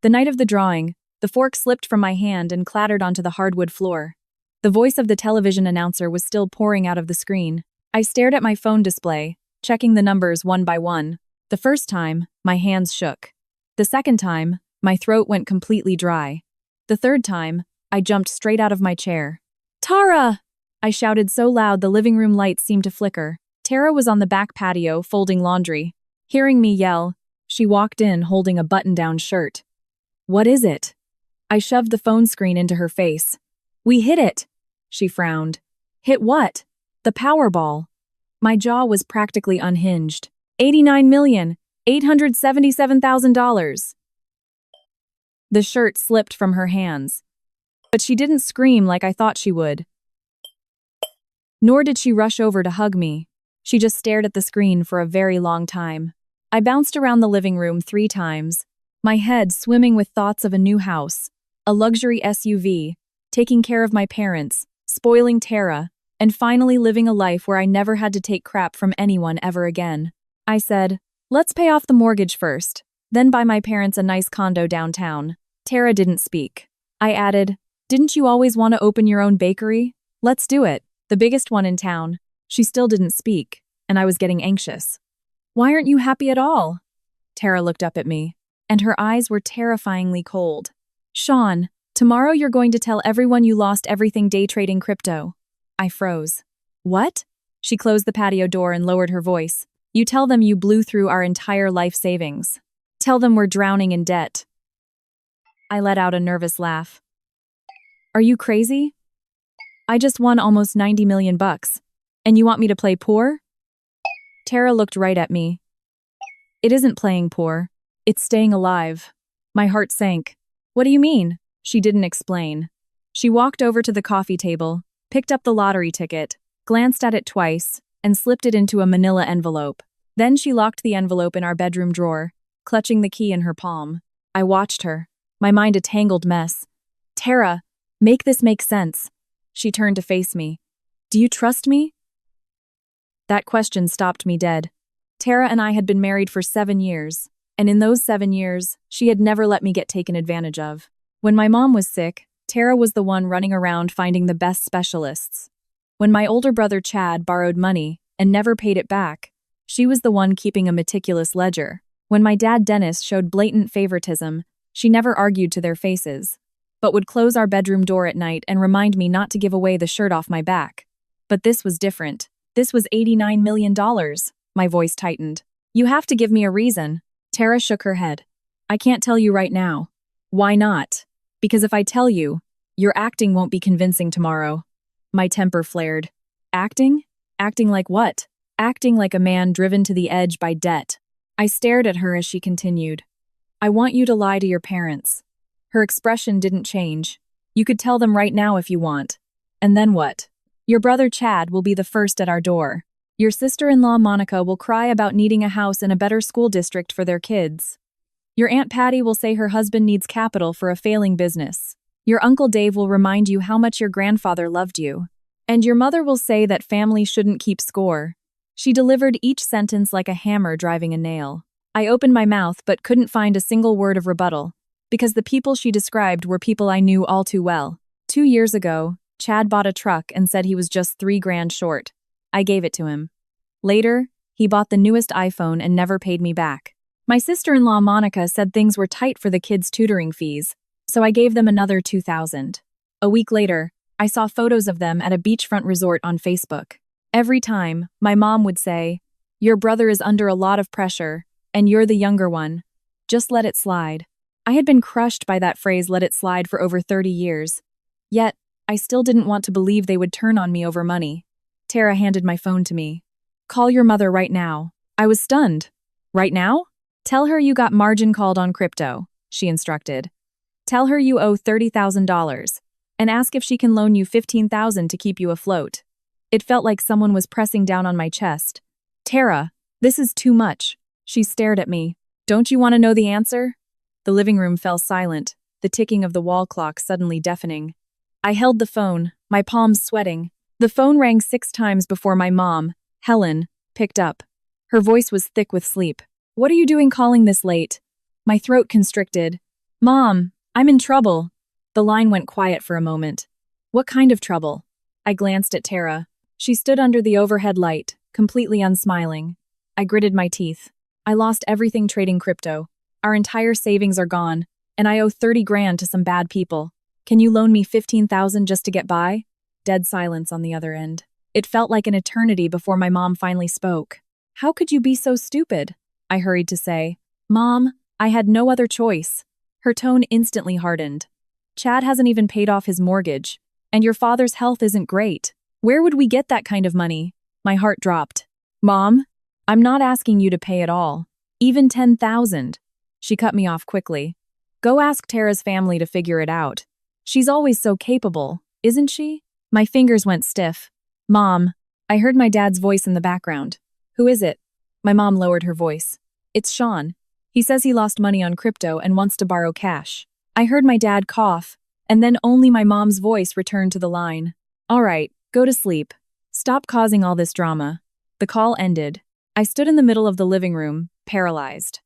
The night of the drawing, the fork slipped from my hand and clattered onto the hardwood floor. The voice of the television announcer was still pouring out of the screen. I stared at my phone display, checking the numbers one by one. The first time, my hands shook. The second time, my throat went completely dry. The third time, I jumped straight out of my chair. "Tara!" I shouted so loud the living room lights seemed to flicker. Tara was on the back patio, folding laundry. Hearing me yell, she walked in holding a button-down shirt. "What is it?" I shoved the phone screen into her face. "We hit it," she frowned. "Hit what?" "The Powerball." My jaw was practically unhinged. $89,877,000. The shirt slipped from her hands. But she didn't scream like I thought she would. Nor did she rush over to hug me. She just stared at the screen for a very long time. I bounced around the living room 3 times, my head swimming with thoughts of a new house, a luxury SUV, taking care of my parents, spoiling Tara, and finally living a life where I never had to take crap from anyone ever again. I said, "Let's pay off the mortgage first, then buy my parents a nice condo downtown." Tara didn't speak. I added, "Didn't you always want to open your own bakery? Let's do it, the biggest one in town." She still didn't speak, and I was getting anxious. "Why aren't you happy at all?" Tara looked up at me, and her eyes were terrifyingly cold. "Sean, tomorrow you're going to tell everyone you lost everything day trading crypto." I froze. "What?" She closed the patio door and lowered her voice. "You tell them you blew through our entire life savings. Tell them we're drowning in debt." I let out a nervous laugh. "Are you crazy? I just won almost 90 million bucks. And you want me to play poor?" Tara looked right at me. "It isn't playing poor. It's staying alive." My heart sank. "What do you mean?" She didn't explain. She walked over to the coffee table, picked up the lottery ticket, glanced at it twice, and slipped it into a manila envelope. Then she locked the envelope in our bedroom drawer, clutching the key in her palm. I watched her, my mind a tangled mess. "Tara, make this make sense." She turned to face me. "Do you trust me?" That question stopped me dead. Tara and I had been married for 7 years, and in those 7 years, she had never let me get taken advantage of. When my mom was sick, Tara was the one running around finding the best specialists. When my older brother Chad borrowed money and never paid it back, she was the one keeping a meticulous ledger. When my dad Dennis showed blatant favoritism, she never argued to their faces, but would close our bedroom door at night and remind me not to give away the shirt off my back. But this was different. This was $89 million. My voice tightened. "You have to give me a reason." Tara shook her head. "I can't tell you right now." "Why not?" "Because if I tell you, your acting won't be convincing tomorrow." My temper flared. "Acting? Acting like what?" "Acting like a man driven to the edge by debt." I stared at her as she continued. "I want you to lie to your parents." Her expression didn't change. "You could tell them right now if you want." "And then what?" "Your brother Chad will be the first at our door. Your sister-in-law Monica will cry about needing a house in a better school district for their kids. Your Aunt Patty will say her husband needs capital for a failing business. Your Uncle Dave will remind you how much your grandfather loved you. And your mother will say that family shouldn't keep score." She delivered each sentence like a hammer driving a nail. I opened my mouth but couldn't find a single word of rebuttal, because the people she described were people I knew all too well. 2 years ago, Chad bought a truck and said he was just $3,000 short. I gave it to him. Later, he bought the newest iPhone and never paid me back. My sister-in-law Monica said things were tight for the kids' tutoring fees, so I gave them another $2,000. A week later, I saw photos of them at a beachfront resort on Facebook. Every time, my mom would say, "Your brother is under a lot of pressure, and you're the younger one. Just let it slide." I had been crushed by that phrase "let it slide" for over 30 years. Yet, I still didn't want to believe they would turn on me over money. Tara handed my phone to me. "Call your mother right now." I was stunned. "Right now?" "Tell her you got margin called on crypto," she instructed. "Tell her you owe $30,000, and ask if she can loan you $15,000 to keep you afloat." It felt like someone was pressing down on my chest. "Tara, this is too much." She stared at me. "Don't you want to know the answer?" The living room fell silent, the ticking of the wall clock suddenly deafening. I held the phone, my palms sweating. The phone rang 6 times before my mom, Helen, picked up. Her voice was thick with sleep. "What are you doing calling this late?" My throat constricted. Mom, I'm in trouble. The line went quiet for a moment. What kind of trouble? I glanced at Tara. She stood under the overhead light, completely unsmiling. I gritted my teeth. I lost everything trading crypto. Our entire savings are gone, and I owe 30 grand to some bad people. Can you loan me 15,000 just to get by? Dead silence on the other end. It felt like an eternity before my mom finally spoke. How could you be so stupid? I hurried to say. Mom, I had no other choice. Her tone instantly hardened. Chad hasn't even paid off his mortgage, and your father's health isn't great. Where would we get that kind of money? My heart dropped. Mom, I'm not asking you to pay it all. Even 10,000. She cut me off quickly. Go ask Tara's family to figure it out. She's always so capable, isn't she? My fingers went stiff. Mom, I heard my dad's voice in the background. Who is it? My mom lowered her voice. It's Sean. He says he lost money on crypto and wants to borrow cash. I heard my dad cough, and then only my mom's voice returned to the line. All right, go to sleep. Stop causing all this drama. The call ended. I stood in the middle of the living room, paralyzed.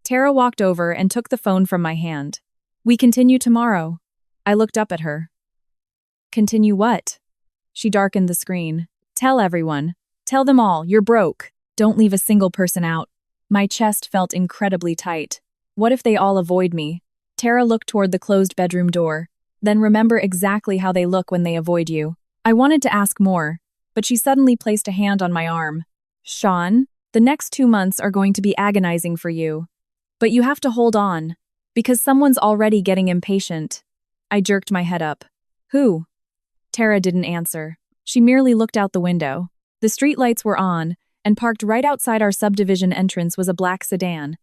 Tara walked over and took the phone from my hand. We continue tomorrow. I looked up at her. Continue what? She darkened the screen. Tell everyone. Tell them all, you're broke. Don't leave a single person out. My chest felt incredibly tight. What if they all avoid me? Tara looked toward the closed bedroom door. Then remember exactly how they look when they avoid you. I wanted to ask more, but she suddenly placed a hand on my arm. Sean, the next 2 months are going to be agonizing for you. But you have to hold on, because someone's already getting impatient. I jerked my head up. Who? Tara didn't answer. She merely looked out the window. The streetlights were on, and parked right outside our subdivision entrance was a black sedan.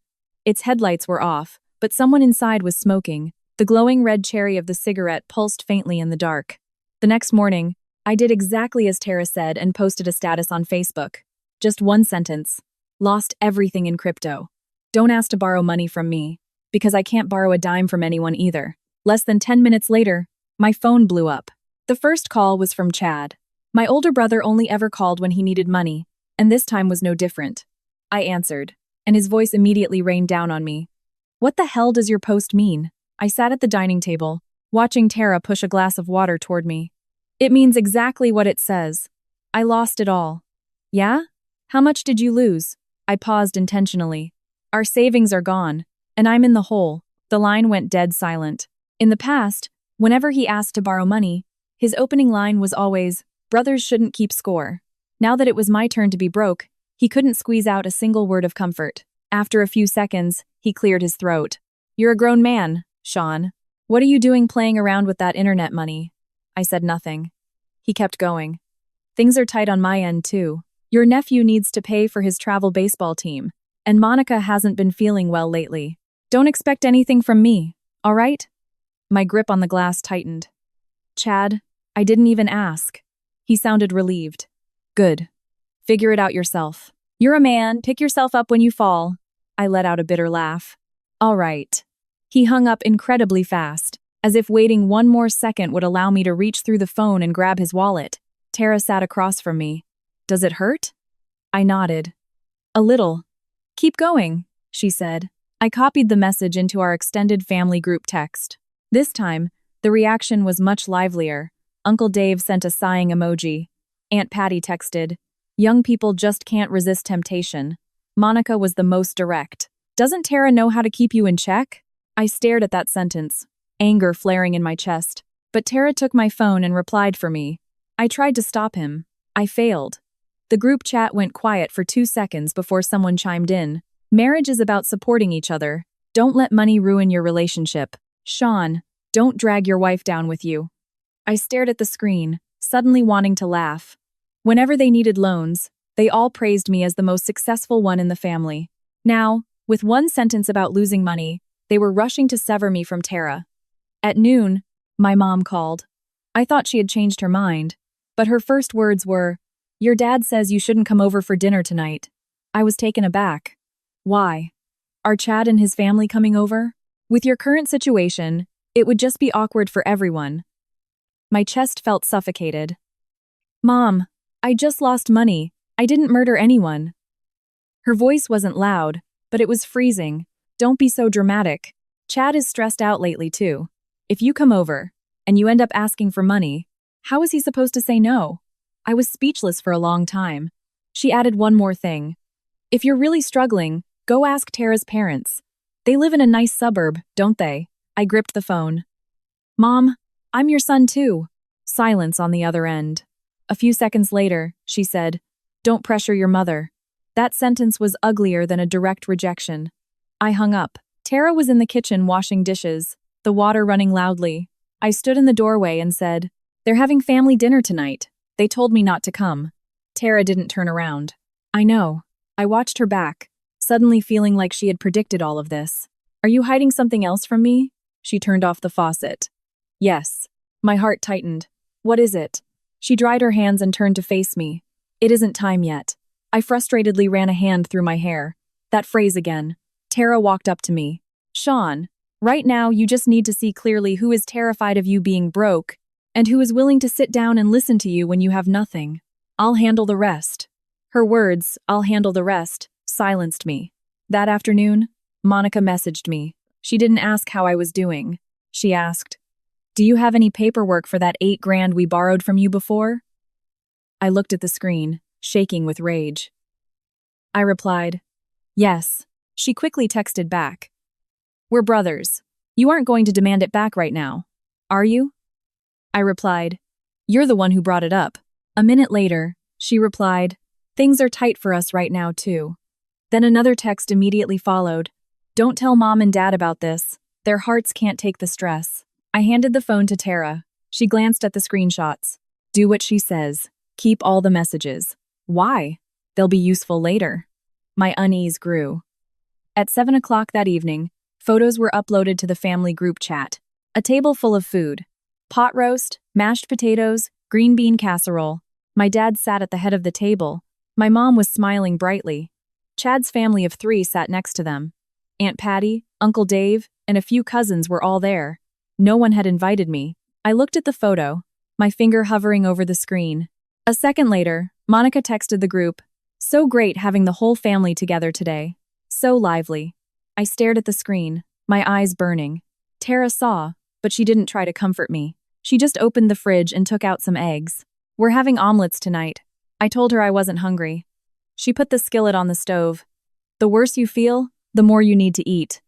Its headlights were off, but someone inside was smoking. The glowing red cherry of the cigarette pulsed faintly in the dark. The next morning, I did exactly as Tara said and posted a status on Facebook. Just one sentence. Lost everything in crypto. Don't ask to borrow money from me, because I can't borrow a dime from anyone either. Less than 10 minutes later, my phone blew up. The first call was from Chad. My older brother only ever called when he needed money, and this time was no different. I answered, and his voice immediately rained down on me. What the hell does your post mean? I sat at the dining table, watching Tara push a glass of water toward me. It means exactly what it says. I lost it all. Yeah? How much did you lose? I paused intentionally. Our savings are gone, and I'm in the hole. The line went dead silent. In the past, whenever he asked to borrow money, his opening line was always, brothers shouldn't keep score. Now that it was my turn to be broke, he couldn't squeeze out a single word of comfort. After a few seconds, he cleared his throat. You're a grown man, Sean. What are you doing playing around with that internet money? I said nothing. He kept going. Things are tight on my end, too. Your nephew needs to pay for his travel baseball team, and Monica hasn't been feeling well lately. Don't expect anything from me, all right? My grip on the glass tightened. Chad, I didn't even ask. He sounded relieved. Good. Figure it out yourself. You're a man, pick yourself up when you fall. I let out a bitter laugh. All right. He hung up incredibly fast, as if waiting one more second would allow me to reach through the phone and grab his wallet. Tara sat across from me. Does it hurt? I nodded. A little. Keep going, she said. I copied the message into our extended family group text. This time, the reaction was much livelier. Uncle Dave sent a sighing emoji. Aunt Patty texted, young people just can't resist temptation. Monica was the most direct. Doesn't Tara know how to keep you in check? I stared at that sentence, anger flaring in my chest. But Tara took my phone and replied for me. I tried to stop him. I failed. The group chat went quiet for 2 seconds before someone chimed in. Marriage is about supporting each other. Don't let money ruin your relationship. Sean, don't drag your wife down with you. I stared at the screen, suddenly wanting to laugh. Whenever they needed loans, they all praised me as the most successful one in the family. Now, with one sentence about losing money, they were rushing to sever me from Tara. At noon, my mom called. I thought she had changed her mind, but her first words were, your dad says you shouldn't come over for dinner tonight. I was taken aback. Why? Are Chad and his family coming over? With your current situation, it would just be awkward for everyone. My chest felt suffocated. Mom, I just lost money. I didn't murder anyone. Her voice wasn't loud, but it was freezing. Don't be so dramatic. Chad is stressed out lately too. If you come over, and you end up asking for money, how is he supposed to say no? I was speechless for a long time. She added one more thing. If you're really struggling, go ask Tara's parents. They live in a nice suburb, don't they? I gripped the phone. Mom, I'm your son too. Silence on the other end. A few seconds later, she said, Don't pressure your mother. That sentence was uglier than a direct rejection. I hung up. Tara was in the kitchen washing dishes, the water running loudly. I stood in the doorway and said, They're having family dinner tonight. They told me not to come. Tara didn't turn around. I know. I watched her back, suddenly feeling like she had predicted all of this. Are you hiding something else from me? She turned off the faucet. Yes. My heart tightened. What is it? She dried her hands and turned to face me. It isn't time yet. I frustratedly ran a hand through my hair. That phrase again. Tara walked up to me. Sean, right now you just need to see clearly who is terrified of you being broke and who is willing to sit down and listen to you when you have nothing. I'll handle the rest. Her words, I'll handle the rest, silenced me. That afternoon, Monica messaged me. She didn't ask how I was doing. She asked, Do you have any paperwork for that $8,000 we borrowed from you before? I looked at the screen, shaking with rage. I replied, Yes. She quickly texted back. We're brothers. You aren't going to demand it back right now, are you? I replied, You're the one who brought it up. A minute later, she replied, Things are tight for us right now, too. Then another text immediately followed. Don't tell Mom and Dad about this. Their hearts can't take the stress. I handed the phone to Tara. She glanced at the screenshots. Do what she says. Keep all the messages. Why? They'll be useful later. My unease grew. At 7 o'clock that evening, photos were uploaded to the family group chat. A table full of food. Pot roast, mashed potatoes, green bean casserole. My dad sat at the head of the table. My mom was smiling brightly. Chad's family of 3 sat next to them. Aunt Patty, Uncle Dave, and a few cousins were all there. No one had invited me. I looked at the photo, my finger hovering over the screen. A second later, Monica texted the group, So great having the whole family together today. So lively. I stared at the screen, my eyes burning. Tara saw, but she didn't try to comfort me. She just opened the fridge and took out some eggs. We're having omelets tonight. I told her I wasn't hungry. She put the skillet on the stove. The worse you feel, the more you need to eat.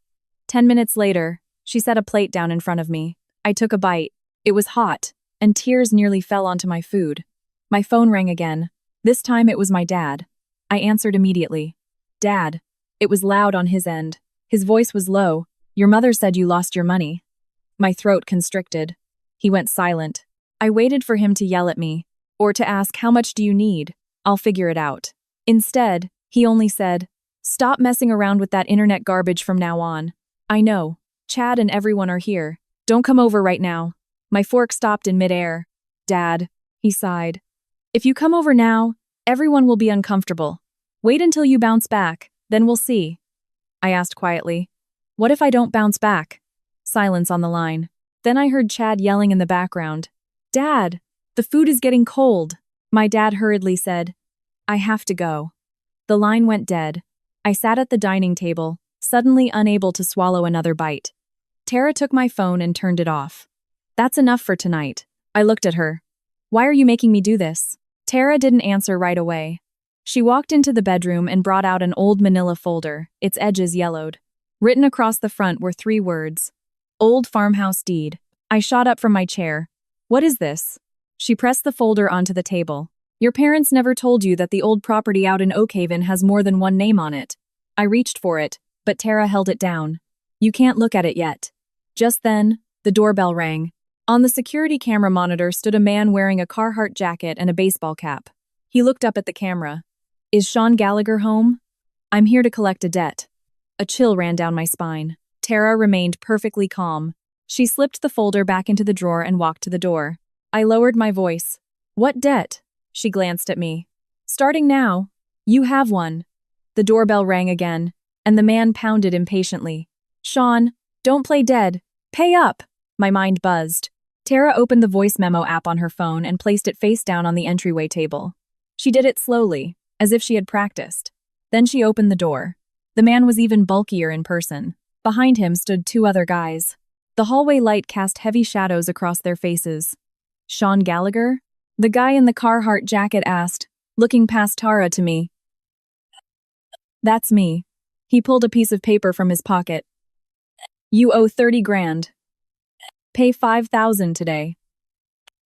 10 minutes later, she set a plate down in front of me. I took a bite. It was hot, and tears nearly fell onto my food. My phone rang again. This time it was my dad. I answered immediately. Dad. It was loud on his end. His voice was low. Your mother said you lost your money. My throat constricted. He went silent. I waited for him to yell at me, or to ask, How much do you need? I'll figure it out. Instead, he only said, Stop messing around with that internet garbage from now on. I know. Chad and everyone are here. Don't come over right now. My fork stopped in midair. Dad, he sighed. If you come over now, everyone will be uncomfortable. Wait until you bounce back, then we'll see. I asked quietly, What if I don't bounce back? Silence on the line. Then I heard Chad yelling in the background. Dad, the food is getting cold. My dad hurriedly said, I have to go. The line went dead. I sat at the dining table, suddenly unable to swallow another bite. Tara took my phone and turned it off. That's enough for tonight. I looked at her. Why are you making me do this? Tara didn't answer right away. She walked into the bedroom and brought out an old manila folder, its edges yellowed. Written across the front were 3 words. Old farmhouse deed. I shot up from my chair. What is this? She pressed the folder onto the table. Your parents never told you that the old property out in Oakhaven has more than one name on it. I reached for it, but Tara held it down. You can't look at it yet. Just then, the doorbell rang. On the security camera monitor stood a man wearing a Carhartt jacket and a baseball cap. He looked up at the camera. Is Sean Gallagher home? I'm here to collect a debt. A chill ran down my spine. Tara remained perfectly calm. She slipped the folder back into the drawer and walked to the door. I lowered my voice. What debt? She glanced at me. Starting now. You have one. The doorbell rang again, and the man pounded impatiently. Sean, don't play dead. Pay up! My mind buzzed. Tara opened the voice memo app on her phone and placed it face down on the entryway table. She did it slowly, as if she had practiced. Then she opened the door. The man was even bulkier in person. Behind him stood two other guys. The hallway light cast heavy shadows across their faces. Sean Gallagher? The guy in the Carhartt jacket asked, looking past Tara to me. That's me. He pulled a piece of paper from his pocket. You owe 30 grand. Pay 5,000 today.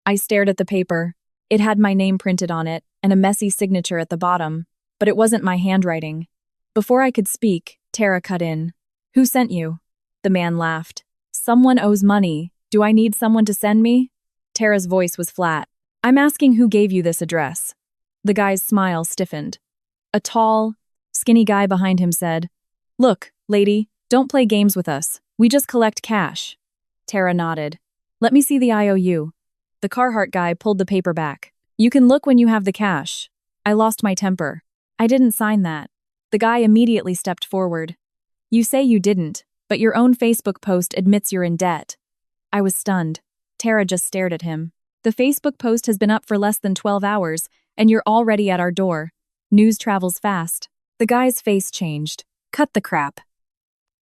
I stared at the paper. It had my name printed on it and a messy signature at the bottom, but it wasn't my handwriting. Before I could speak, Tara cut in. Who sent you? The man laughed. Someone owes money. Do I need someone to send me? Tara's voice was flat. I'm asking who gave you this address. The guy's smile stiffened. A tall, skinny guy behind him said, Look, lady, don't play games with us. We just collect cash. Tara nodded. Let me see the IOU. The Carhartt guy pulled the paper back. You can look when you have the cash. I lost my temper. I didn't sign that. The guy immediately stepped forward. You say you didn't, but your own Facebook post admits you're in debt. I was stunned. Tara just stared at him. The Facebook post has been up for less than 12 hours, and you're already at our door. News travels fast. The guy's face changed. Cut the crap.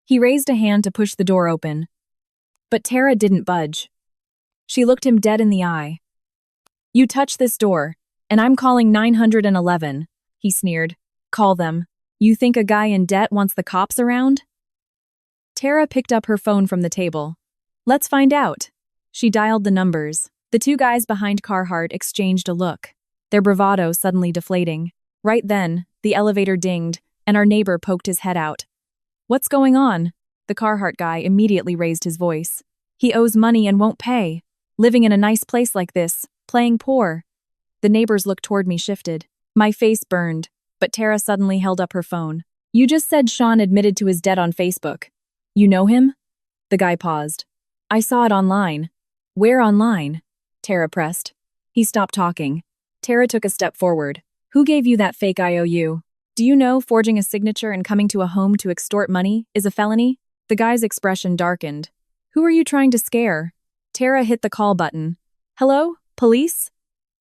He raised a hand to push the door open. But Tara didn't budge. She looked him dead in the eye. You touch this door, and I'm calling 911, he sneered. Call them. You think a guy in debt wants the cops around? Tara picked up her phone from the table. Let's find out. She dialed the numbers. The two guys behind Carhartt exchanged a look, their bravado suddenly deflating. Right then, the elevator dinged, and our neighbor poked his head out. What's going on? The Carhartt guy immediately raised his voice. He owes money and won't pay. Living in a nice place like this, playing poor. The neighbor's look toward me shifted. My face burned, but Tara suddenly held up her phone. You just said Sean admitted to his debt on Facebook. You know him? The guy paused. I saw it online. Where online? Tara pressed. He stopped talking. Tara took a step forward. Who gave you that fake IOU? Do you know forging a signature and coming to a home to extort money is a felony? The guy's expression darkened. Who are you trying to scare? Tara hit the call button. Hello? Police?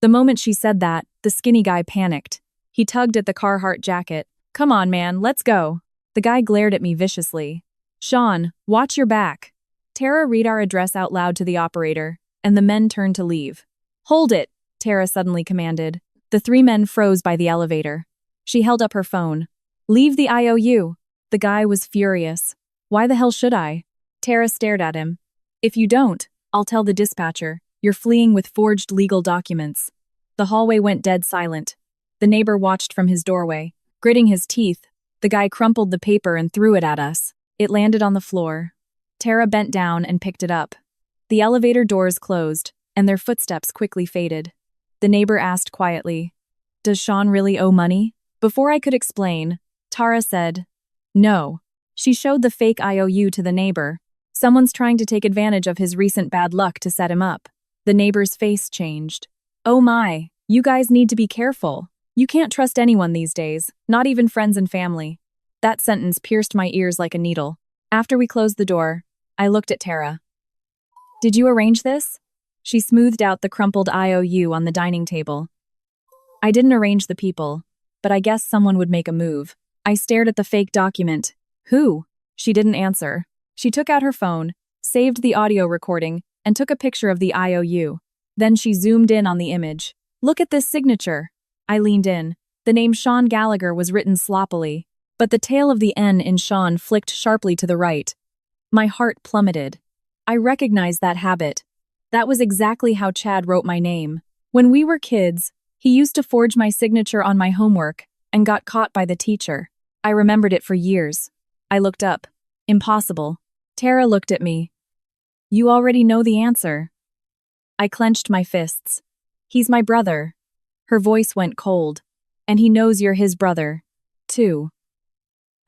The moment she said that, the skinny guy panicked. He tugged at the Carhartt jacket. Come on, man, let's go. The guy glared at me viciously. Sean, watch your back. Tara read our address out loud to the operator, and the men turned to leave. Hold it, Tara suddenly commanded. The three men froze by the elevator. She held up her phone. Leave the IOU. The guy was furious. Why the hell should I? Tara stared at him. If you don't, I'll tell the dispatcher. You're fleeing with forged legal documents. The hallway went dead silent. The neighbor watched from his doorway. Gritting his teeth, the guy crumpled the paper and threw it at us. It landed on the floor. Tara bent down and picked it up. The elevator doors closed, and their footsteps quickly faded. The neighbor asked quietly, Does Sean really owe money? Before I could explain, Tara said, No. She showed the fake IOU to the neighbor. Someone's trying to take advantage of his recent bad luck to set him up. The neighbor's face changed. Oh my, you guys need to be careful. You can't trust anyone these days, not even friends and family. That sentence pierced my ears like a needle. After we closed the door, I looked at Tara. Did you arrange this? She smoothed out the crumpled IOU on the dining table. I didn't arrange the people, but I guess someone would make a move. I stared at the fake document. Who? She didn't answer. She took out her phone, saved the audio recording, and took a picture of the IOU. Then she zoomed in on the image. Look at this signature. I leaned in. The name Sean Gallagher was written sloppily, but the tail of the N in Sean flicked sharply to the right. My heart plummeted. I recognized that habit. That was exactly how Chad wrote my name. When we were kids, he used to forge my signature on my homework and got caught by the teacher. I remembered it for years. I looked up. Impossible. Tara looked at me. You already know the answer. I clenched my fists. He's my brother. Her voice went cold. And he knows you're his brother, too.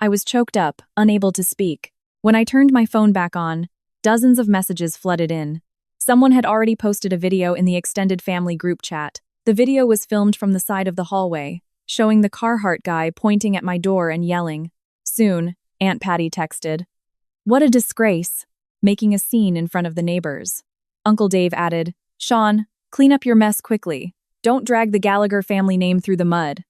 I was choked up, unable to speak. When I turned my phone back on, dozens of messages flooded in. Someone had already posted a video in the extended family group chat. The video was filmed from the side of the hallway, showing the Carhartt guy pointing at my door and yelling. Soon, Aunt Patty texted. What a disgrace, making a scene in front of the neighbors. Uncle Dave added, Sean, clean up your mess quickly. Don't drag the Gallagher family name through the mud.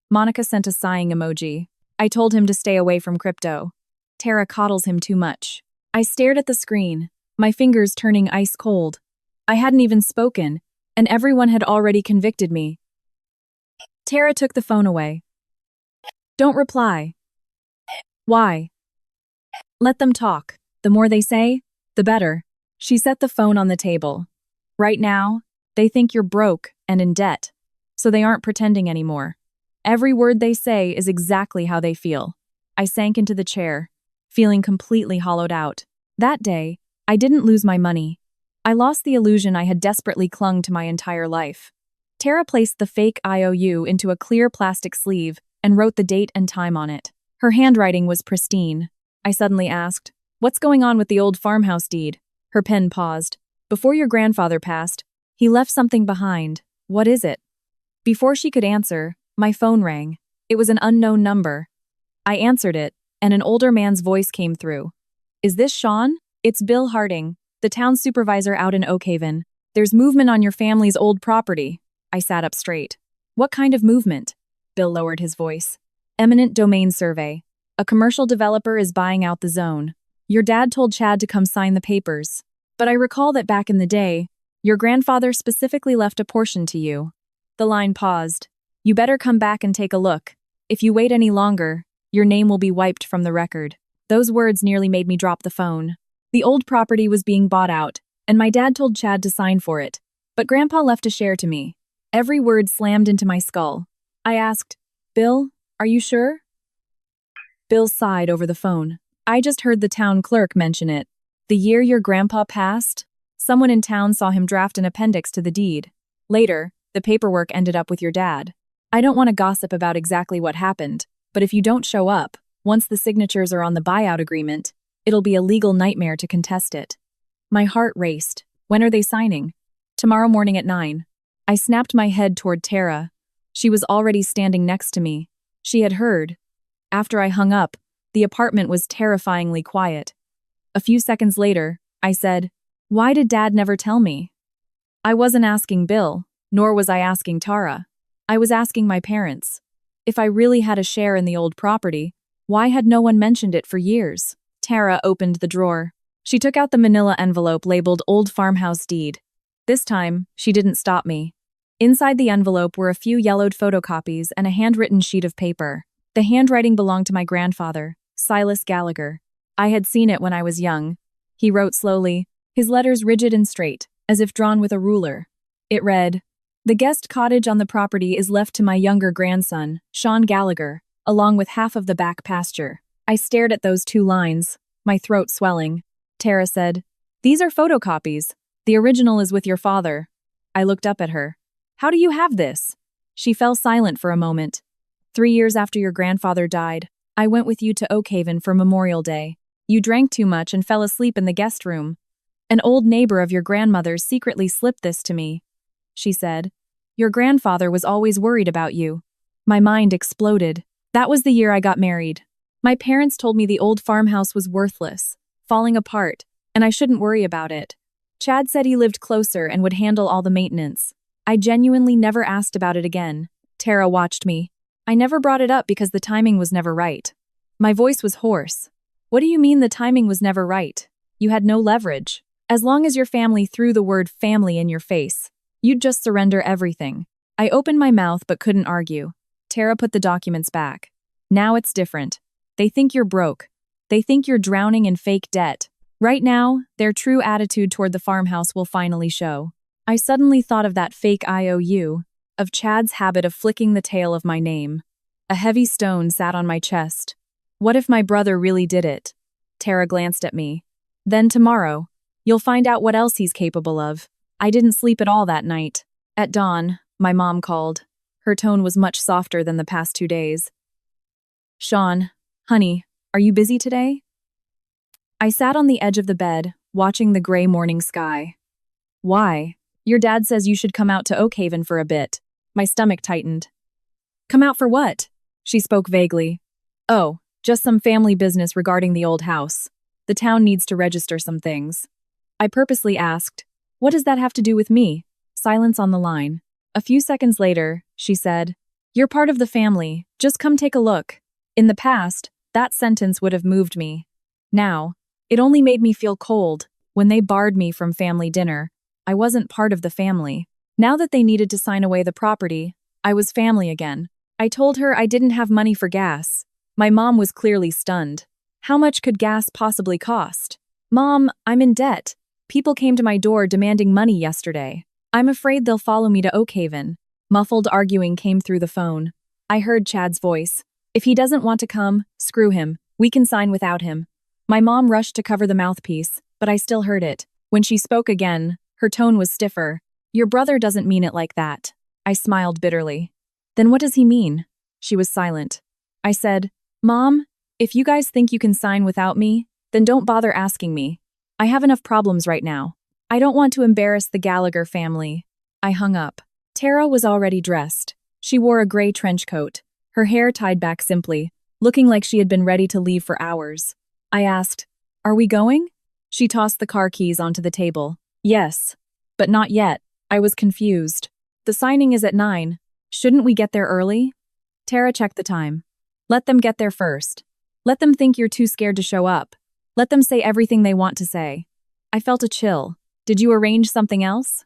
Monica sent a sighing emoji. I told him to stay away from crypto. Tara coddles him too much. I stared at the screen, my fingers turning ice cold. I hadn't even spoken, and everyone had already convicted me. Tara took the phone away. Don't reply. Why? Let them talk. The more they say, the better. She set the phone on the table. Right now, they think you're broke and in debt, so they aren't pretending anymore. Every word they say is exactly how they feel. I sank into the chair, feeling completely hollowed out. That day, I didn't lose my money. I lost the illusion I had desperately clung to my entire life. Tara placed the fake IOU into a clear plastic sleeve and wrote the date and time on it. Her handwriting was pristine. I suddenly asked, "What's going on with the old farmhouse deed?" Her pen paused. "Before your grandfather passed, he left something behind. What is it?" Before she could answer, my phone rang. It was an unknown number. I answered it, and an older man's voice came through. "Is this Sean? It's Bill Harding, the town supervisor out in Oakhaven. There's movement on your family's old property." I sat up straight. "What kind of movement?" Bill lowered his voice. "Eminent domain survey. A commercial developer is buying out the zone. Your dad told Chad to come sign the papers. But I recall that back in the day, your grandfather specifically left a portion to you." The line paused. "You better come back and take a look. If you wait any longer, your name will be wiped from the record." Those words nearly made me drop the phone. The old property was being bought out, and my dad told Chad to sign for it. But Grandpa left a share to me. Every word slammed into my skull. I asked, "Bill, are you sure?" Bill sighed over the phone. "I just heard the town clerk mention it. The year your grandpa passed, someone in town saw him draft an appendix to the deed. Later, the paperwork ended up with your dad. I don't want to gossip about exactly what happened, but if you don't show up, once the signatures are on the buyout agreement, it'll be a legal nightmare to contest it." My heart raced. "When are they signing?" "Tomorrow morning at 9. I snapped my head toward Tara. She was already standing next to me. She had heard. After I hung up, the apartment was terrifyingly quiet. A few seconds later, I said, "Why did Dad never tell me?" I wasn't asking Bill, nor was I asking Tara. I was asking my parents. If I really had a share in the old property, why had no one mentioned it for years? Tara opened the drawer. She took out the manila envelope labeled Old Farmhouse Deed. This time, she didn't stop me. Inside the envelope were a few yellowed photocopies and a handwritten sheet of paper. The handwriting belonged to my grandfather, Silas Gallagher. I had seen it when I was young. He wrote slowly, his letters rigid and straight, as if drawn with a ruler. It read, "The guest cottage on the property is left to my younger grandson, Sean Gallagher, along with half of the back pasture." I stared at those 2 lines, my throat swelling. Tara said, "These are photocopies. The original is with your father." I looked up at her. "How do you have this?" She fell silent for a moment. 3 years after your grandfather died, I went with you to Oakhaven for Memorial Day. You drank too much and fell asleep in the guest room. An old neighbor of your grandmother's secretly slipped this to me," she said. "Your grandfather was always worried about you." My mind exploded. That was the year I got married. My parents told me the old farmhouse was worthless, falling apart, and I shouldn't worry about it. Chad said he lived closer and would handle all the maintenance. I genuinely never asked about it again. Tara watched me. "I never brought it up because the timing was never right." My voice was hoarse. "What do you mean the timing was never right? You had no leverage. As long as your family threw the word family in your face, you'd just surrender everything." I opened my mouth but couldn't argue. Tara put the documents back. "Now it's different. They think you're broke. They think you're drowning in fake debt. Right now, their true attitude toward the farmhouse will finally show." I suddenly thought of that fake IOU, of Chad's habit of flicking the tail of my name. A heavy stone sat on my chest. What if my brother really did it? Tara glanced at me. "Then tomorrow, you'll find out what else he's capable of." I didn't sleep at all that night. At dawn, my mom called. Her tone was much softer than the past 2 days. "Sean, honey, are you busy today?" I sat on the edge of the bed, watching the gray morning sky. "Why? Your dad says you should come out to Oakhaven for a bit." My stomach tightened. "Come out for what?" She spoke vaguely. "Oh, just some family business regarding the old house. The town needs to register some things." I purposely asked, "What does that have to do with me?" Silence on the line. A few seconds later, she said, "You're part of the family. Just come take a look. In the past, That sentence would have moved me. Now, it only made me feel cold. When they barred me from family dinner, I wasn't part of the family. Now that they needed to sign away the property, I was family again. I told her I didn't have money for gas. My mom was clearly stunned. How much could gas possibly cost? Mom, I'm in debt. People came to my door demanding money yesterday. I'm afraid they'll follow me to Oakhaven. Muffled arguing came through the phone. I heard Chad's voice. If he doesn't want to come, screw him. We can sign without him. My mom rushed to cover the mouthpiece, but I still heard it. When she spoke again, her tone was stiffer. Your brother doesn't mean it like that. I smiled bitterly. Then what does he mean? She was silent. I said, Mom, if you guys think you can sign without me, then don't bother asking me. I have enough problems right now. I don't want to embarrass the Gallagher family. I hung up. Tara was already dressed. She wore a gray trench coat, her hair tied back simply, looking like she had been ready to leave for hours. I asked, Are we going? She tossed the car keys onto the table. Yes. But not yet. I was confused. The signing is at 9. Shouldn't we get there early? Tara checked the time. Let them get there first. Let them think you're too scared to show up. Let them say everything they want to say. I felt a chill. Did you arrange something else?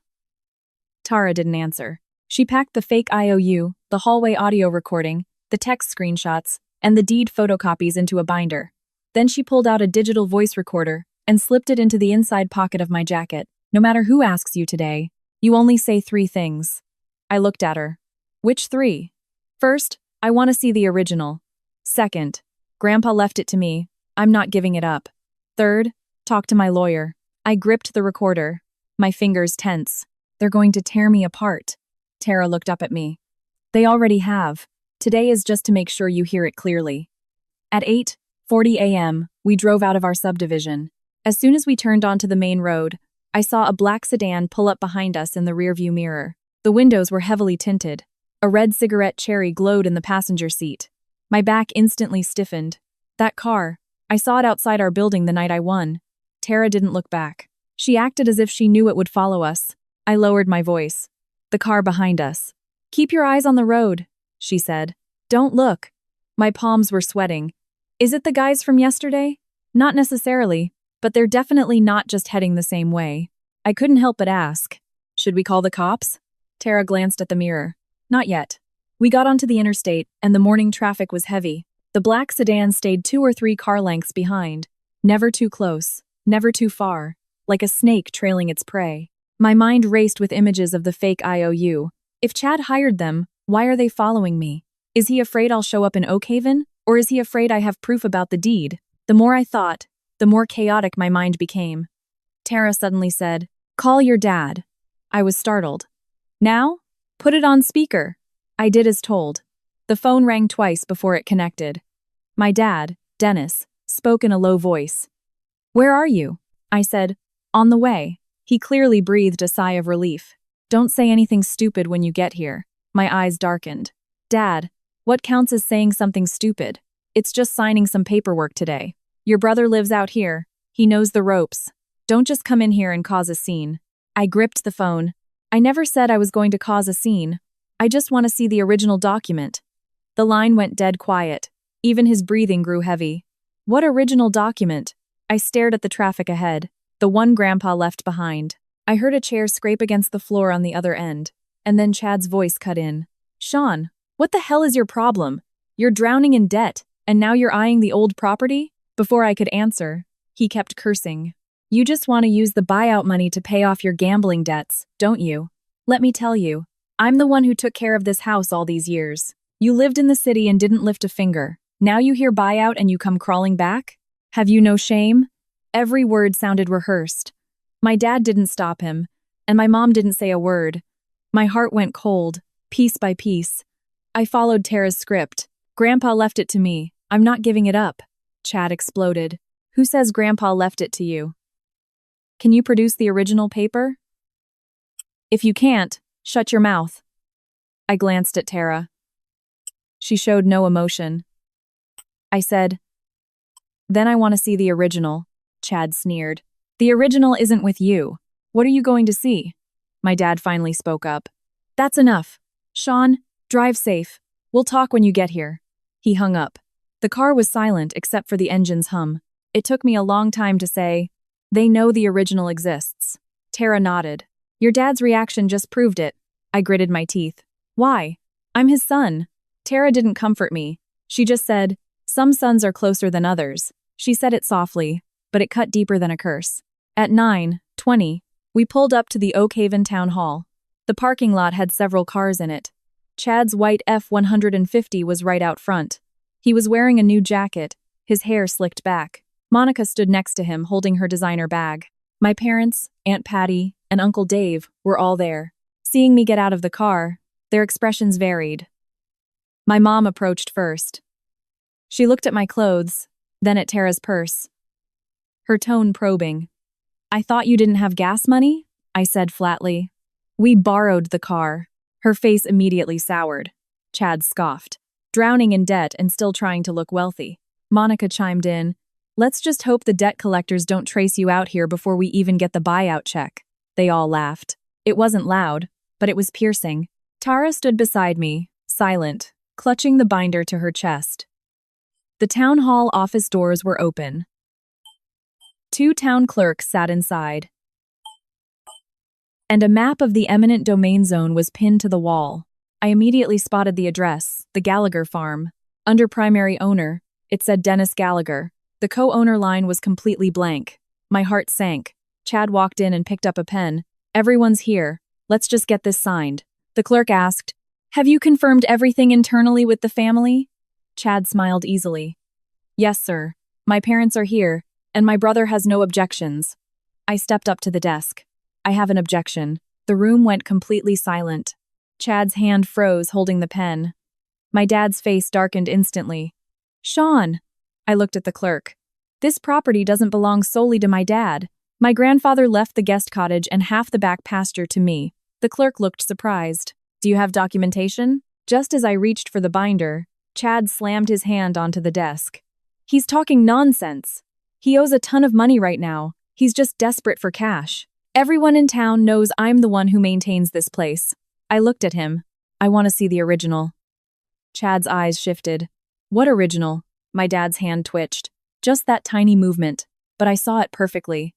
Tara didn't answer. She packed the fake IOU, the hallway audio recording, the text screenshots, and the deed photocopies into a binder. Then she pulled out a digital voice recorder and slipped it into the inside pocket of my jacket. No matter who asks you today, you only say 3 things. I looked at her. Which 3? First, I want to see the original. Second, Grandpa left it to me. I'm not giving it up. Third, talk to my lawyer. I gripped the recorder. My fingers tense. They're going to tear me apart. Tara looked up at me. They already have. Today is just to make sure you hear it clearly. At 8:40 a.m., we drove out of our subdivision. As soon as we turned onto the main road, I saw a black sedan pull up behind us in the rearview mirror. The windows were heavily tinted. A red cigarette cherry glowed in the passenger seat. My back instantly stiffened. That car. I saw it outside our building the night I won. Tara didn't look back. She acted as if she knew it would follow us. I lowered my voice. The car behind us. Keep your eyes on the road, she said. Don't look. My palms were sweating. Is it the guys from yesterday? Not necessarily, but they're definitely not just heading the same way. I couldn't help but ask. Should we call the cops? Tara glanced at the mirror. Not yet. We got onto the interstate, and the morning traffic was heavy. The black sedan stayed 2 or 3 car lengths behind. Never too close, never too far, like a snake trailing its prey. My mind raced with images of the fake IOU. If Chad hired them, why are they following me? Is he afraid I'll show up in Oakhaven? Or is he afraid I have proof about the deed? The more I thought, the more chaotic my mind became. Tara suddenly said, Call your dad. I was startled. Now? Put it on speaker. I did as told. The phone rang twice before it connected. My dad, Dennis, spoke in a low voice. Where are you? I said, On the way. He clearly breathed a sigh of relief. Don't say anything stupid when you get here. My eyes darkened. Dad, what counts as saying something stupid? It's just signing some paperwork today. Your brother lives out here. He knows the ropes. Don't just come in here and cause a scene. I gripped the phone. I never said I was going to cause a scene. I just want to see the original document. The line went dead quiet. Even his breathing grew heavy. What original document? I stared at the traffic ahead, the one Grandpa left behind. I heard a chair scrape against the floor on the other end, and then Chad's voice cut in. Sean, what the hell is your problem? You're drowning in debt, and now you're eyeing the old property? Before I could answer, he kept cursing. You just want to use the buyout money to pay off your gambling debts, don't you? Let me tell you, I'm the one who took care of this house all these years. You lived in the city and didn't lift a finger. Now you hear buyout and you come crawling back? Have you no shame? Every word sounded rehearsed. My dad didn't stop him, and my mom didn't say a word. My heart went cold, piece by piece. I followed Tara's script. Grandpa left it to me. I'm not giving it up. Chad exploded. Who says Grandpa left it to you? Can you produce the original paper? If you can't, shut your mouth. I glanced at Tara. She showed no emotion. I said, Then I want to see the original. Chad sneered. The original isn't with you. What are you going to see? My dad finally spoke up. That's enough. Sean, drive safe. We'll talk when you get here. He hung up. The car was silent except for the engine's hum. It took me a long time to say, "They know the original exists." Tara nodded. "Your dad's reaction just proved it." I gritted my teeth. "Why? I'm his son." Tara didn't comfort me. She just said, "Some sons are closer than others." She said it softly, but it cut deeper than a curse. At 9:20, we pulled up to the Oak Haven Town Hall. The parking lot had several cars in it. Chad's white F-150 was right out front. He was wearing a new jacket, his hair slicked back. Monica stood next to him, holding her designer bag. My parents, Aunt Patty, and Uncle Dave were all there. Seeing me get out of the car, their expressions varied. My mom approached first. She looked at my clothes, then at Tara's purse. Her tone probing. "I thought you didn't have gas money?" I said flatly. "We borrowed the car." Her face immediately soured. Chad scoffed. "Drowning in debt and still trying to look wealthy." Monica chimed in. "Let's just hope the debt collectors don't trace you out here before we even get the buyout check." They all laughed. It wasn't loud, but it was piercing. Tara stood beside me, silent, clutching the binder to her chest. The town hall office doors were open. 2 town clerks sat inside, and a map of the eminent domain zone was pinned to the wall. I immediately spotted the address, the Gallagher farm. Under primary owner, it said Dennis Gallagher. The co-owner line was completely blank. My heart sank. Chad walked in and picked up a pen. "Everyone's here. Let's just get this signed." The clerk asked, "Have you confirmed everything internally with the family?" Chad smiled easily. "Yes, sir. My parents are here, and my brother has no objections." I stepped up to the desk. "I have an objection." The room went completely silent. Chad's hand froze, holding the pen. My dad's face darkened instantly. "Sean!" I looked at the clerk. "This property doesn't belong solely to my dad. My grandfather left the guest cottage and half the back pasture to me." The clerk looked surprised. "Do you have documentation?" Just as I reached for the binder, Chad slammed his hand onto the desk. "He's talking nonsense. He owes a ton of money right now. He's just desperate for cash. Everyone in town knows I'm the one who maintains this place." I looked at him. "I want to see the original." Chad's eyes shifted. "What original?" My dad's hand twitched. Just that tiny movement, but I saw it perfectly.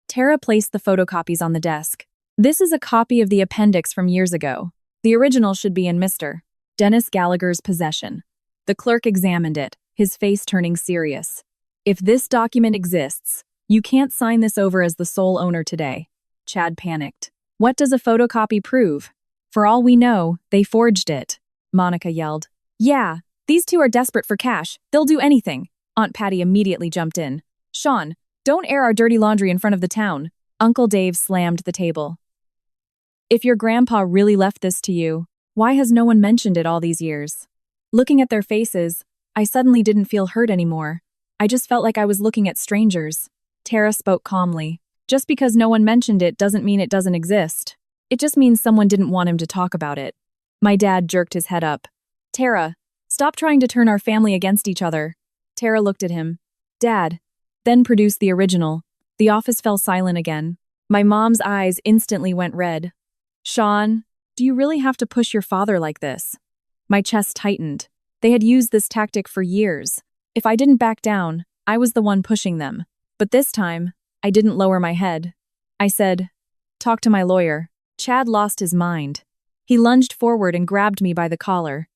Tara placed the photocopies on the desk. "This is a copy of the appendix from years ago. The original should be in Mr. Dennis Gallagher's possession." The clerk examined it, his face turning serious. "If this document exists, you can't sign this over as the sole owner today." Chad panicked. "What does a photocopy prove? For all we know, they forged it." Monica yelled. "Yeah, these two are desperate for cash. They'll do anything." Aunt Patty immediately jumped in. "Sean, don't air our dirty laundry in front of the town." Uncle Dave slammed the table. "If your grandpa really left this to you, why has no one mentioned it all these years?" Looking at their faces, I suddenly didn't feel hurt anymore. I just felt like I was looking at strangers. Tara spoke calmly. "Just because no one mentioned it doesn't mean it doesn't exist. It just means someone didn't want him to talk about it." My dad jerked his head up. "Tara, stop trying to turn our family against each other." Tara looked at him. "Dad." Then produced the original. The office fell silent again. My mom's eyes instantly went red. "Sean, do you really have to push your father like this?" My chest tightened. They had used this tactic for years. If I didn't back down, I was the one pushing them. But this time, I didn't lower my head. I said, "Talk to my lawyer." Chad lost his mind. He lunged forward and grabbed me by the collar.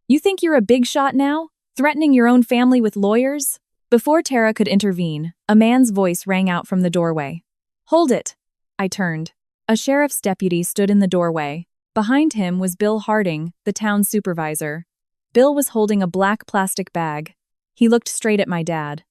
"You think you're a big shot now? Threatening your own family with lawyers?" Before Tara could intervene, a man's voice rang out from the doorway. "Hold it!" I turned. A sheriff's deputy stood in the doorway. Behind him was Bill Harding, the town supervisor. Bill was holding a black plastic bag. He looked straight at my dad.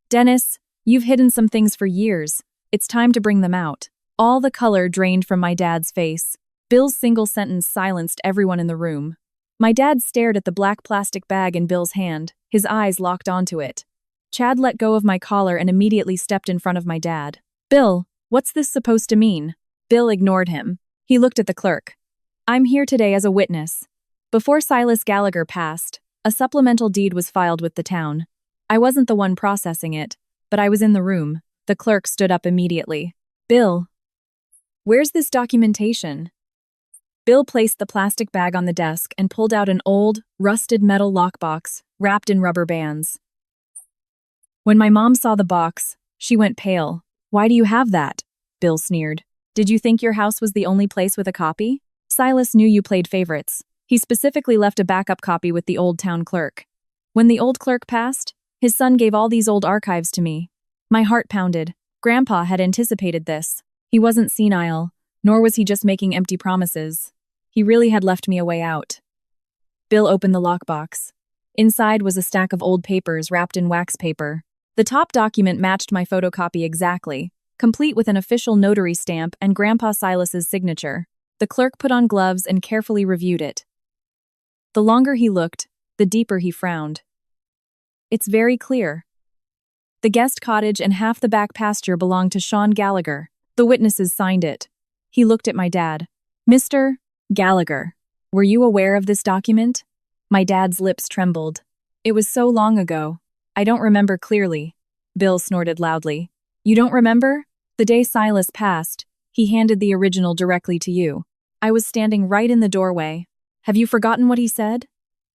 "Dennis, you've hidden some things for years. It's time to bring them out." All the color drained from my dad's face. Bill's single sentence silenced everyone in the room. My dad stared at the black plastic bag in Bill's hand, his eyes locked onto it. Chad let go of my collar and immediately stepped in front of my dad. "Bill, what's this supposed to mean?" Bill ignored him. He looked at the clerk. "I'm here today as a witness. Before Silas Gallagher passed, a supplemental deed was filed with the town. I wasn't the one processing it, but I was in the room." The clerk stood up immediately. "Bill, where's this documentation?" Bill placed the plastic bag on the desk and pulled out an old, rusted metal lockbox wrapped in rubber bands. When my mom saw the box, she went pale. "Why do you have that?" Bill sneered. "Did you think your house was the only place with a copy?" "Silas knew you played favorites. He specifically left a backup copy with the old town clerk. When the old clerk passed, his son gave all these old archives to me." My heart pounded. Grandpa had anticipated this. He wasn't senile, nor was he just making empty promises. He really had left me a way out. Bill opened the lockbox. Inside was a stack of old papers wrapped in wax paper. The top document matched my photocopy exactly, complete with an official notary stamp and Grandpa Silas's signature. The clerk put on gloves and carefully reviewed it. The longer he looked, the deeper he frowned. "It's very clear. The guest cottage and half the back pasture belonged to Sean Gallagher. The witnesses signed it." He looked at my dad. "Mr. Gallagher, were you aware of this document?" My dad's lips trembled. "It was so long ago. I don't remember clearly." Bill snorted loudly. "You don't remember? The day Silas passed, he handed the original directly to you. I was standing right in the doorway. Have you forgotten what he said?"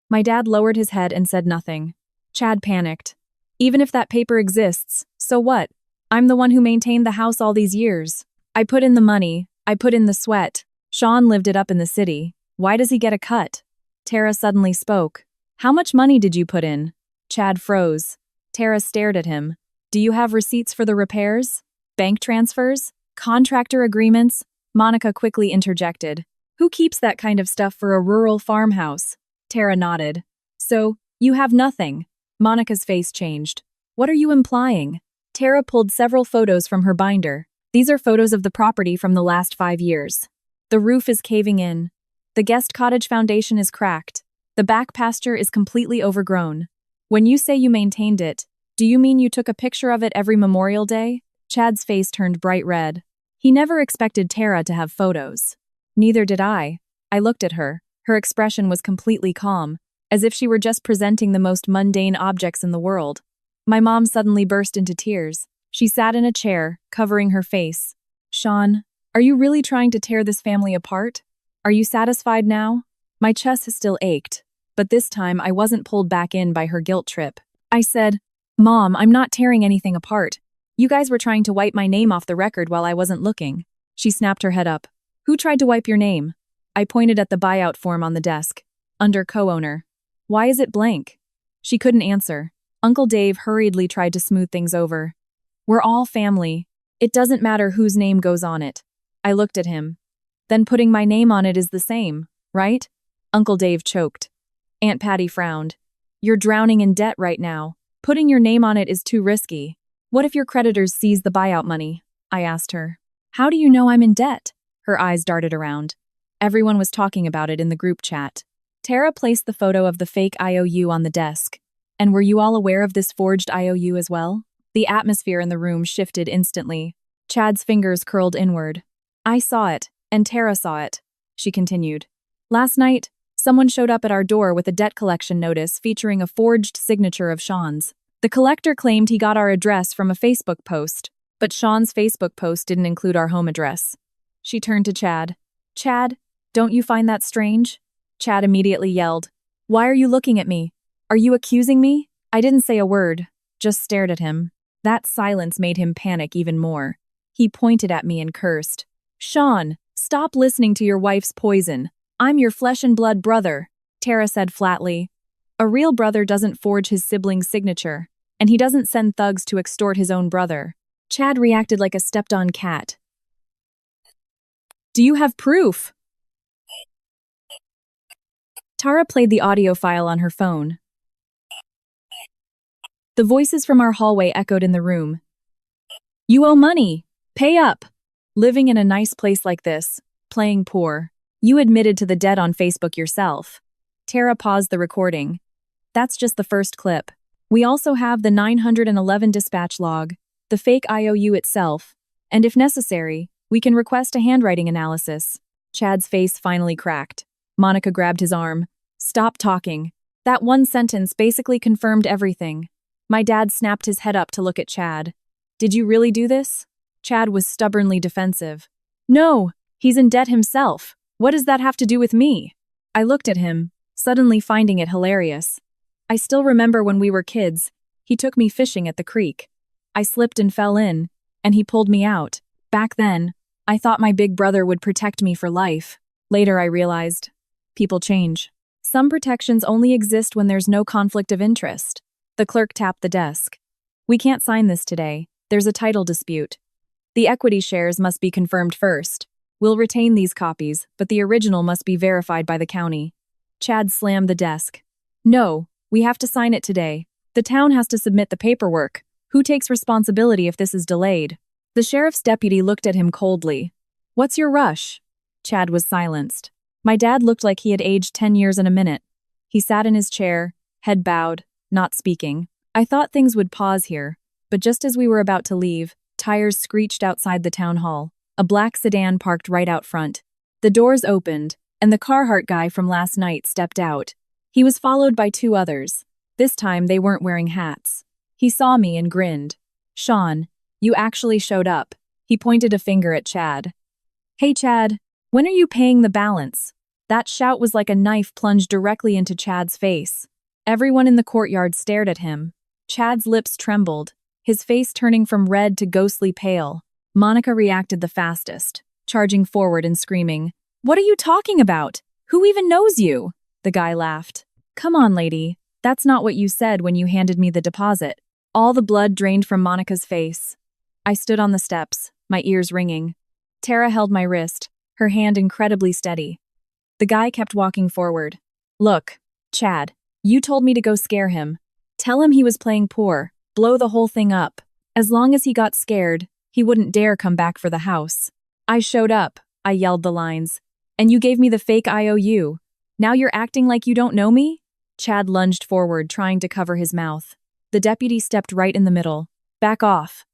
My dad lowered his head and said nothing. Chad panicked. "Even if that paper exists, so what? I'm the one who maintained the house all these years. I put in the money, I put in the sweat. Sean lived it up in the city. Why does he get a cut?" Tara suddenly spoke. "How much money did you put in?" Chad froze. Tara stared at him. "Do you have receipts for the repairs? Bank transfers? Contractor agreements?" Monica quickly interjected. "Who keeps that kind of stuff for a rural farmhouse?" Tara nodded. "So, you have nothing." Monica's face changed. "What are you implying?" Tara pulled several photos from her binder. "These are photos of the property from the last 5 years. The roof is caving in. The guest cottage foundation is cracked. The back pasture is completely overgrown. When you say you maintained it, do you mean you took a picture of it every Memorial Day?" Chad's face turned bright red. He never expected Tara to have photos. Neither did I. I looked at her. Her expression was completely calm, as if she were just presenting the most mundane objects in the world. My mom suddenly burst into tears. She sat in a chair, covering her face. "Sean, are you really trying to tear this family apart? Are you satisfied now?" My chest still ached, but this time I wasn't pulled back in by her guilt trip. I said, "Mom, I'm not tearing anything apart. You guys were trying to wipe my name off the record while I wasn't looking." She snapped her head up. "Who tried to wipe your name?" I pointed at the buyout form on the desk. "Under co-owner." "Why is it blank?" She couldn't answer. Uncle Dave hurriedly tried to smooth things over. "We're all family. It doesn't matter whose name goes on it." I looked at him. "Then putting my name on it is the same, right?" Uncle Dave choked. Aunt Patty frowned. "You're drowning in debt right now. Putting your name on it is too risky. What if your creditors seize the buyout money?" I asked her. "How do you know I'm in debt?" Her eyes darted around. Everyone was talking about it in the group chat. Tara placed the photo of the fake IOU on the desk. "And were you all aware of this forged IOU as well?" The atmosphere in the room shifted instantly. Chad's fingers curled inward. "I saw it, and Tara saw it," she continued. "Last night, someone showed up at our door with a debt collection notice featuring a forged signature of Sean's. The collector claimed he got our address from a Facebook post, but Sean's Facebook post didn't include our home address." She turned to Chad. "Chad, don't you find that strange?" Chad immediately yelled, "Why are you looking at me? Are you accusing me?" I didn't say a word, just stared at him. That silence made him panic even more. He pointed at me and cursed. "Sean, stop listening to your wife's poison. I'm your flesh and blood brother," Tara said flatly. "A real brother doesn't forge his sibling's signature, and he doesn't send thugs to extort his own brother." Chad reacted like a stepped-on cat. "Do you have proof?" Tara played the audio file on her phone. The voices from our hallway echoed in the room. "You owe money. Pay up. Living in a nice place like this. Playing poor. You admitted to the debt on Facebook yourself." Tara paused the recording. "That's just the first clip. We also have the 911 dispatch log, the fake IOU itself, and if necessary, we can request a handwriting analysis." Chad's face finally cracked. Monica grabbed his arm. "Stop talking. That one sentence basically confirmed everything." My dad snapped his head up to look at Chad. "Did you really do this?" Chad was stubbornly defensive. "No, he's in debt himself. What does that have to do with me? I looked at him, suddenly finding it hilarious. I still remember when we were kids, he took me fishing at the creek. I slipped and fell in, and he pulled me out. Back then, I thought my big brother would protect me for life. Later I realized, people change. Some protections only exist when there's no conflict of interest. The clerk tapped the desk. We can't sign this today. There's a title dispute. The equity shares must be confirmed first. We'll retain these copies, but the original must be verified by the county. Chad slammed the desk. No, we have to sign it today. The town has to submit the paperwork. Who takes responsibility if this is delayed? The sheriff's deputy looked at him coldly. What's your rush? Chad was silenced. My dad looked like he had aged 10 years in a minute. He sat in his chair, head bowed, not speaking. I thought things would pause here, but just as we were about to leave, tires screeched outside the town hall. A black sedan parked right out front. The doors opened, and the Carhartt guy from last night stepped out. He was followed by 2 others. This time they weren't wearing hats. He saw me and grinned. Sean, you actually showed up. He pointed a finger at Chad. Hey Chad, when are you paying the balance? That shout was like a knife plunged directly into Chad's face. Everyone in the courtyard stared at him. Chad's lips trembled, his face turning from red to ghostly pale. Monica reacted the fastest, charging forward and screaming, What are you talking about? Who even knows you? The guy laughed. Come on, lady. That's not what you said when you handed me the deposit. All the blood drained from Monica's face. I stood on the steps, my ears ringing. Tara held my wrist, her hand incredibly steady. The guy kept walking forward. Look, Chad, you told me to go scare him. Tell him he was playing poor, blow the whole thing up. As long as he got scared, he wouldn't dare come back for the house. I showed up, I yelled the lines. And you gave me the fake IOU. Now you're acting like you don't know me? Chad lunged forward, trying to cover his mouth. The deputy stepped right in the middle. Back off.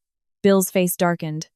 Bill's face darkened.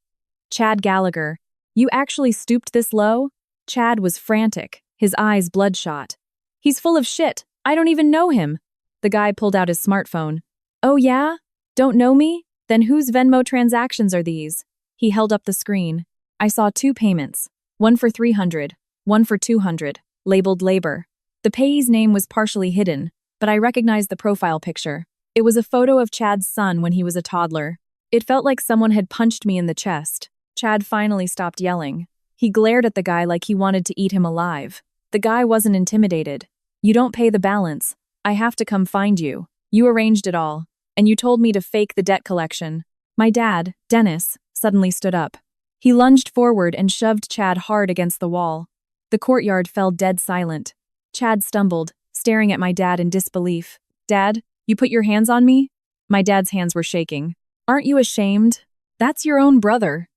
Chad Gallagher, you actually stooped this low? Chad was frantic, his eyes bloodshot. He's full of shit. I don't even know him. The guy pulled out his smartphone. Oh yeah? Don't know me? Then whose Venmo transactions are these? He held up the screen. I saw 2 payments. One for $300, one for $200, labeled labor. The payee's name was partially hidden, but I recognized the profile picture. It was a photo of Chad's son when he was a toddler. It felt like someone had punched me in the chest. Chad finally stopped yelling. He glared at the guy like he wanted to eat him alive. The guy wasn't intimidated. You don't pay the balance. I have to come find you. You arranged it all. And you told me to fake the debt collection. My dad, Dennis, suddenly stood up. He lunged forward and shoved Chad hard against the wall. The courtyard fell dead silent. Chad stumbled, staring at my dad in disbelief. Dad, you put your hands on me? My dad's hands were shaking. Aren't you ashamed? That's your own brother.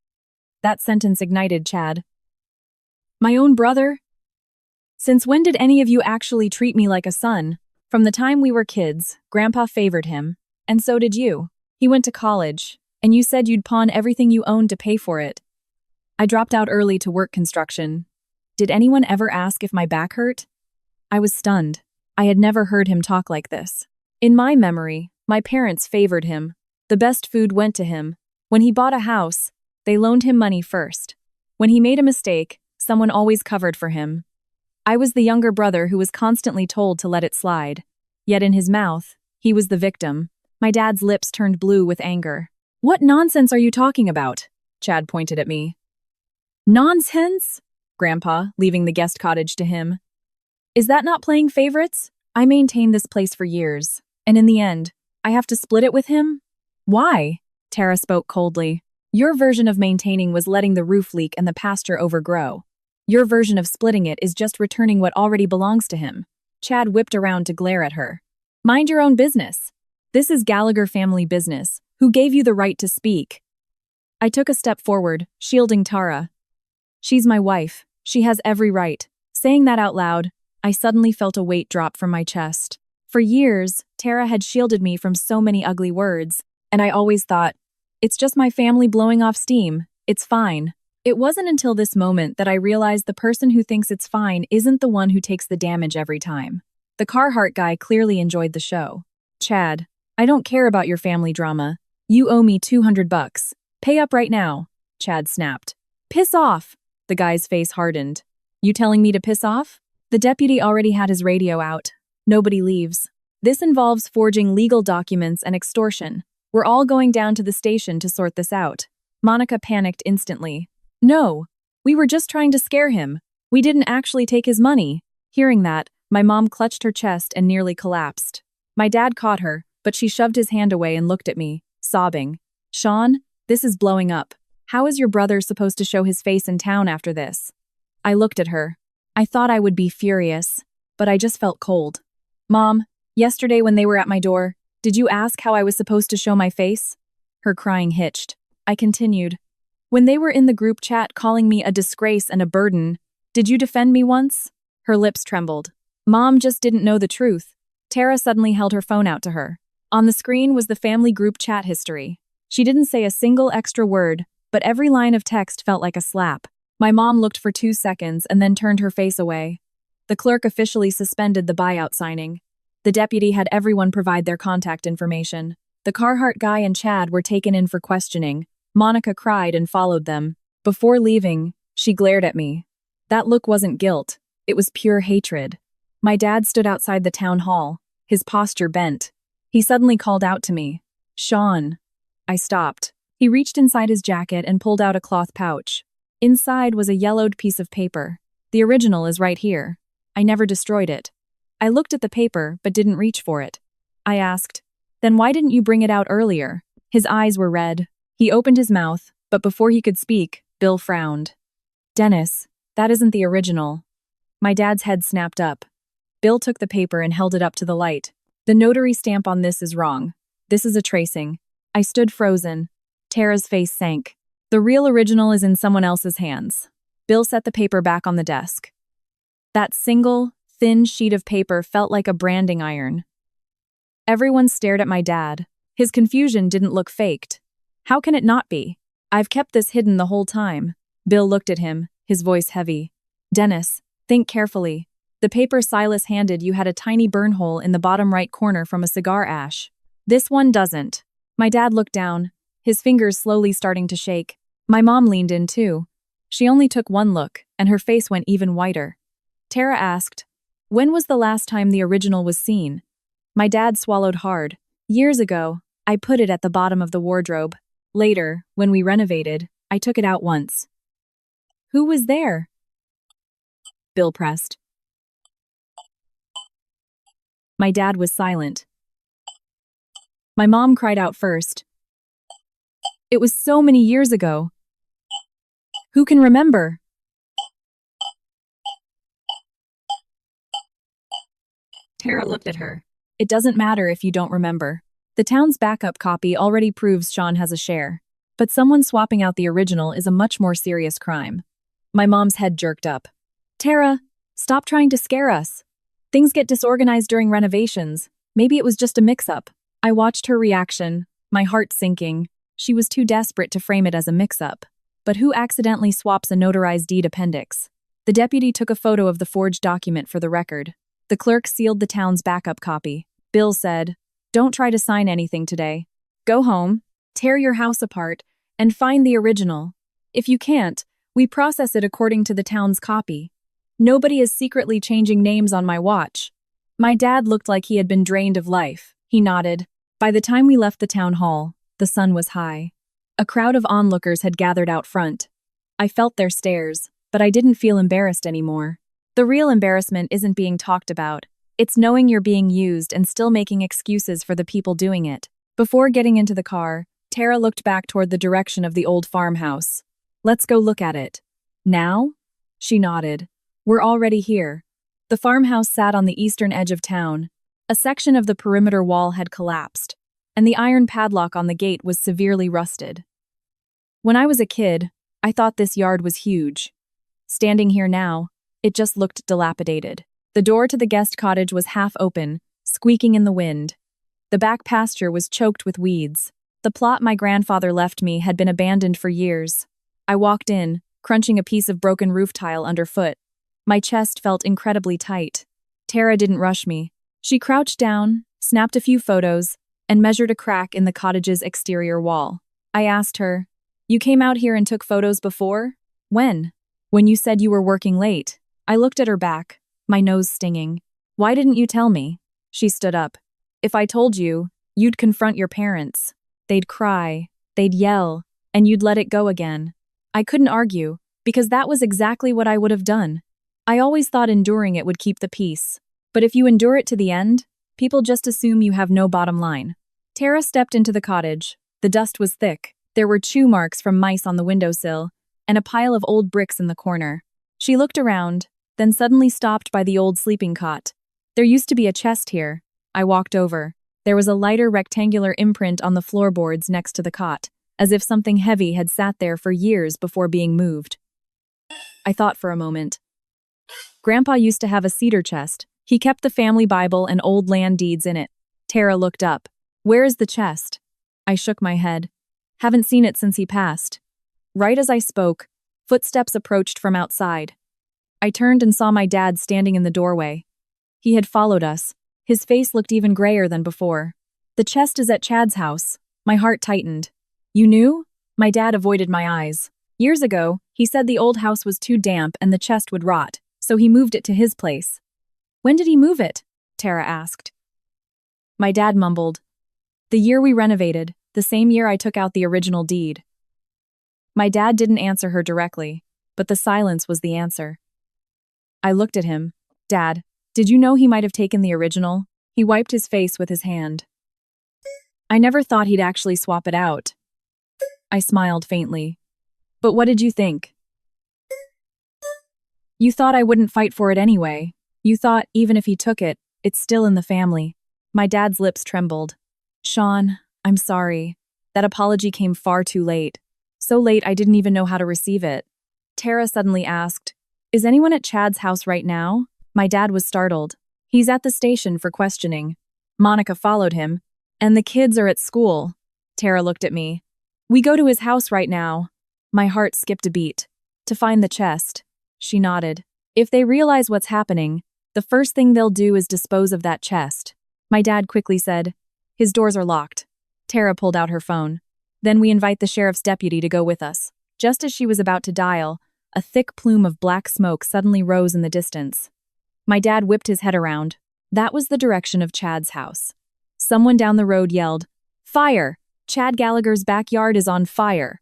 That sentence ignited Chad. My own brother? Since when did any of you actually treat me like a son? From the time we were kids, Grandpa favored him. And so did you. He went to college, and you said you'd pawn everything you owned to pay for it. I dropped out early to work construction. Did anyone ever ask if my back hurt? I was stunned. I had never heard him talk like this. In my memory, my parents favored him. The best food went to him. When he bought a house, they loaned him money first. When he made a mistake, someone always covered for him. I was the younger brother who was constantly told to let it slide. Yet in his mouth, he was the victim. My dad's lips turned blue with anger. What nonsense are you talking about? Chad pointed at me. Nonsense? Grandpa, leaving the guest cottage to him. Is that not playing favorites? I maintained this place for years, and in the end, I have to split it with him? Why? Tara spoke coldly. Your version of maintaining was letting the roof leak and the pasture overgrow. Your version of splitting it is just returning what already belongs to him. Chad whipped around to glare at her. Mind your own business. This is Gallagher family business. Who gave you the right to speak? I took a step forward, shielding Tara. She's my wife. She has every right. Saying that out loud, I suddenly felt a weight drop from my chest. For years, Tara had shielded me from so many ugly words, and I always thought, it's just my family blowing off steam. It's fine. It wasn't until this moment that I realized the person who thinks it's fine isn't the one who takes the damage every time. The Carhartt guy clearly enjoyed the show. Chad, I don't care about your family drama. You owe me $200. Pay up right now, Chad snapped. Piss off. The guy's face hardened. You telling me to piss off? The deputy already had his radio out. Nobody leaves. This involves forging legal documents and extortion. We're all going down to the station to sort this out. Monica panicked instantly. No, we were just trying to scare him. We didn't actually take his money. Hearing that, my mom clutched her chest and nearly collapsed. My dad caught her, but she shoved his hand away and looked at me, sobbing. Sean, this is blowing up. How is your brother supposed to show his face in town after this? I looked at her. I thought I would be furious, but I just felt cold. Mom, yesterday when they were at my door, did you ask how I was supposed to show my face? Her crying hitched. I continued. When they were in the group chat calling me a disgrace and a burden, did you defend me once? Her lips trembled. Mom just didn't know the truth. Tara suddenly held her phone out to her. On the screen was the family group chat history. She didn't say a single extra word, but every line of text felt like a slap. My mom looked for 2 seconds and then turned her face away. The clerk officially suspended the buyout signing. The deputy had everyone provide their contact information. The Carhart guy and Chad were taken in for questioning. Monica cried and followed them. Before leaving, she glared at me. That look wasn't guilt. It was pure hatred. My dad stood outside the town hall, his posture bent. He suddenly called out to me. Sean. I stopped. He reached inside his jacket and pulled out a cloth pouch. Inside was a yellowed piece of paper. The original is right here. I never destroyed it. I looked at the paper, but didn't reach for it. I asked, then why didn't you bring it out earlier? His eyes were red. He opened his mouth, but before he could speak, Bill frowned. Dennis, that isn't the original. My dad's head snapped up. Bill took the paper and held it up to the light. The notary stamp on this is wrong. This is a tracing. I stood frozen. Tara's face sank. The real original is in someone else's hands. Bill set the paper back on the desk. That single, thin sheet of paper felt like a branding iron. Everyone stared at my dad. His confusion didn't look faked. How can it not be? I've kept this hidden the whole time. Bill looked at him, his voice heavy. Dennis, think carefully. The paper Silas handed you had a tiny burn hole in the bottom right corner from a cigar ash. This one doesn't. My dad looked down, his fingers slowly starting to shake. My mom leaned in too. She only took one look, and her face went even whiter. Tara asked, when was the last time the original was seen? My dad swallowed hard. Years ago, I put it at the bottom of the wardrobe. Later, when we renovated, I took it out once. Who was there? Bill pressed. My dad was silent. My mom cried out first. It was so many years ago. Who can remember? Tara looked at her. It doesn't matter if you don't remember. The town's backup copy already proves Sean has a share. But someone swapping out the original is a much more serious crime. My mom's head jerked up. Tara, stop trying to scare us. Things get disorganized during renovations. Maybe it was just a mix-up. I watched her reaction, my heart sinking. She was too desperate to frame it as a mix-up. But who accidentally swaps a notarized deed appendix? The deputy took a photo of the forged document for the record. The clerk sealed the town's backup copy. Bill said, don't try to sign anything today. Go home, tear your house apart, and find the original. If you can't, we process it according to the town's copy. Nobody is secretly changing names on my watch. My dad looked like he had been drained of life. He nodded. By the time we left the town hall, the sun was high. A crowd of onlookers had gathered out front. I felt their stares, but I didn't feel embarrassed anymore. The real embarrassment isn't being talked about. It's knowing you're being used and still making excuses for the people doing it. Before getting into the car, Tara looked back toward the direction of the old farmhouse. Let's go look at it. Now? She nodded. We're already here. The farmhouse sat on the eastern edge of town. A section of the perimeter wall had collapsed, and the iron padlock on the gate was severely rusted. When I was a kid, I thought this yard was huge. Standing here now, it just looked dilapidated. The door to the guest cottage was half open, squeaking in the wind. The back pasture was choked with weeds. The plot my grandfather left me had been abandoned for years. I walked in, crunching a piece of broken roof tile underfoot. My chest felt incredibly tight. Tara didn't rush me. She crouched down, snapped a few photos, and measured a crack in the cottage's exterior wall. I asked her, you came out here and took photos before? When? When you said you were working late. I looked at her back, my nose stinging. Why didn't you tell me? She stood up. If I told you, you'd confront your parents. They'd cry, they'd yell, and you'd let it go again. I couldn't argue, because that was exactly what I would have done. I always thought enduring it would keep the peace. But if you endure it to the end, people just assume you have no bottom line. Tara stepped into the cottage. The dust was thick. There were chew marks from mice on the windowsill, and a pile of old bricks in the corner. She looked around, then suddenly stopped by the old sleeping cot. There used to be a chest here. I walked over. There was a lighter rectangular imprint on the floorboards next to the cot, as if something heavy had sat there for years before being moved. I thought for a moment. Grandpa used to have a cedar chest. He kept the family Bible and old land deeds in it. Tara looked up. Where is the chest? I shook my head. Haven't seen it since he passed. Right as I spoke, footsteps approached from outside. I turned and saw my dad standing in the doorway. He had followed us. His face looked even grayer than before. The chest is at Chad's house. My heart tightened. You knew? My dad avoided my eyes. Years ago, he said the old house was too damp and the chest would rot, so he moved it to his place. When did he move it? Tara asked. My dad mumbled. The year we renovated, the same year I took out the original deed. My dad didn't answer her directly, but the silence was the answer. I looked at him. Dad, did you know he might have taken the original? He wiped his face with his hand. I never thought he'd actually swap it out. I smiled faintly. But what did you think? You thought I wouldn't fight for it anyway. You thought, even if he took it, it's still in the family. My dad's lips trembled. Sean, I'm sorry. That apology came far too late. So late I didn't even know how to receive it. Tara suddenly asked, Is anyone at Chad's house right now? My dad was startled. He's at the station for questioning. Monica followed him. And the kids are at school. Tara looked at me. We go to his house right now. My heart skipped a beat. To find the chest. She nodded. If they realize what's happening, the first thing they'll do is dispose of that chest. My dad quickly said, His doors are locked. Tara pulled out her phone. Then we invite the sheriff's deputy to go with us. Just as she was about to dial, a thick plume of black smoke suddenly rose in the distance. My dad whipped his head around. That was the direction of Chad's house. Someone down the road yelled, Fire! Chad Gallagher's backyard is on fire.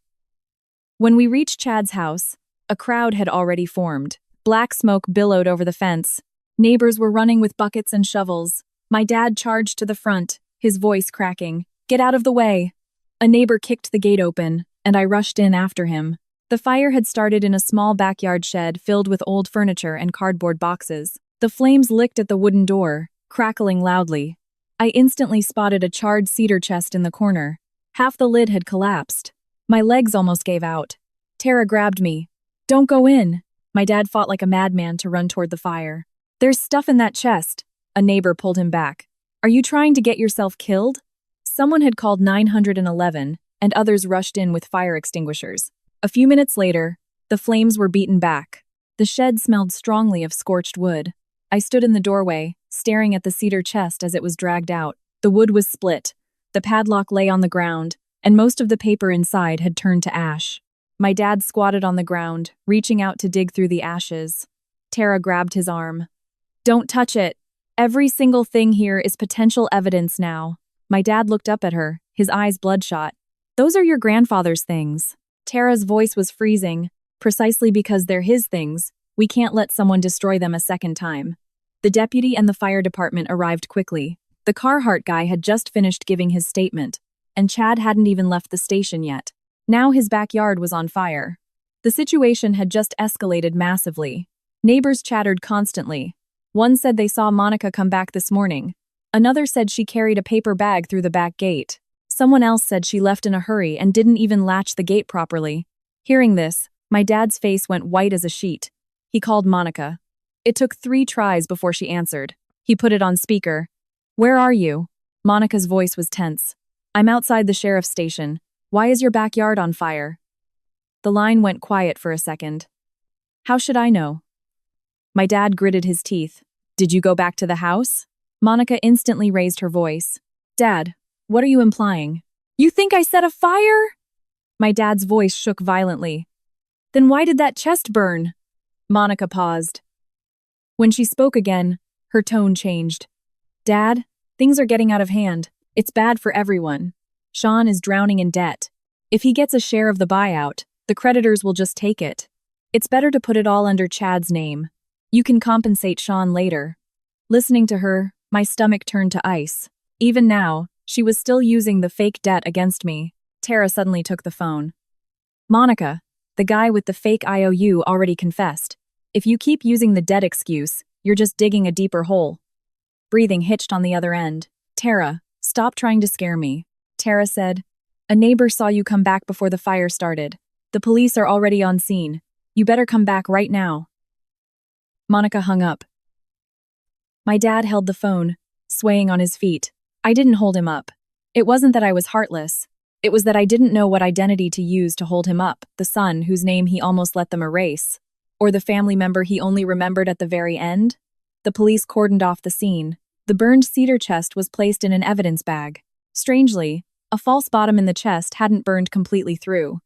When we reached Chad's house, a crowd had already formed. Black smoke billowed over the fence. Neighbors were running with buckets and shovels. My dad charged to the front, his voice cracking. Get out of the way! A neighbor kicked the gate open, and I rushed in after him. The fire had started in a small backyard shed filled with old furniture and cardboard boxes. The flames licked at the wooden door, crackling loudly. I instantly spotted a charred cedar chest in the corner. Half the lid had collapsed. My legs almost gave out. Tara grabbed me. Don't go in. My dad fought like a madman to run toward the fire. There's stuff in that chest. A neighbor pulled him back. Are you trying to get yourself killed? Someone had called 911, and others rushed in with fire extinguishers. A few minutes later, the flames were beaten back. The shed smelled strongly of scorched wood. I stood in the doorway, staring at the cedar chest as it was dragged out. The wood was split. The padlock lay on the ground, and most of the paper inside had turned to ash. My dad squatted on the ground, reaching out to dig through the ashes. Tara grabbed his arm. Don't touch it. Every single thing here is potential evidence now. My dad looked up at her, his eyes bloodshot. Those are your grandfather's things. Tara's voice was freezing. Precisely because they're his things, we can't let someone destroy them a second time. The deputy and the fire department arrived quickly. The Carhart guy had just finished giving his statement, and Chad hadn't even left the station yet. Now his backyard was on fire. The situation had just escalated massively. Neighbors chattered constantly. One said they saw Monica come back this morning. Another said she carried a paper bag through the back gate. Someone else said she left in a hurry and didn't even latch the gate properly. Hearing this, my dad's face went white as a sheet. He called Monica. It took 3 tries before she answered. He put it on speaker. Where are you? Monica's voice was tense. I'm outside the sheriff's station. Why is your backyard on fire? The line went quiet for a second. How should I know? My dad gritted his teeth. Did you go back to the house? Monica instantly raised her voice. Dad, what are you implying? You think I set a fire? My dad's voice shook violently. Then why did that chest burn? Monica paused. When she spoke again, her tone changed. Dad, things are getting out of hand. It's bad for everyone. Sean is drowning in debt. If he gets a share of the buyout, the creditors will just take it. It's better to put it all under Chad's name. You can compensate Sean later. Listening to her, my stomach turned to ice. Even now, she was still using the fake debt against me. Tara suddenly took the phone. Monica, the guy with the fake IOU already confessed. If you keep using the debt excuse, you're just digging a deeper hole. Breathing hitched on the other end. Tara, stop trying to scare me. Tara said, a neighbor saw you come back before the fire started. The police are already on scene. You better come back right now. Monica hung up. My dad held the phone, swaying on his feet. I didn't hold him up. It wasn't that I was heartless. It was that I didn't know what identity to use to hold him up, the son whose name he almost let them erase. Or the family member he only remembered at the very end? The police cordoned off the scene. The burned cedar chest was placed in an evidence bag. Strangely, a false bottom in the chest hadn't burned completely through.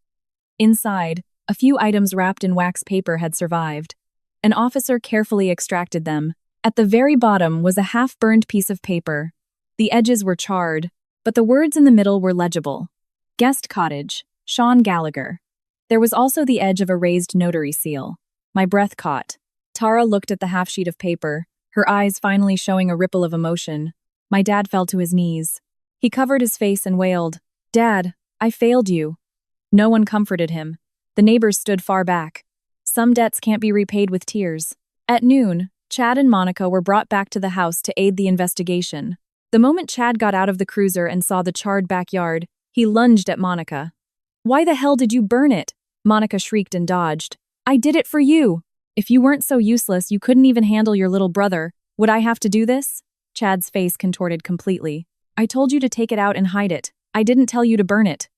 Inside, a few items wrapped in wax paper had survived. An officer carefully extracted them. At the very bottom was a half-burned piece of paper. The edges were charred, but the words in the middle were legible. Guest Cottage, Sean Gallagher. There was also the edge of a raised notary seal. My breath caught. Tara looked at the half-sheet of paper, her eyes finally showing a ripple of emotion. My dad fell to his knees. He covered his face and wailed, Dad, I failed you. No one comforted him. The neighbors stood far back. Some debts can't be repaid with tears. At noon, Chad and Monica were brought back to the house to aid the investigation. The moment Chad got out of the cruiser and saw the charred backyard, he lunged at Monica. Why the hell did you burn it? Monica shrieked and dodged. I did it for you. If you weren't so useless you couldn't even handle your little brother, would I have to do this? Chad's face contorted completely. I told you to take it out and hide it. I didn't tell you to burn it.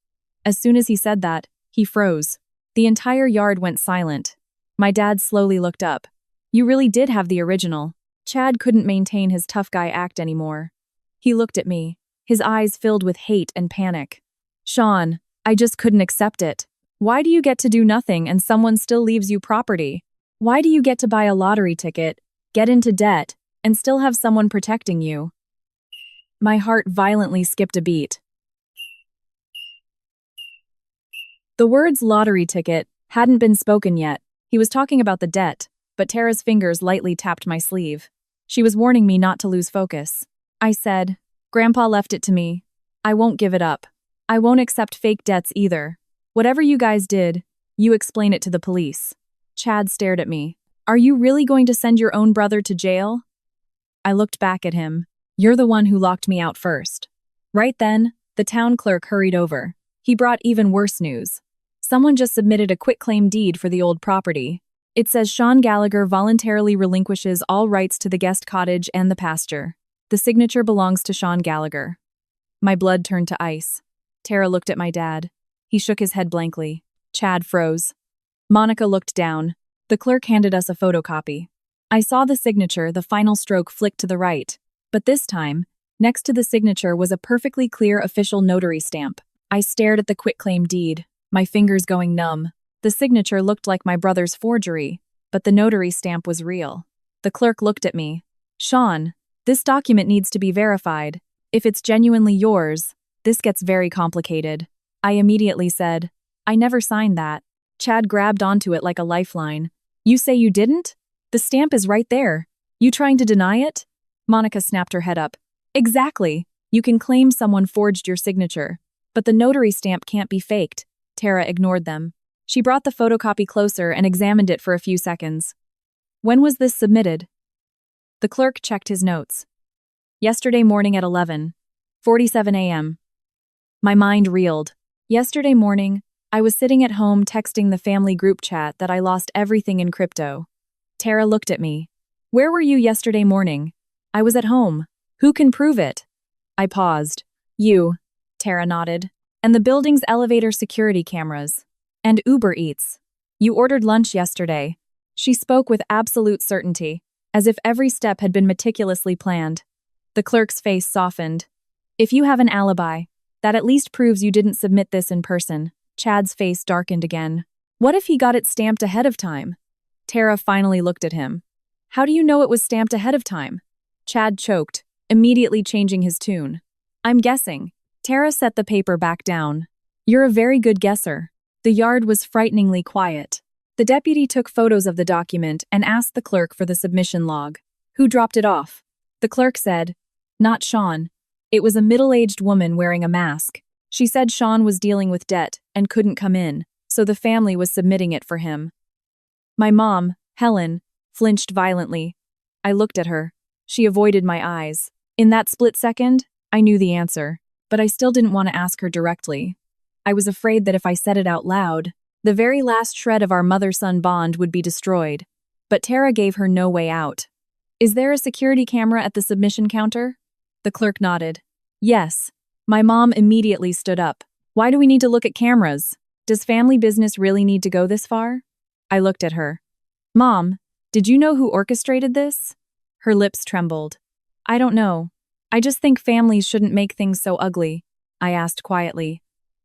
As soon as he said that, he froze. The entire yard went silent. My dad slowly looked up. You really did have the original. Chad couldn't maintain his tough guy act anymore. He looked at me, his eyes filled with hate and panic. Sean, I just couldn't accept it. Why do you get to do nothing and someone still leaves you property? Why do you get to buy a lottery ticket, get into debt, and still have someone protecting you? My heart violently skipped a beat. The words lottery ticket hadn't been spoken yet. He was talking about the debt, but Tara's fingers lightly tapped my sleeve. She was warning me not to lose focus. I said, Grandpa left it to me. I won't give it up. I won't accept fake debts either. Whatever you guys did, you explain it to the police. Chad stared at me. Are you really going to send your own brother to jail? I looked back at him. You're the one who locked me out first. Right then, the town clerk hurried over. He brought even worse news. Someone just submitted a quitclaim deed for the old property. It says Sean Gallagher voluntarily relinquishes all rights to the guest cottage and the pasture. The signature belongs to Sean Gallagher. My blood turned to ice. Tara looked at my dad. He shook his head blankly. Chad froze. Monica looked down. The clerk handed us a photocopy. I saw the signature, the final stroke flicked to the right. But this time, next to the signature was a perfectly clear official notary stamp. I stared at the quitclaim deed, my fingers going numb. The signature looked like my brother's forgery, but the notary stamp was real. The clerk looked at me. Sean, this document needs to be verified. If it's genuinely yours, this gets very complicated. I immediately said, I never signed that. Chad grabbed onto it like a lifeline. You say you didn't? The stamp is right there. You trying to deny it? Monica snapped her head up. Exactly. You can claim someone forged your signature, but the notary stamp can't be faked. Tara ignored them. She brought the photocopy closer and examined it for a few seconds. When was this submitted? The clerk checked his notes. Yesterday morning at 11:47 a.m. My mind reeled. Yesterday morning, I was sitting at home texting the family group chat that I lost everything in crypto. Tara looked at me. Where were you yesterday morning? I was at home. Who can prove it? I paused. You. Tara nodded. And the building's elevator security cameras. And Uber Eats. You ordered lunch yesterday. She spoke with absolute certainty, as if every step had been meticulously planned. The clerk's face softened. If you have an alibi, that at least proves you didn't submit this in person. Chad's face darkened again. What if he got it stamped ahead of time? Tara finally looked at him. How do you know it was stamped ahead of time? Chad choked, immediately changing his tune. I'm guessing. Tara set the paper back down. You're a very good guesser. The yard was frighteningly quiet. The deputy took photos of the document and asked the clerk for the submission log. Who dropped it off? The clerk said, Not Sean. It was a middle-aged woman wearing a mask. She said Sean was dealing with debt and couldn't come in, so the family was submitting it for him. My mom, Helen, flinched violently. I looked at her. She avoided my eyes. In that split second, I knew the answer, but I still didn't want to ask her directly. I was afraid that if I said it out loud, the very last shred of our mother-son bond would be destroyed. But Tara gave her no way out. Is there a security camera at the submission counter? The clerk nodded. Yes. My mom immediately stood up. Why do we need to look at cameras? Does family business really need to go this far? I looked at her. Mom, did you know who orchestrated this? Her lips trembled. I don't know. I just think families shouldn't make things so ugly, I asked quietly.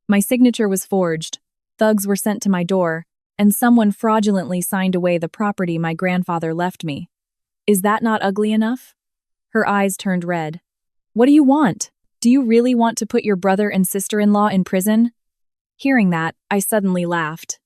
My signature was forged. Thugs were sent to my door, and someone fraudulently signed away the property my grandfather left me. Is that not ugly enough? Her eyes turned red. What do you want? Do you really want to put your brother and sister-in-law in prison? Hearing that, I suddenly laughed.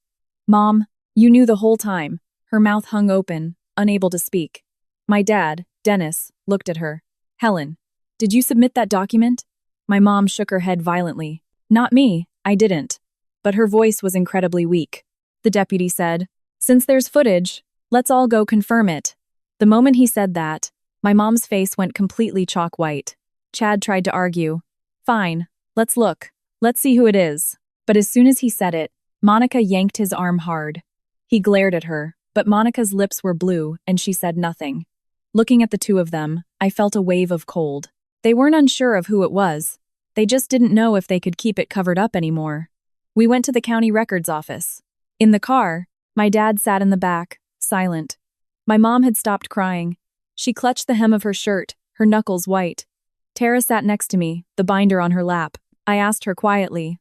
Mom, you knew the whole time. Her mouth hung open, unable to speak. My dad, Dennis, looked at her. Helen, did you submit that document? My mom shook her head violently. Not me, I didn't. But her voice was incredibly weak. The deputy said, Since there's footage, let's all go confirm it. The moment he said that, my mom's face went completely chalk white. Chad tried to argue. Fine, let's look. Let's see who it is. But as soon as he said it, Monica yanked his arm hard. He glared at her, but Monica's lips were blue and she said nothing. Looking at the two of them, I felt a wave of cold. They weren't unsure of who it was. They just didn't know if they could keep it covered up anymore. We went to the county records office. In the car, my dad sat in the back, silent. My mom had stopped crying. She clutched the hem of her shirt, her knuckles white. Tara sat next to me, the binder on her lap. I asked her quietly,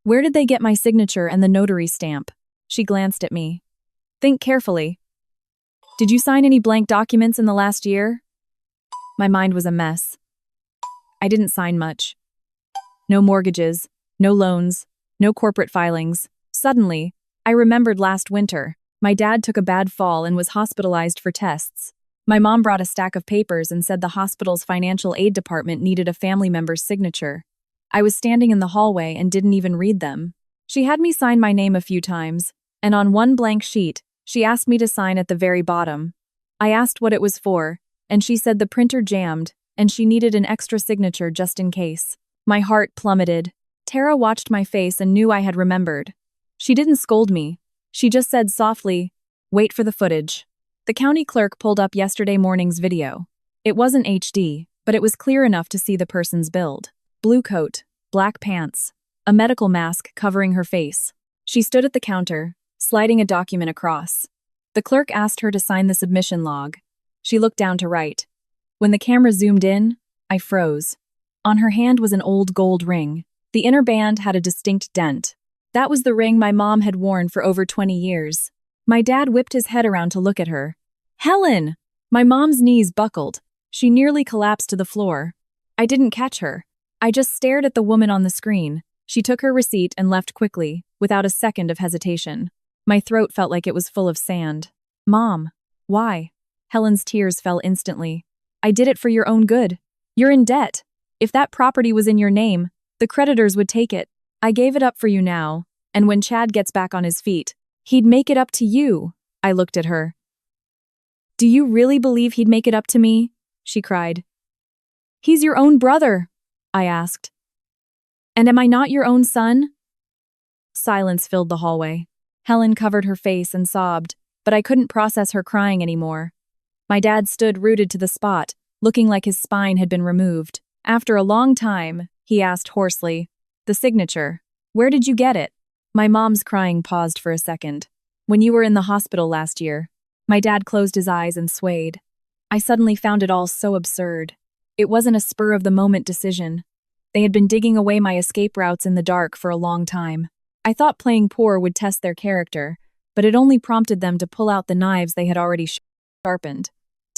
Where did they get my signature and the notary stamp? She glanced at me. Think carefully. Did you sign any blank documents in the last year? My mind was a mess. I didn't sign much. No mortgages, no loans, no corporate filings. Suddenly, I remembered last winter. My dad took a bad fall and was hospitalized for tests. My mom brought a stack of papers and said the hospital's financial aid department needed a family member's signature. I was standing in the hallway and didn't even read them. She had me sign my name a few times, and on one blank sheet, she asked me to sign at the very bottom. I asked what it was for, and she said the printer jammed, and she needed an extra signature just in case. My heart plummeted. Tara watched my face and knew I had remembered. She didn't scold me. She just said softly, Wait for the footage. The county clerk pulled up yesterday morning's video. It wasn't HD, but it was clear enough to see the person's build. Blue coat, black pants, a medical mask covering her face. She stood at the counter, sliding a document across. The clerk asked her to sign the submission log. She looked down to write. When the camera zoomed in, I froze. On her hand was an old gold ring. The inner band had a distinct dent. That was the ring my mom had worn for over 20 years. My dad whipped his head around to look at her. Helen! My mom's knees buckled. She nearly collapsed to the floor. I didn't catch her. I just stared at the woman on the screen. She took her receipt and left quickly, without a second of hesitation. My throat felt like it was full of sand. Mom, why? Helen's tears fell instantly. I did it for your own good. You're in debt. If that property was in your name, the creditors would take it. I gave it up for you now, and when Chad gets back on his feet, he'd make it up to you. I looked at her. Do you really believe he'd make it up to me? She cried. He's your own brother, I asked. And am I not your own son? Silence filled the hallway. Helen covered her face and sobbed, but I couldn't process her crying anymore. My dad stood rooted to the spot, looking like his spine had been removed. After a long time, he asked hoarsely, The signature. Where did you get it? My mom's crying paused for a second. When you were in the hospital last year. My dad closed his eyes and swayed. I suddenly found it all so absurd. It wasn't a spur-of-the-moment decision. They had been digging away my escape routes in the dark for a long time. I thought playing poor would test their character, but it only prompted them to pull out the knives they had already sharpened.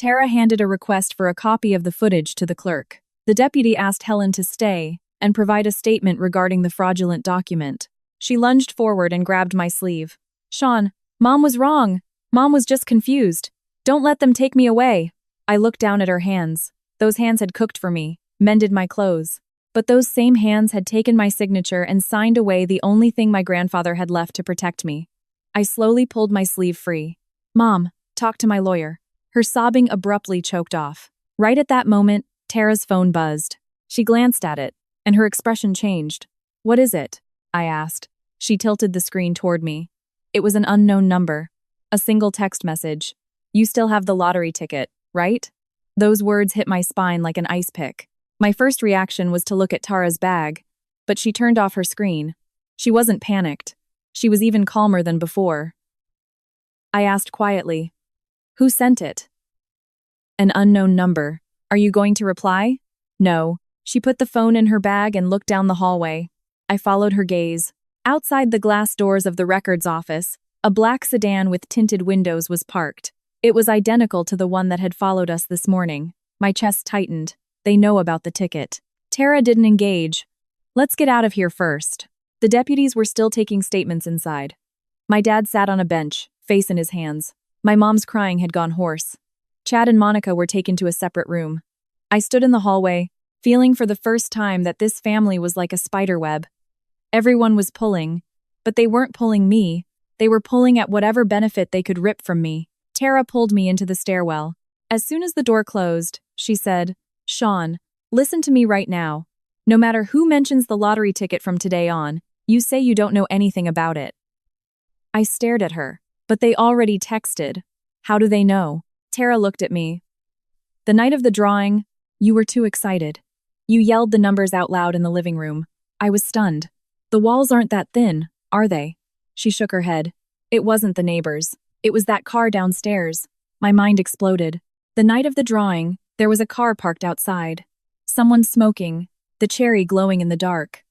Tara handed a request for a copy of the footage to the clerk. The deputy asked Helen to stay and provide a statement regarding the fraudulent document. She lunged forward and grabbed my sleeve. Sean, Mom was wrong. Mom was just confused. Don't let them take me away. I looked down at her hands. Those hands had cooked for me, mended my clothes. But those same hands had taken my signature and signed away the only thing my grandfather had left to protect me. I slowly pulled my sleeve free. Mom, talk to my lawyer. Her sobbing abruptly choked off. Right at that moment, Tara's phone buzzed. She glanced at it, and her expression changed. What is it? I asked. She tilted the screen toward me. It was an unknown number. A single text message. You still have the lottery ticket, right? Those words hit my spine like an ice pick. My first reaction was to look at Tara's bag, but she turned off her screen. She wasn't panicked. She was even calmer than before. I asked quietly, who sent it? An unknown number. Are you going to reply? No. She put the phone in her bag and looked down the hallway. I followed her gaze. Outside the glass doors of the records office, a black sedan with tinted windows was parked. It was identical to the one that had followed us this morning. My chest tightened. They know about the ticket. Tara didn't engage. Let's get out of here first. The deputies were still taking statements inside. My dad sat on a bench, face in his hands. My mom's crying had gone hoarse. Chad and Monica were taken to a separate room. I stood in the hallway, feeling for the first time that this family was like a spider web. Everyone was pulling, but they weren't pulling me. They were pulling at whatever benefit they could rip from me. Tara pulled me into the stairwell. As soon as the door closed, she said, Sean, listen to me right now. No matter who mentions the lottery ticket from today on, you say you don't know anything about it. I stared at her. But they already texted. How do they know? Tara looked at me. The night of the drawing, you were too excited. You yelled the numbers out loud in the living room. I was stunned. The walls aren't that thin, are they? She shook her head. It wasn't the neighbors. It was that car downstairs. My mind exploded. The night of the drawing, there was a car parked outside. Someone smoking, the cherry glowing in the dark.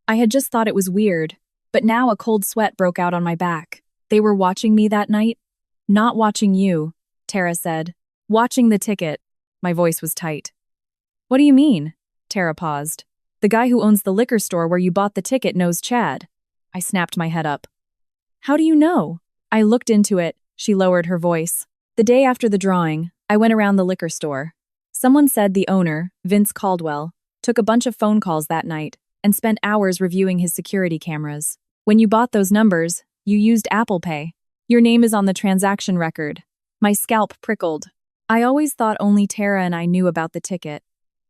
I had just thought it was weird, but now a cold sweat broke out on my back. They were watching me that night? Not watching you, Tara said. Watching the ticket. My voice was tight. What do you mean? Tara paused. The guy who owns the liquor store where you bought the ticket knows Chad. I snapped my head up. How do you know? I looked into it. She lowered her voice. The day after the drawing, I went around the liquor store. Someone said the owner, Vince Caldwell, took a bunch of phone calls that night and spent hours reviewing his security cameras. When you bought those numbers, you used Apple Pay. Your name is on the transaction record. My scalp prickled. I always thought only Tara and I knew about the ticket.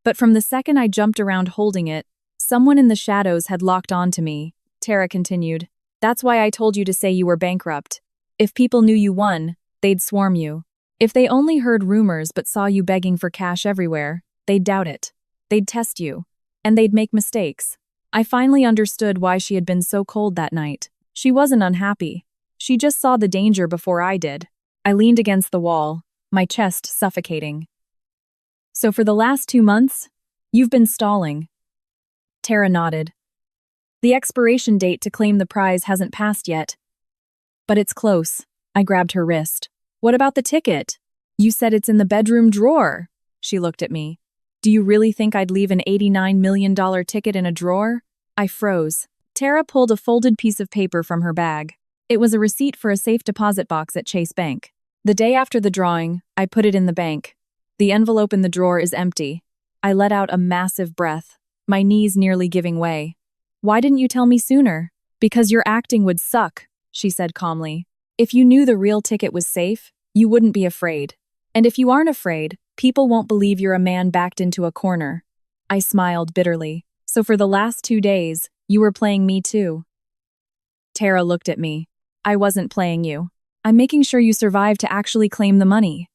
But from the second I jumped around holding it, someone in the shadows had locked on to me. Tara continued. That's why I told you to say you were bankrupt. If people knew you won, they'd swarm you. If they only heard rumors but saw you begging for cash everywhere, they'd doubt it. They'd test you. And they'd make mistakes. I finally understood why she had been so cold that night. She wasn't unhappy. She just saw the danger before I did. I leaned against the wall, my chest suffocating. So for the last 2 months, you've been stalling. Tara nodded. The expiration date to claim the prize hasn't passed yet. But it's close. I grabbed her wrist. What about the ticket? You said it's in the bedroom drawer. She looked at me. Do you really think I'd leave an $89 million ticket in a drawer? I froze. Tara pulled a folded piece of paper from her bag. It was a receipt for a safe deposit box at Chase Bank. The day after the drawing, I put it in the bank. The envelope in the drawer is empty. I let out a massive breath, my knees nearly giving way. Why didn't you tell me sooner? Because your acting would suck, she said calmly. If you knew the real ticket was safe, you wouldn't be afraid. And if you aren't afraid, people won't believe you're a man backed into a corner. I smiled bitterly. So for the last 2 days, you were playing me too. Tara looked at me. I wasn't playing you. I'm making sure you survive to actually claim the money.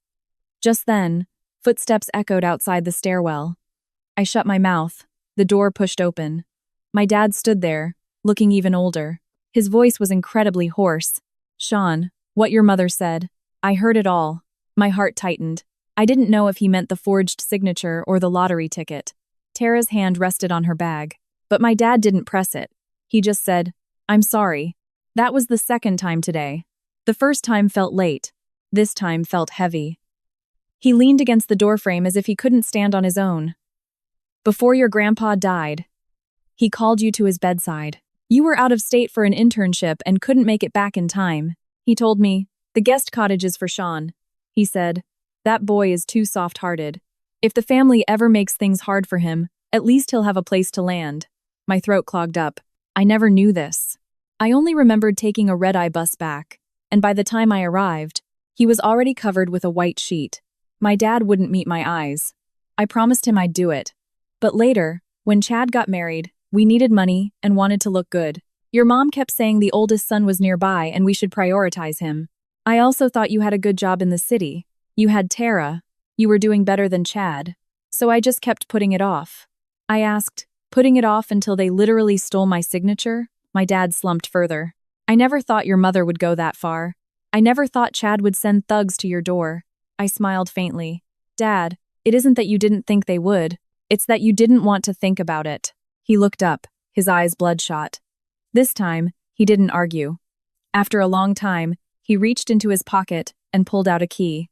Just then, footsteps echoed outside the stairwell. I shut my mouth. The door pushed open. My dad stood there, looking even older. His voice was incredibly hoarse. Sean, what your mother said. I heard it all. My heart tightened. I didn't know if he meant the forged signature or the lottery ticket. Tara's hand rested on her bag. But my dad didn't press it. He just said, I'm sorry. That was the second time today. The first time felt late. This time felt heavy. He leaned against the doorframe as if he couldn't stand on his own. Before your grandpa died, he called you to his bedside. You were out of state for an internship and couldn't make it back in time. He told me, the guest cottage is for Sean. He said, that boy is too soft-hearted. If the family ever makes things hard for him, at least he'll have a place to land. My throat clogged up. I never knew this. I only remembered taking a red-eye bus back, and by the time I arrived, he was already covered with a white sheet. My dad wouldn't meet my eyes. I promised him I'd do it. But later, when Chad got married, we needed money and wanted to look good. Your mom kept saying the oldest son was nearby and we should prioritize him. I also thought you had a good job in the city. You had Tara. You were doing better than Chad. So I just kept putting it off. I asked, putting it off until they literally stole my signature? My dad slumped further. I never thought your mother would go that far. I never thought Chad would send thugs to your door. I smiled faintly. Dad, it isn't that you didn't think they would. It's that you didn't want to think about it. He looked up, his eyes bloodshot. This time, he didn't argue. After a long time, he reached into his pocket and pulled out a key.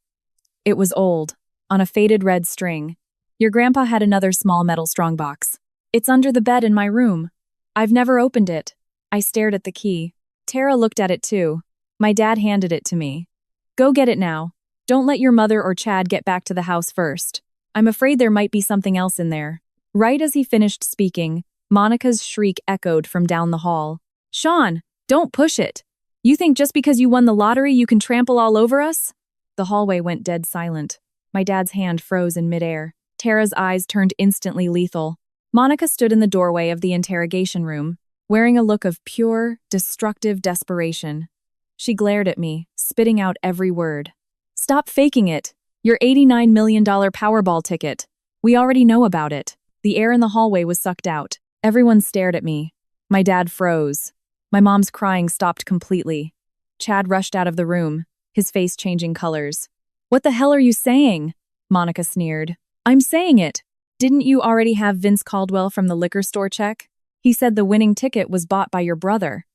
It was old, on a faded red string. Your grandpa had another small metal strongbox. It's under the bed in my room. I've never opened it. I stared at the key. Tara looked at it too. My dad handed it to me. Go get it now. Don't let your mother or Chad get back to the house first. I'm afraid there might be something else in there. Right as he finished speaking, Monica's shriek echoed from down the hall. Sean, don't push it. You think just because you won the lottery you can trample all over us? The hallway went dead silent. My dad's hand froze in midair. Tara's eyes turned instantly lethal. Monica stood in the doorway of the interrogation room, wearing a look of pure, destructive desperation. She glared at me, spitting out every word. Stop faking it. Your $89 million Powerball ticket. We already know about it. The air in the hallway was sucked out. Everyone stared at me. My dad froze. My mom's crying stopped completely. Chad rushed out of the room, his face changing colors. What the hell are you saying? Monica sneered. I'm saying it. Didn't you already have Vince Caldwell from the liquor store check? He said the winning ticket was bought by your brother.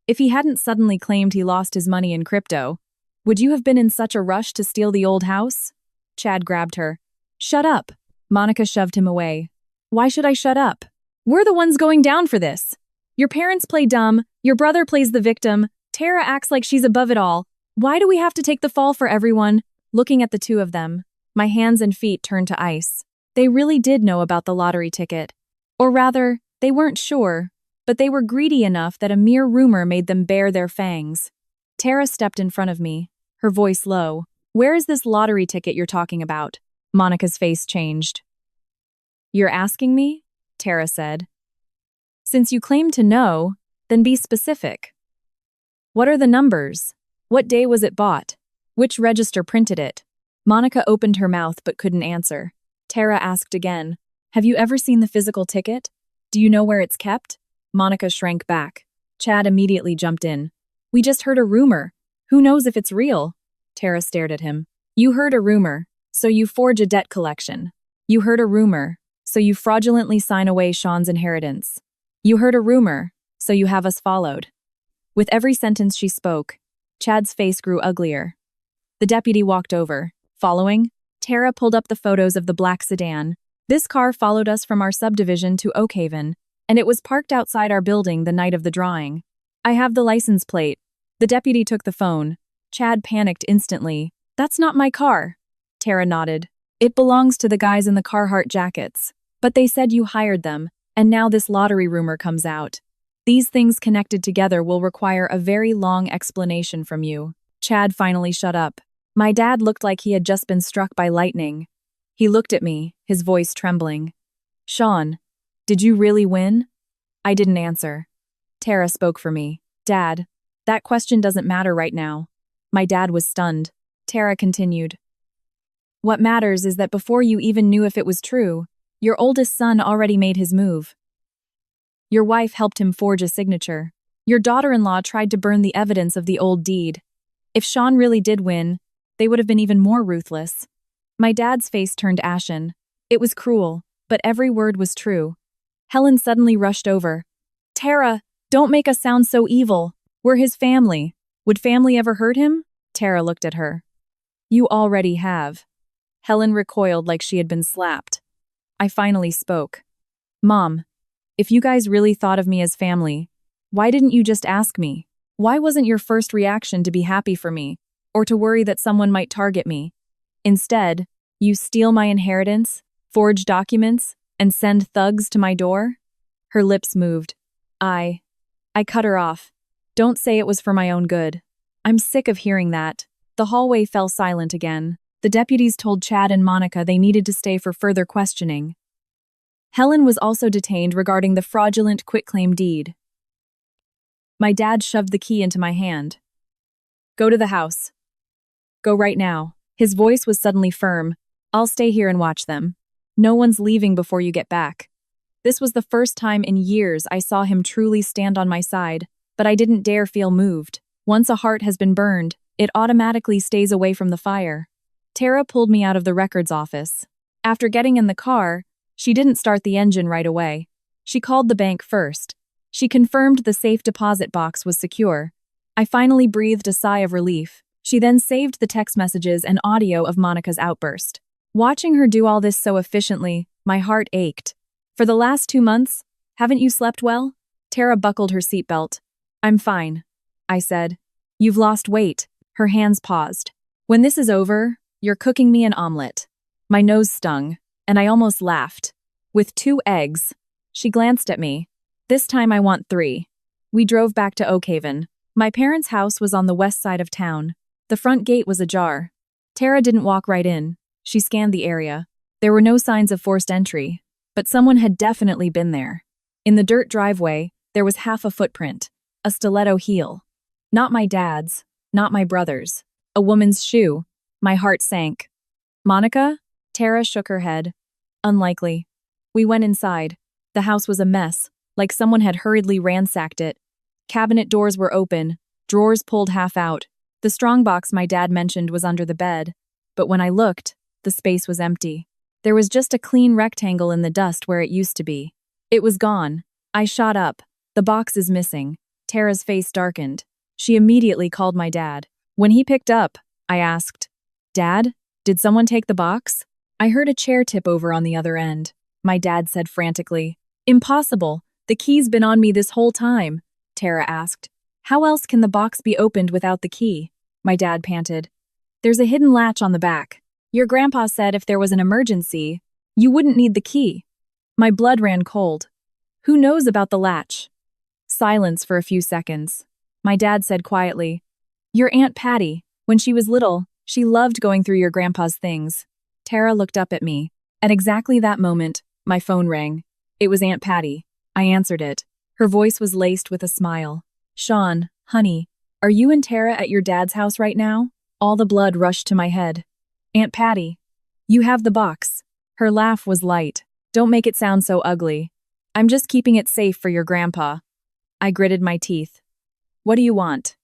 If he hadn't suddenly claimed he lost his money in crypto, would you have been in such a rush to steal the old house? Chad grabbed her. Shut up. Monica shoved him away. Why should I shut up? We're the ones going down for this. Your parents play dumb, your brother plays the victim, Tara acts like she's above it all. Why do we have to take the fall for everyone? Looking at the two of them, my hands and feet turned to ice. They really did know about the lottery ticket. Or rather, they weren't sure, but they were greedy enough that a mere rumor made them bare their fangs. Tara stepped in front of me, her voice low. Where is this lottery ticket you're talking about? Monica's face changed. You're asking me? Tara said. Since you claim to know, then be specific. What are the numbers? What day was it bought? Which register printed it? Monica opened her mouth but couldn't answer. Tara asked again, have you ever seen the physical ticket? Do you know where it's kept? Monica shrank back. Chad immediately jumped in. We just heard a rumor. Who knows if it's real? Tara stared at him. You heard a rumor, so you forge a debt collection. You heard a rumor, so you fraudulently sign away Sean's inheritance. You heard a rumor, so you have us followed. With every sentence she spoke, Chad's face grew uglier. The deputy walked over. Following, Tara pulled up the photos of the black sedan. This car followed us from our subdivision to Oakhaven, and it was parked outside our building the night of the drawing. I have the license plate. The deputy took the phone. Chad panicked instantly. That's not my car. Tara nodded. It belongs to the guys in the Carhartt jackets. But they said you hired them, and now this lottery rumor comes out. These things connected together will require a very long explanation from you. Chad finally shut up. My dad looked like he had just been struck by lightning. He looked at me, his voice trembling. Sean, did you really win? I didn't answer. Tara spoke for me. Dad, that question doesn't matter right now. My dad was stunned. Tara continued. What matters is that before you even knew if it was true, your oldest son already made his move. Your wife helped him forge a signature. Your daughter-in-law tried to burn the evidence of the old deed. If Sean really did win, they would have been even more ruthless. My dad's face turned ashen. It was cruel, but every word was true. Helen suddenly rushed over. Tara, don't make us sound so evil. We're his family. Would family ever hurt him? Tara looked at her. You already have. Helen recoiled like she had been slapped. I finally spoke. Mom, if you guys really thought of me as family, why didn't you just ask me? Why wasn't your first reaction to be happy for me, or to worry that someone might target me? Instead, you steal my inheritance, forge documents, and send thugs to my door? Her lips moved. I cut her off. Don't say it was for my own good. I'm sick of hearing that. The hallway fell silent again. The deputies told Chad and Monica they needed to stay for further questioning. Helen was also detained regarding the fraudulent quitclaim deed. My dad shoved the key into my hand. Go to the house. Go right now. His voice was suddenly firm. I'll stay here and watch them. No one's leaving before you get back. This was the first time in years I saw him truly stand on my side, but I didn't dare feel moved. Once a heart has been burned, it automatically stays away from the fire. Tara pulled me out of the records office. After getting in the car, she didn't start the engine right away. She called the bank first. She confirmed the safe deposit box was secure. I finally breathed a sigh of relief. She then saved the text messages and audio of Monica's outburst. Watching her do all this so efficiently, my heart ached. For the last 2 months, haven't you slept well? Tara buckled her seatbelt. I'm fine, I said. You've lost weight. Her hands paused. When this is over, you're cooking me an omelet. My nose stung, and I almost laughed. With 2 eggs. She glanced at me. This time I want 3. We drove back to Oakhaven. My parents' house was on the west side of town. The front gate was ajar. Tara didn't walk right in. She scanned the area. There were no signs of forced entry, but someone had definitely been there. In the dirt driveway, there was half a footprint, a stiletto heel. Not my dad's, not my brother's. A woman's shoe. My heart sank. Monica? Tara shook her head. Unlikely. We went inside. The house was a mess, like someone had hurriedly ransacked it. Cabinet doors were open, drawers pulled half out. The strongbox my dad mentioned was under the bed, but when I looked, the space was empty. There was just a clean rectangle in the dust where it used to be. It was gone. I shot up. The box is missing. Tara's face darkened. She immediately called my dad. When he picked up, I asked, Dad, did someone take the box? I heard a chair tip over on the other end. My dad said frantically, Impossible. The key's been on me this whole time. Tara asked. How else can the box be opened without the key? My dad panted. There's a hidden latch on the back. Your grandpa said if there was an emergency, you wouldn't need the key. My blood ran cold. Who knows about the latch? Silence for a few seconds. My dad said quietly, Your Aunt Patty. When she was little, she loved going through your grandpa's things. Tara looked up at me. At exactly that moment, my phone rang. It was Aunt Patty. I answered it. Her voice was laced with a smile. Sean, honey, are you and Tara at your dad's house right now? All the blood rushed to my head. Aunt Patty, you have the box. Her laugh was light. Don't make it sound so ugly. I'm just keeping it safe for your grandpa. I gritted my teeth. What do you want?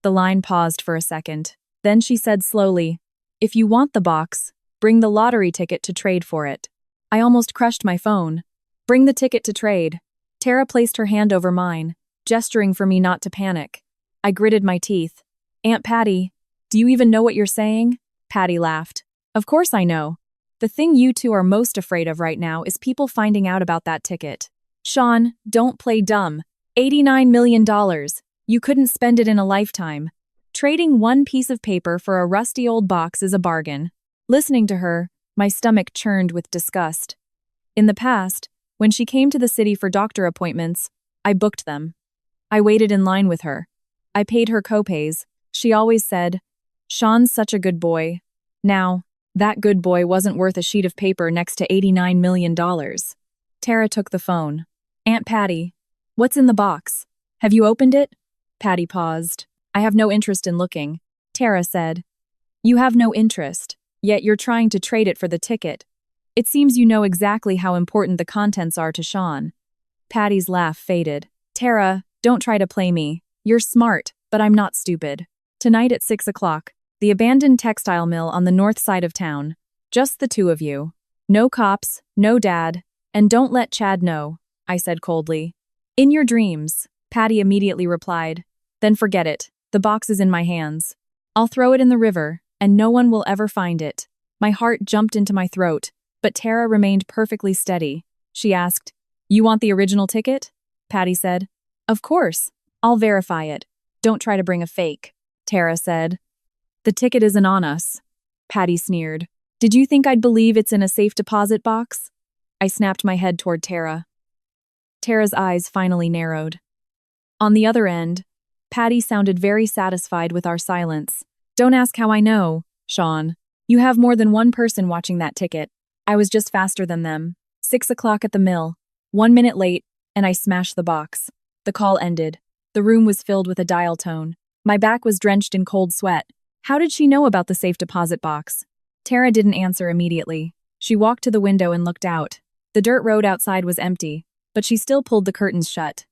The line paused for a second. Then she said slowly, If you want the box, bring the lottery ticket to trade for it. I almost crushed my phone. Bring the ticket to trade. Tara placed her hand over mine, gesturing for me not to panic. I gritted my teeth. Aunt Patty, do you even know what you're saying? Patty laughed. Of course I know. The thing you two are most afraid of right now is people finding out about that ticket. Sean, don't play dumb. $89 million. You couldn't spend it in a lifetime. Trading one piece of paper for a rusty old box is a bargain. Listening to her, my stomach churned with disgust. In the past, when she came to the city for doctor appointments, I booked them. I waited in line with her. I paid her copays. She always said, Sean's such a good boy. Now, that good boy wasn't worth a sheet of paper next to $89 million. Tara took the phone. Aunt Patty, what's in the box? Have you opened it? Patty paused. I have no interest in looking. Tara said, You have no interest, yet you're trying to trade it for the ticket. It seems you know exactly how important the contents are to Sean. Patty's laugh faded. Tara, don't try to play me. You're smart, but I'm not stupid. Tonight at 6 o'clock, the abandoned textile mill on the north side of town. Just the two of you. No cops, no dad, and don't let Chad know, I said coldly. In your dreams, Patty immediately replied. Then forget it. The box is in my hands. I'll throw it in the river, and no one will ever find it. My heart jumped into my throat, but Tara remained perfectly steady. She asked, "You want the original ticket?" Patty said. "Of course. I'll verify it. Don't try to bring a fake," Tara said. "The ticket isn't on us," Patty sneered. "Did you think I'd believe it's in a safe deposit box?" I snapped my head toward Tara. Tara's eyes finally narrowed. On the other end, Patty sounded very satisfied with our silence. "Don't ask how I know, Sean. You have more than one person watching that ticket. I was just faster than them. 6 o'clock at the mill. 1 minute late, and I smashed the box." The call ended. The room was filled with a dial tone. My back was drenched in cold sweat. How did she know about the safe deposit box? Tara didn't answer immediately. She walked to the window and looked out. The dirt road outside was empty, but she still pulled the curtains shut.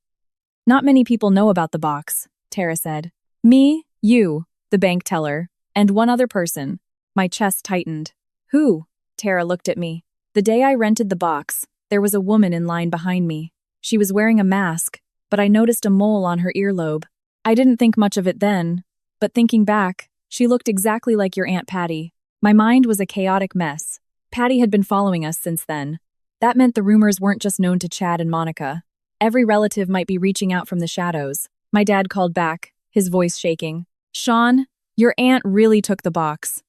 "Not many people know about the box," Tara said. "Me, you, the bank teller, and one other person." My chest tightened. "Who?" Tara looked at me. "The day I rented the box, there was a woman in line behind me. She was wearing a mask, but I noticed a mole on her earlobe. I didn't think much of it then, but thinking back, she looked exactly like your Aunt Patty." My mind was a chaotic mess. Patty had been following us since then. That meant the rumors weren't just known to Chad and Monica. Every relative might be reaching out from the shadows. My dad called back, his voice shaking. "Sean, your aunt really took the box."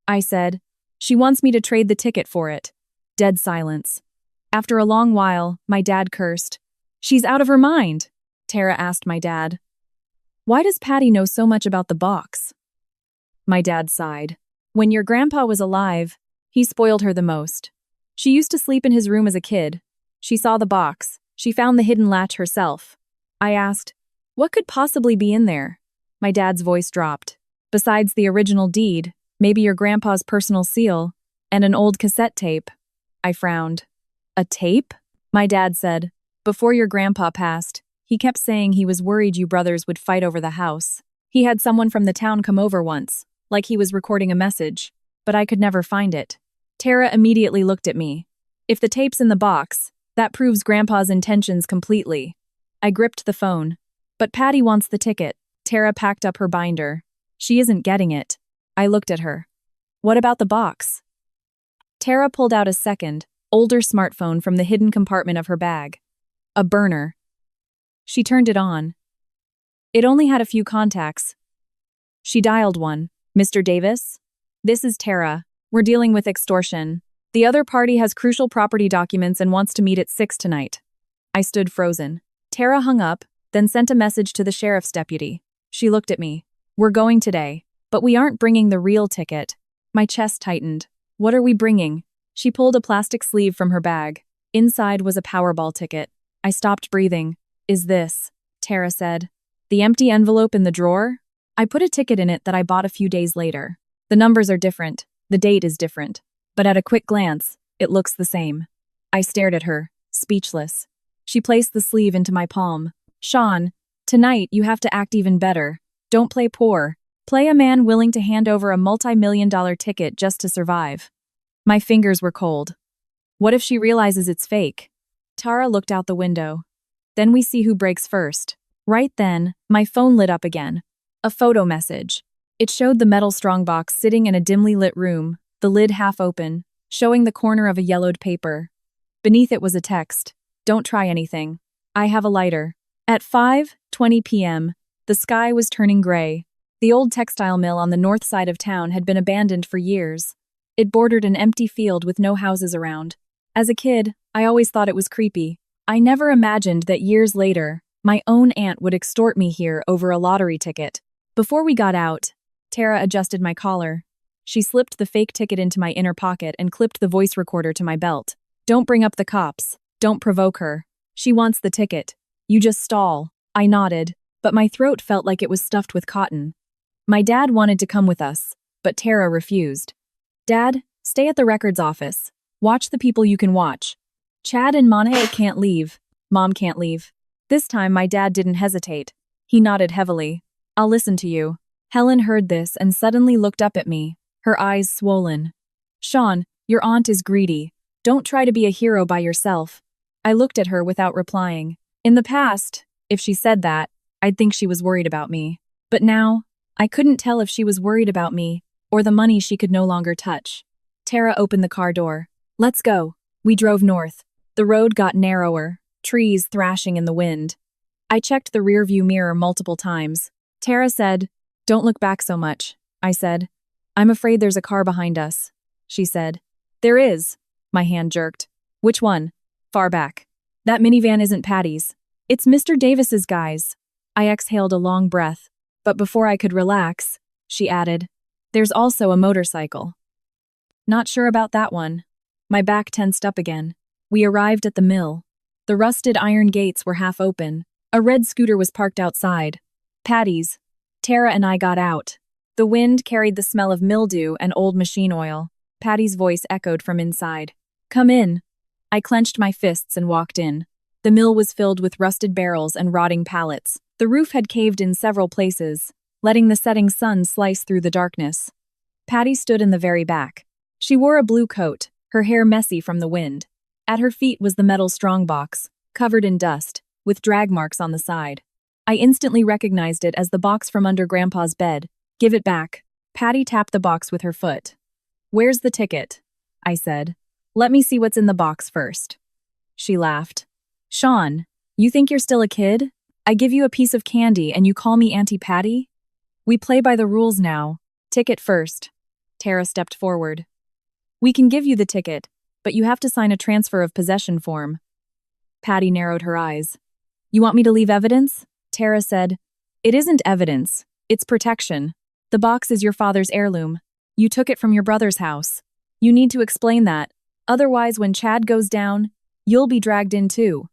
I said, "She wants me to trade the ticket for it." Dead silence. After a long while, my dad cursed. "She's out of her mind," Tara asked my dad. "Why does Patty know so much about the box?" My dad sighed. "When your grandpa was alive, he spoiled her the most. She used to sleep in his room as a kid. She saw the box. She found the hidden latch herself." I asked, "What could possibly be in there?" My dad's voice dropped. "Besides the original deed, maybe your grandpa's personal seal, and an old cassette tape." I frowned. "A tape?" My dad said. "Before your grandpa passed, he kept saying he was worried you brothers would fight over the house. He had someone from the town come over once, like he was recording a message, but I could never find it." Tara immediately looked at me. "If the tape's in the box, that proves Grandpa's intentions completely." I gripped the phone. "But Patty wants the ticket." Tara packed up her binder. "She isn't getting it." I looked at her. "What about the box?" Tara pulled out a second, older smartphone from the hidden compartment of her bag. A burner. She turned it on. It only had a few contacts. She dialed one. "Mr. Davis? This is Tara. We're dealing with extortion. The other party has crucial property documents and wants to meet at 6 tonight." I stood frozen. Tara hung up, then sent a message to the sheriff's deputy. She looked at me. "We're going today, but we aren't bringing the real ticket." My chest tightened. "What are we bringing?" She pulled a plastic sleeve from her bag. Inside was a Powerball ticket. I stopped breathing. "Is this?" Tara said. "The empty envelope in the drawer?" I put a ticket in it that I bought a few days later. The numbers are different. The date is different. But at a quick glance, it looks the same. I stared at her, speechless. She placed the sleeve into my palm. "Sean, tonight you have to act even better. Don't play poor. Play a man willing to hand over a multi-million-dollar ticket just to survive." My fingers were cold. What if she realizes it's fake? Tara looked out the window. "Then we see who breaks first." Right then, my phone lit up again. A photo message. It showed the metal strongbox sitting in a dimly lit room, the lid half open, showing the corner of a yellowed paper. Beneath it was a text. "Don't try anything. I have a lighter." At 5:20 p.m., the sky was turning gray. The old textile mill on the north side of town had been abandoned for years. It bordered an empty field with no houses around. As a kid, I always thought it was creepy. I never imagined that years later, my own aunt would extort me here over a lottery ticket. Before we got out, Tara adjusted my collar. She slipped the fake ticket into my inner pocket and clipped the voice recorder to my belt. "Don't bring up the cops. Don't provoke her. She wants the ticket. You just stall." I nodded, but my throat felt like it was stuffed with cotton. My dad wanted to come with us, but Tara refused. "Dad, stay at the records office. Watch the people you can watch. Chad and Monica can't leave. Mom can't leave." This time my dad didn't hesitate. He nodded heavily. "I'll listen to you." Helen heard this and suddenly looked up at me, her eyes swollen. "Sean, your aunt is greedy. Don't try to be a hero by yourself." I looked at her without replying. In the past, if she said that, I'd think she was worried about me. But now, I couldn't tell if she was worried about me or the money she could no longer touch. Tara opened the car door. Let's go. We drove north. The road got narrower, trees thrashing in the wind. I checked the rearview mirror multiple times. Tara said, "Don't look back so much," I said. "I'm afraid there's a car behind us," she said. "There is." My hand jerked. "Which one?" "Far back. That minivan isn't Patty's. It's Mr. Davis's guys." I exhaled a long breath, but before I could relax, she added, "There's also a motorcycle." Not sure about that one. My back tensed up again. We arrived at the mill. The rusted iron gates were half open. A red scooter was parked outside. Patty's. Tara and I got out. The wind carried the smell of mildew and old machine oil. Patty's voice echoed from inside. "Come in." I clenched my fists and walked in. The mill was filled with rusted barrels and rotting pallets. The roof had caved in several places, letting the setting sun slice through the darkness. Patty stood in the very back. She wore a blue coat, her hair messy from the wind. At her feet was the metal strongbox, covered in dust, with drag marks on the side. I instantly recognized it as the box from under Grandpa's bed. "Give it back." Patty tapped the box with her foot. "Where's the ticket?" I said. "Let me see what's in the box first." She laughed. "Sean, you think you're still a kid? I give you a piece of candy and you call me Auntie Patty? We play by the rules now. Ticket first." Tara stepped forward. "We can give you the ticket, but you have to sign a transfer of possession form." Patty narrowed her eyes. "You want me to leave evidence?" Tara said. "It isn't evidence. It's protection. The box is your father's heirloom. You took it from your brother's house. You need to explain that. Otherwise, when Chad goes down, you'll be dragged in too."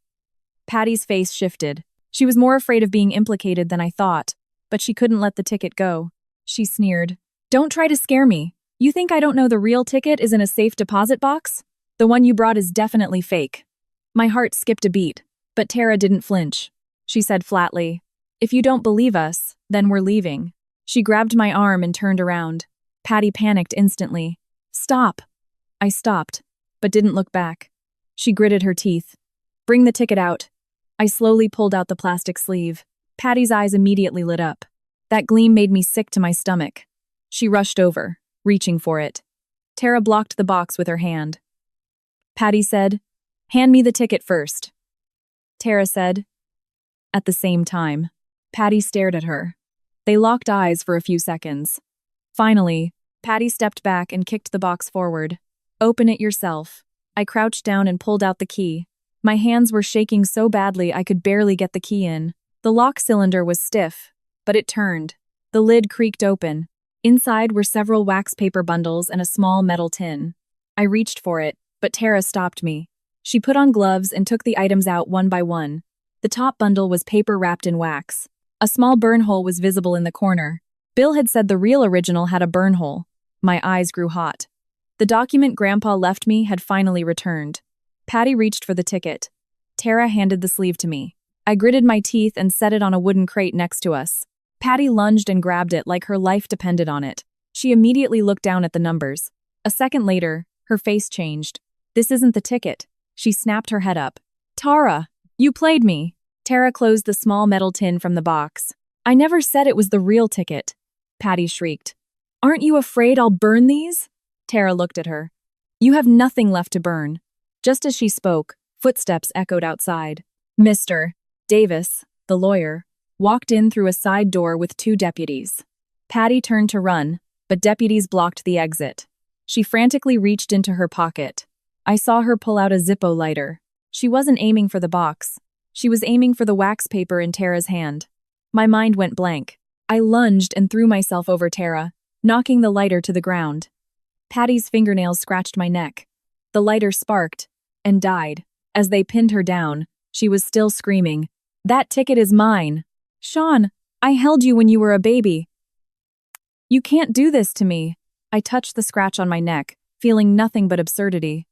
Patty's face shifted. She was more afraid of being implicated than I thought, but she couldn't let the ticket go. She sneered. "Don't try to scare me. You think I don't know the real ticket is in a safe deposit box? The one you brought is definitely fake." My heart skipped a beat, but Tara didn't flinch. She said flatly, "If you don't believe us, then we're leaving." She grabbed my arm and turned around. Patty panicked instantly. "Stop." I stopped, but didn't look back. She gritted her teeth. "Bring the ticket out." I slowly pulled out the plastic sleeve. Patty's eyes immediately lit up. That gleam made me sick to my stomach. She rushed over, reaching for it. Tara blocked the box with her hand. Patty said, "Hand me the ticket first." Tara said. At the same time, Patty stared at her. They locked eyes for a few seconds. Finally, Patty stepped back and kicked the box forward. "Open it yourself." I crouched down and pulled out the key. My hands were shaking so badly I could barely get the key in. The lock cylinder was stiff, but it turned. The lid creaked open. Inside were several wax paper bundles and a small metal tin. I reached for it, but Tara stopped me. She put on gloves and took the items out one by one. The top bundle was paper wrapped in wax. A small burn hole was visible in the corner. Bill had said the real original had a burn hole. My eyes grew hot. The document Grandpa left me had finally returned. Patty reached for the ticket. Tara handed the sleeve to me. I gritted my teeth and set it on a wooden crate next to us. Patty lunged and grabbed it like her life depended on it. She immediately looked down at the numbers. A second later, her face changed. "This isn't the ticket." She snapped her head up. "Tara, you played me." Tara closed the small metal tin from the box. "I never said it was the real ticket," Patty shrieked. "Aren't you afraid I'll burn these?" Tara looked at her. "You have nothing left to burn." Just as she spoke, footsteps echoed outside. Mr. Davis, the lawyer, walked in through a side door with two deputies. Patty turned to run, but deputies blocked the exit. She frantically reached into her pocket. I saw her pull out a Zippo lighter. She wasn't aiming for the box. She was aiming for the wax paper in Tara's hand. My mind went blank. I lunged and threw myself over Tara, knocking the lighter to the ground. Patty's fingernails scratched my neck. The lighter sparked and died. As they pinned her down, she was still screaming, "That ticket is mine! Sean, I held you when you were a baby. You can't do this to me." I touched the scratch on my neck, feeling nothing but absurdity.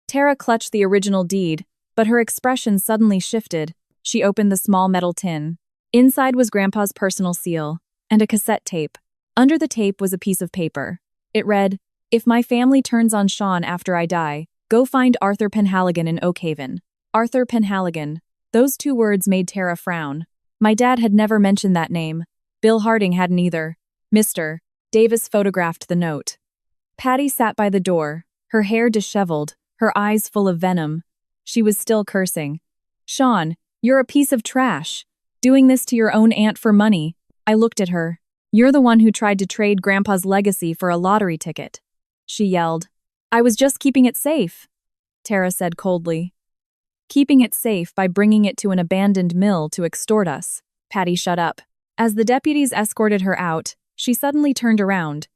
Tara clutched the original deed, but her expression suddenly shifted. She opened the small metal tin. Inside was Grandpa's personal seal and a cassette tape. Under the tape was a piece of paper. It read, "If my family turns on Sean after I die, go find Arthur Penhaligon in Oakhaven." Arthur Penhaligon. Those two words made Tara frown. My dad had never mentioned that name. Bill Harding hadn't either. Mr. Davis photographed the note. Patty sat by the door, her hair disheveled, her eyes full of venom. She was still cursing. Sean, you're a piece of trash. Doing this to your own aunt for money. I looked at her. You're the one who tried to trade Grandpa's legacy for a lottery ticket. She yelled. I was just keeping it safe, Tara said coldly. Keeping it safe by bringing it to an abandoned mill to extort us. Patty shut up. As the deputies escorted her out, she suddenly turned around.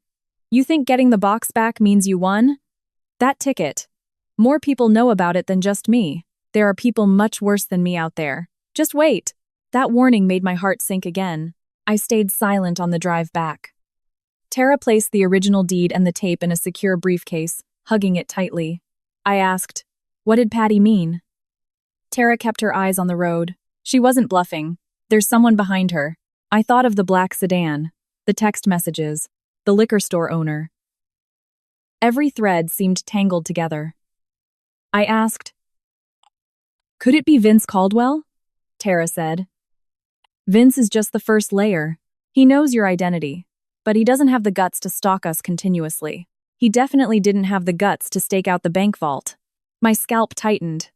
You think getting the box back means you won? That ticket. More people know about it than just me. There are people much worse than me out there. Just wait. That warning made my heart sink again. I stayed silent on the drive back. Tara placed the original deed and the tape in a secure briefcase, hugging it tightly. I asked, what did Patty mean? Tara kept her eyes on the road. She wasn't bluffing. There's someone behind her. I thought of the black sedan, the text messages, the liquor store owner. Every thread seemed tangled together. I asked, could it be Vince Caldwell? Tara said. Vince is just the first layer. He knows your identity, but he doesn't have the guts to stalk us continuously. He definitely didn't have the guts to stake out the bank vault. My scalp tightened.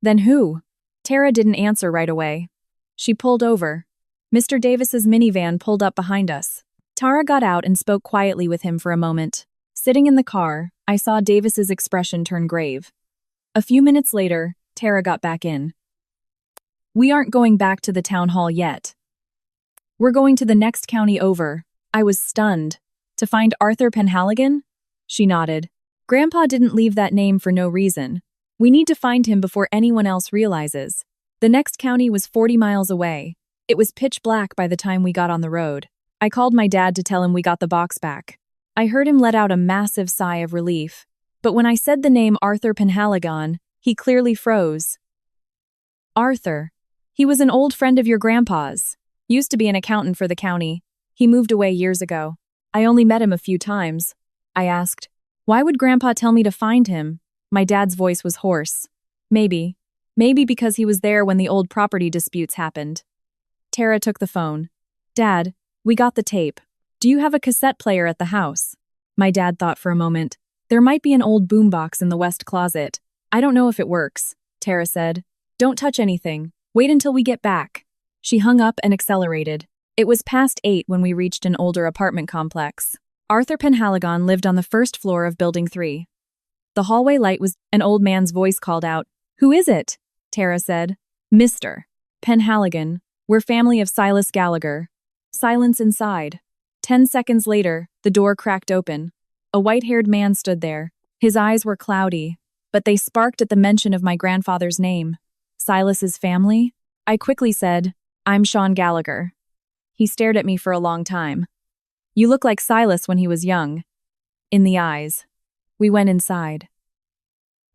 Then who? Tara didn't answer right away. She pulled over. Mr. Davis's minivan pulled up behind us. Tara got out and spoke quietly with him for a moment. Sitting in the car, I saw Davis's expression turn grave. A few minutes later, Tara got back in. We aren't going back to the town hall yet. We're going to the next county over. I was stunned. To find Arthur Penhaligon? She nodded. Grandpa didn't leave that name for no reason. We need to find him before anyone else realizes. The next county was 40 miles away. It was pitch black by the time we got on the road. I called my dad to tell him we got the box back. I heard him let out a massive sigh of relief. But when I said the name Arthur Penhaligon, he clearly froze. Arthur. He was an old friend of your grandpa's. Used to be an accountant for the county. He moved away years ago. I only met him a few times. I asked, why would Grandpa tell me to find him? My dad's voice was hoarse. Maybe because he was there when the old property disputes happened. Tara took the phone. Dad, we got the tape. Do you have a cassette player at the house? My dad thought for a moment. There might be an old boombox in the west closet. I don't know if it works, Tara said. Don't touch anything. Wait until we get back. She hung up and accelerated. It was past 8 when we reached an older apartment complex. Arthur Penhaligon lived on the first floor of Building 3. The hallway light was an old man's voice called out. Who is it? Tara said. Mr. Penhaligon. We're family of Silas Gallagher. Silence inside. 10 seconds later, the door cracked open. A white-haired man stood there. His eyes were cloudy, but they sparked at the mention of my grandfather's name. Silas's family? I quickly said, I'm Sean Gallagher. He stared at me for a long time. You look like Silas when he was young. In the eyes. We went inside.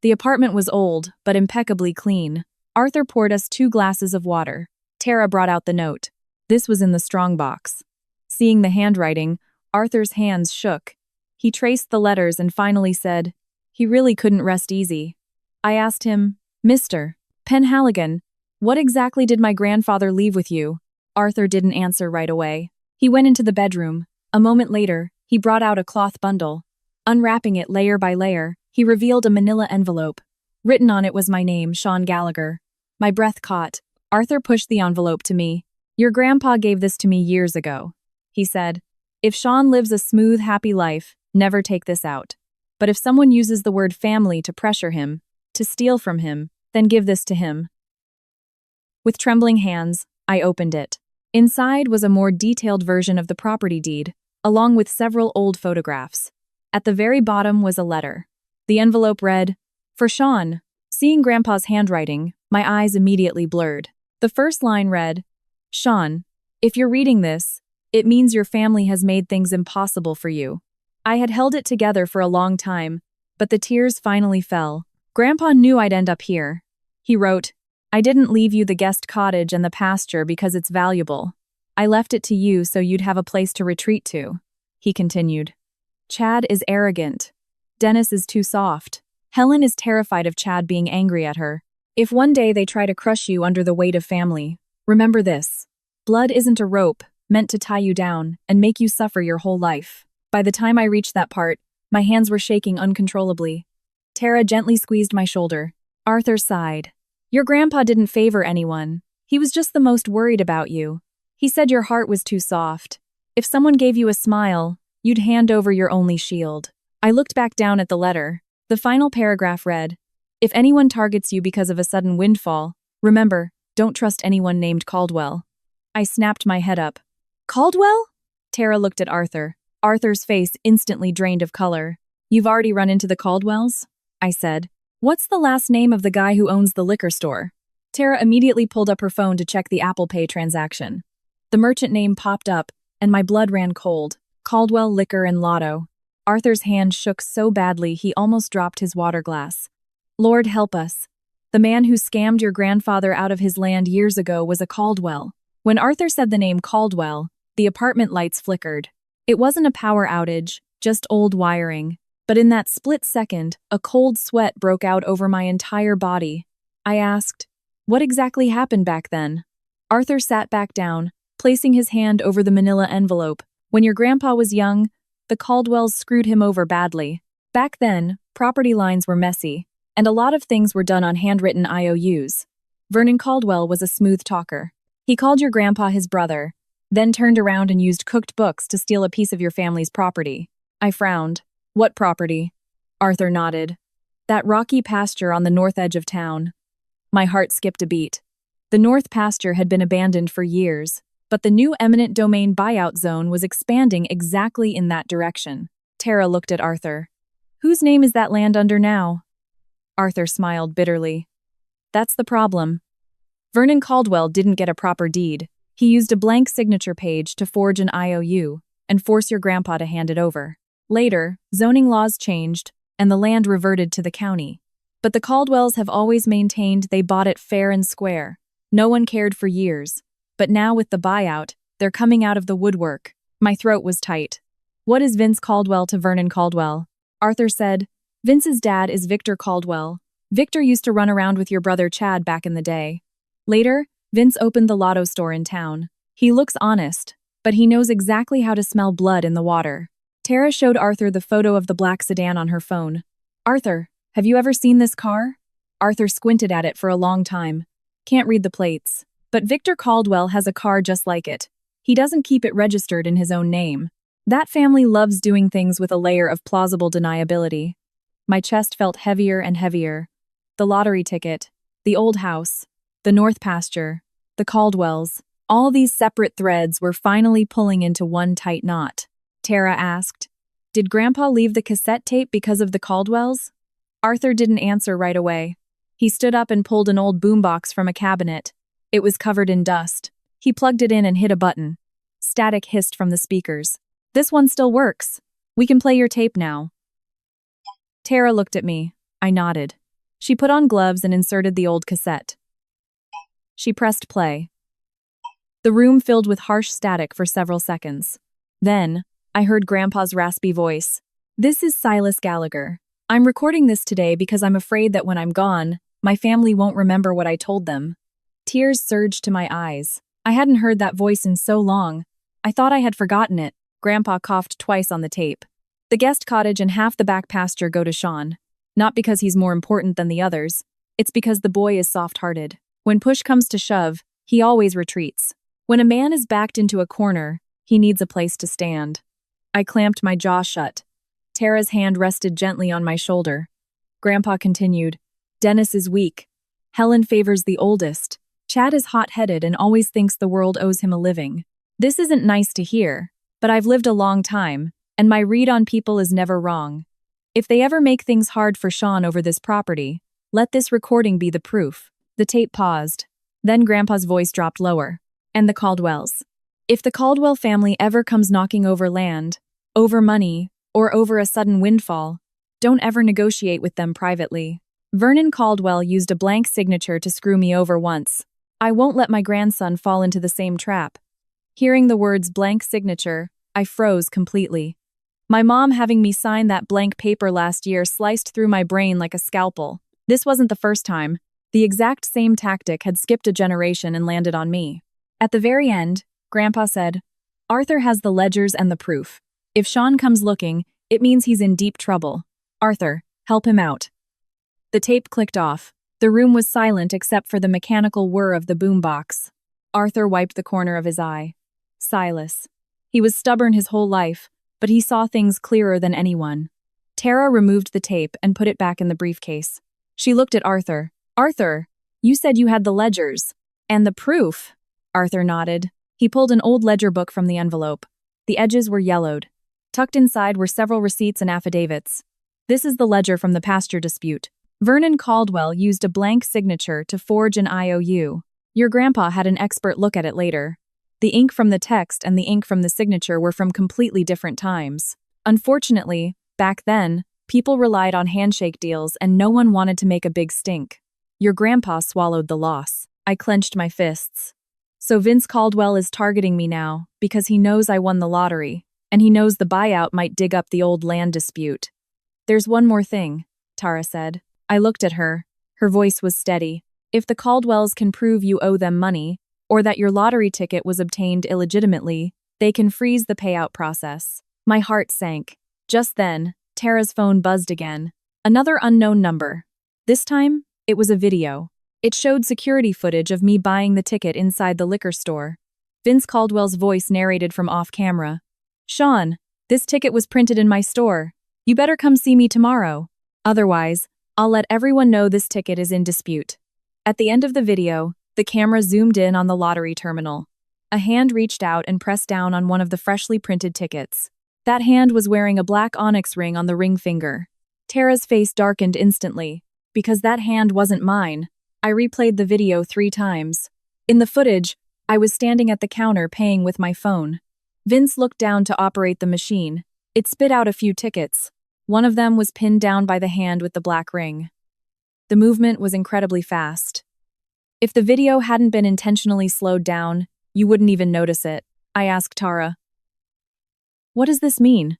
The apartment was old, but impeccably clean. Arthur poured us 2 glasses of water. Tara brought out the note. This was in the strongbox. Seeing the handwriting, Arthur's hands shook. He traced the letters and finally said, he really couldn't rest easy. I asked him, Mr. Penhaligon, what exactly did my grandfather leave with you? Arthur didn't answer right away. He went into the bedroom. A moment later, he brought out a cloth bundle. Unwrapping it layer by layer, he revealed a manila envelope. Written on it was my name, Sean Gallagher. My breath caught. Arthur pushed the envelope to me. Your grandpa gave this to me years ago. He said, if Sean lives a smooth, happy life, never take this out. But if someone uses the word family to pressure him, to steal from him, then give this to him. With trembling hands, I opened it. Inside was a more detailed version of the property deed, along with several old photographs. At the very bottom was a letter. The envelope read, for Sean. Seeing Grandpa's handwriting, my eyes immediately blurred. The first line read, Sean, if you're reading this, it means your family has made things impossible for you. I had held it together for a long time, but the tears finally fell. Grandpa knew I'd end up here. He wrote, I didn't leave you the guest cottage and the pasture because it's valuable. I left it to you so you'd have a place to retreat to. He continued. Chad is arrogant. Dennis is too soft. Helen is terrified of Chad being angry at her. If one day they try to crush you under the weight of family, remember this. Blood isn't a rope meant to tie you down and make you suffer your whole life. By the time I reached that part, My hands were shaking uncontrollably. Tara gently squeezed my shoulder. Arthur sighed. Your grandpa didn't favor anyone. He was just the most worried about you. He said your heart was too soft. If someone gave you a smile, you'd hand over your only shield. I looked back down at the letter. The final paragraph read, if anyone targets you because of a sudden windfall, remember, don't trust anyone named Caldwell. I snapped my head up. Caldwell? Tara looked at Arthur. Arthur's face instantly drained of color. You've already run into the Caldwells? I said. What's the last name of the guy who owns the liquor store? Tara immediately pulled up her phone to check the Apple Pay transaction. The merchant name popped up, and my blood ran cold. Caldwell Liquor and Lotto. Arthur's hand shook so badly he almost dropped his water glass. Lord help us. The man who scammed your grandfather out of his land years ago was a Caldwell. When Arthur said the name Caldwell, the apartment lights flickered. It wasn't a power outage, just old wiring. But in that split second, a cold sweat broke out over my entire body. I asked, what exactly happened back then? Arthur sat back down, placing his hand over the manila envelope. When your grandpa was young, the Caldwells screwed him over badly. Back then, property lines were messy, and a lot of things were done on handwritten IOUs. Vernon Caldwell was a smooth talker. He called your grandpa his brother, then turned around and used cooked books to steal a piece of your family's property. I frowned. What property? Arthur nodded. That rocky pasture on the north edge of town. My heart skipped a beat. The north pasture had been abandoned for years, but the new eminent domain buyout zone was expanding exactly in that direction. Tara looked at Arthur. Whose name is that land under now? Arthur smiled bitterly. That's the problem. Vernon Caldwell didn't get a proper deed. He used a blank signature page to forge an IOU and force your grandpa to hand it over. Later, zoning laws changed, and the land reverted to the county. But the Caldwells have always maintained they bought it fair and square. No one cared for years. But now with the buyout, they're coming out of the woodwork. My throat was tight. What is Vince Caldwell to Vernon Caldwell? Arthur said, Vince's dad is Victor Caldwell. Victor used to run around with your brother Chad back in the day. Later, Vince opened the lotto store in town. He looks honest, but he knows exactly how to smell blood in the water. Tara showed Arthur the photo of the black sedan on her phone. Arthur, have you ever seen this car? Arthur squinted at it for a long time. Can't read the plates. But Victor Caldwell has a car just like it. He doesn't keep it registered in his own name. That family loves doing things with a layer of plausible deniability. My chest felt heavier and heavier. The lottery ticket, the old house, the north pasture, the Caldwells, all these separate threads were finally pulling into one tight knot. Tara asked, did Grandpa leave the cassette tape because of the Caldwells? Arthur didn't answer right away. He stood up and pulled an old boombox from a cabinet. It was covered in dust. He plugged it in and hit a button. Static hissed from the speakers. This one still works. We can play your tape now. Tara looked at me. I nodded. She put on gloves and inserted the old cassette. She pressed play. The room filled with harsh static for several seconds. Then, I heard Grandpa's raspy voice. This is Silas Gallagher. I'm recording this today because I'm afraid that when I'm gone, my family won't remember what I told them. Tears surged to my eyes. I hadn't heard that voice in so long. I thought I had forgotten it. Grandpa coughed twice on the tape. The guest cottage and half the back pasture go to Sean. Not because he's more important than the others. It's because the boy is soft-hearted. When push comes to shove, he always retreats. When a man is backed into a corner, he needs a place to stand. I clamped my jaw shut. Tara's hand rested gently on my shoulder. Grandpa continued, Dennis is weak. Helen favors the oldest. Chad is hot-headed and always thinks the world owes him a living. This isn't nice to hear, but I've lived a long time, and my read on people is never wrong. If they ever make things hard for Sean over this property, let this recording be the proof. The tape paused. Then Grandpa's voice dropped lower. And the Caldwells. If the Caldwell family ever comes knocking over land, over money, or over a sudden windfall, don't ever negotiate with them privately. Vernon Caldwell used a blank signature to screw me over once. I won't let my grandson fall into the same trap. Hearing the words blank signature, I froze completely. My mom having me sign that blank paper last year sliced through my brain like a scalpel. This wasn't the first time. The exact same tactic had skipped a generation and landed on me. At the very end, Grandpa said, Arthur has the ledgers and the proof. If Sean comes looking, It means he's in deep trouble. Arthur, help him out. The tape clicked off. The room was silent except for the mechanical whir of the boombox. Arthur wiped the corner of his eye. Silas. He was stubborn his whole life, but he saw things clearer than anyone. Tara removed the tape and put it back in the briefcase. She looked at Arthur. Arthur, you said you had the ledgers. And the proof. Arthur nodded. He pulled an old ledger book from the envelope. The edges were yellowed. Tucked inside were several receipts and affidavits. This is the ledger from the pasture dispute. Vernon Caldwell used a blank signature to forge an IOU. Your grandpa had an expert look at it later. The ink from the text and the ink from the signature were from completely different times. Unfortunately, back then, people relied on handshake deals and no one wanted to make a big stink. Your grandpa swallowed the loss. I clenched my fists. So Vince Caldwell is targeting me now because he knows I won the lottery, and he knows the buyout might dig up the old land dispute. There's one more thing, Tara said. I looked at her. Her voice was steady. If the Caldwells can prove you owe them money, or that your lottery ticket was obtained illegitimately, they can freeze the payout process. My heart sank. Just then, Tara's phone buzzed again. Another unknown number. This time, it was a video. It showed security footage of me buying the ticket inside the liquor store. Vince Caldwell's voice narrated from off-camera. Sean, this ticket was printed in my store. You better come see me tomorrow. Otherwise, I'll let everyone know this ticket is in dispute. At the end of the video, the camera zoomed in on the lottery terminal. A hand reached out and pressed down on one of the freshly printed tickets. That hand was wearing a black onyx ring on the ring finger. Tara's face darkened instantly. Because that hand wasn't mine, I replayed the video 3 times. In the footage, I was standing at the counter paying with my phone. Vince looked down to operate the machine. It spit out a few tickets. One of them was pinned down by the hand with the black ring. The movement was incredibly fast. If the video hadn't been intentionally slowed down, you wouldn't even notice it. I asked Tara. What does this mean?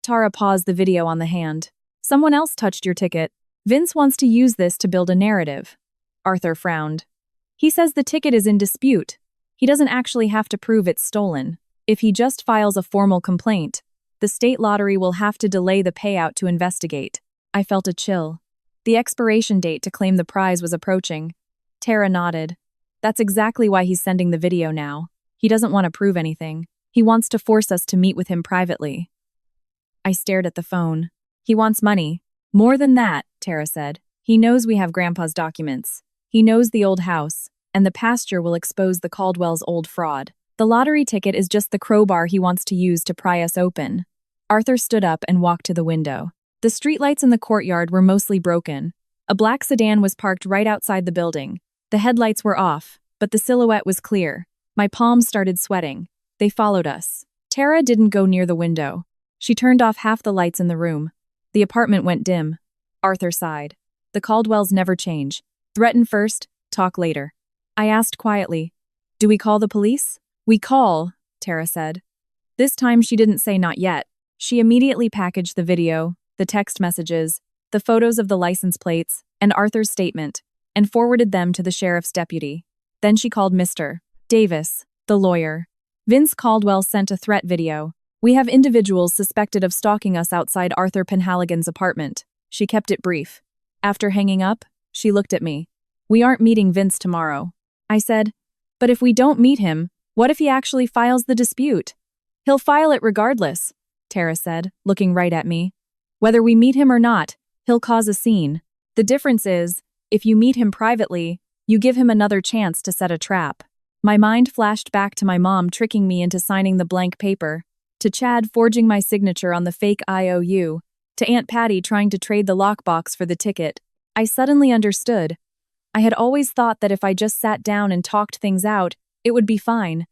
Tara paused the video on the hand. Someone else touched your ticket. Vince wants to use this to build a narrative. Arthur frowned. He says the ticket is in dispute. He doesn't actually have to prove it's stolen. If he just files a formal complaint, the state lottery will have to delay the payout to investigate. I felt a chill. The expiration date to claim the prize was approaching. Tara nodded. That's exactly why he's sending the video now. He doesn't want to prove anything. He wants to force us to meet with him privately. I stared at the phone. He wants money. More than that, Tara said. He knows we have Grandpa's documents. He knows the old house, and the pasture will expose the Caldwell's old fraud. The lottery ticket is just the crowbar he wants to use to pry us open. Arthur stood up and walked to the window. The streetlights in the courtyard were mostly broken. A black sedan was parked right outside the building. The headlights were off, but the silhouette was clear. My palms started sweating. They followed us. Tara didn't go near the window. She turned off half the lights in the room. The apartment went dim. Arthur sighed. The Caldwells never change. Threaten first, talk later. I asked quietly, do we call the police? We call, Tara said. This time she didn't say not yet. She immediately packaged the video, the text messages, the photos of the license plates, and Arthur's statement, and forwarded them to the sheriff's deputy. Then she called Mr. Davis, the lawyer. Vince Caldwell sent a threat video. We have individuals suspected of stalking us outside Arthur Penhaligon's apartment. She kept it brief. After hanging up, she looked at me. We aren't meeting Vince tomorrow. I said, but if we don't meet him, what if he actually files the dispute? He'll file it regardless, Tara said, looking right at me. Whether we meet him or not, he'll cause a scene. The difference is, if you meet him privately, you give him another chance to set a trap. My mind flashed back to my mom tricking me into signing the blank paper, to Chad forging my signature on the fake IOU, to Aunt Patty trying to trade the lockbox for the ticket. I suddenly understood. I had always thought that if I just sat down and talked things out, it would be fine.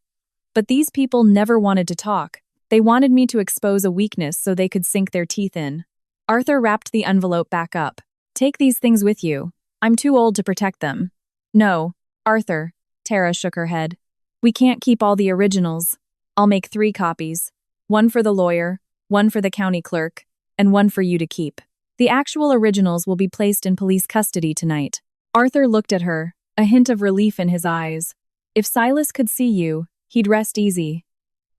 But these people never wanted to talk. They wanted me to expose a weakness so they could sink their teeth in. Arthur wrapped the envelope back up. Take these things with you. I'm too old to protect them. No, Arthur, Tara shook her head. We can't keep all the originals. I'll make 3 copies. One for the lawyer, one for the county clerk, and one for you to keep. The actual originals will be placed in police custody tonight. Arthur looked at her, a hint of relief in his eyes. If Silas could see you, he'd rest easy.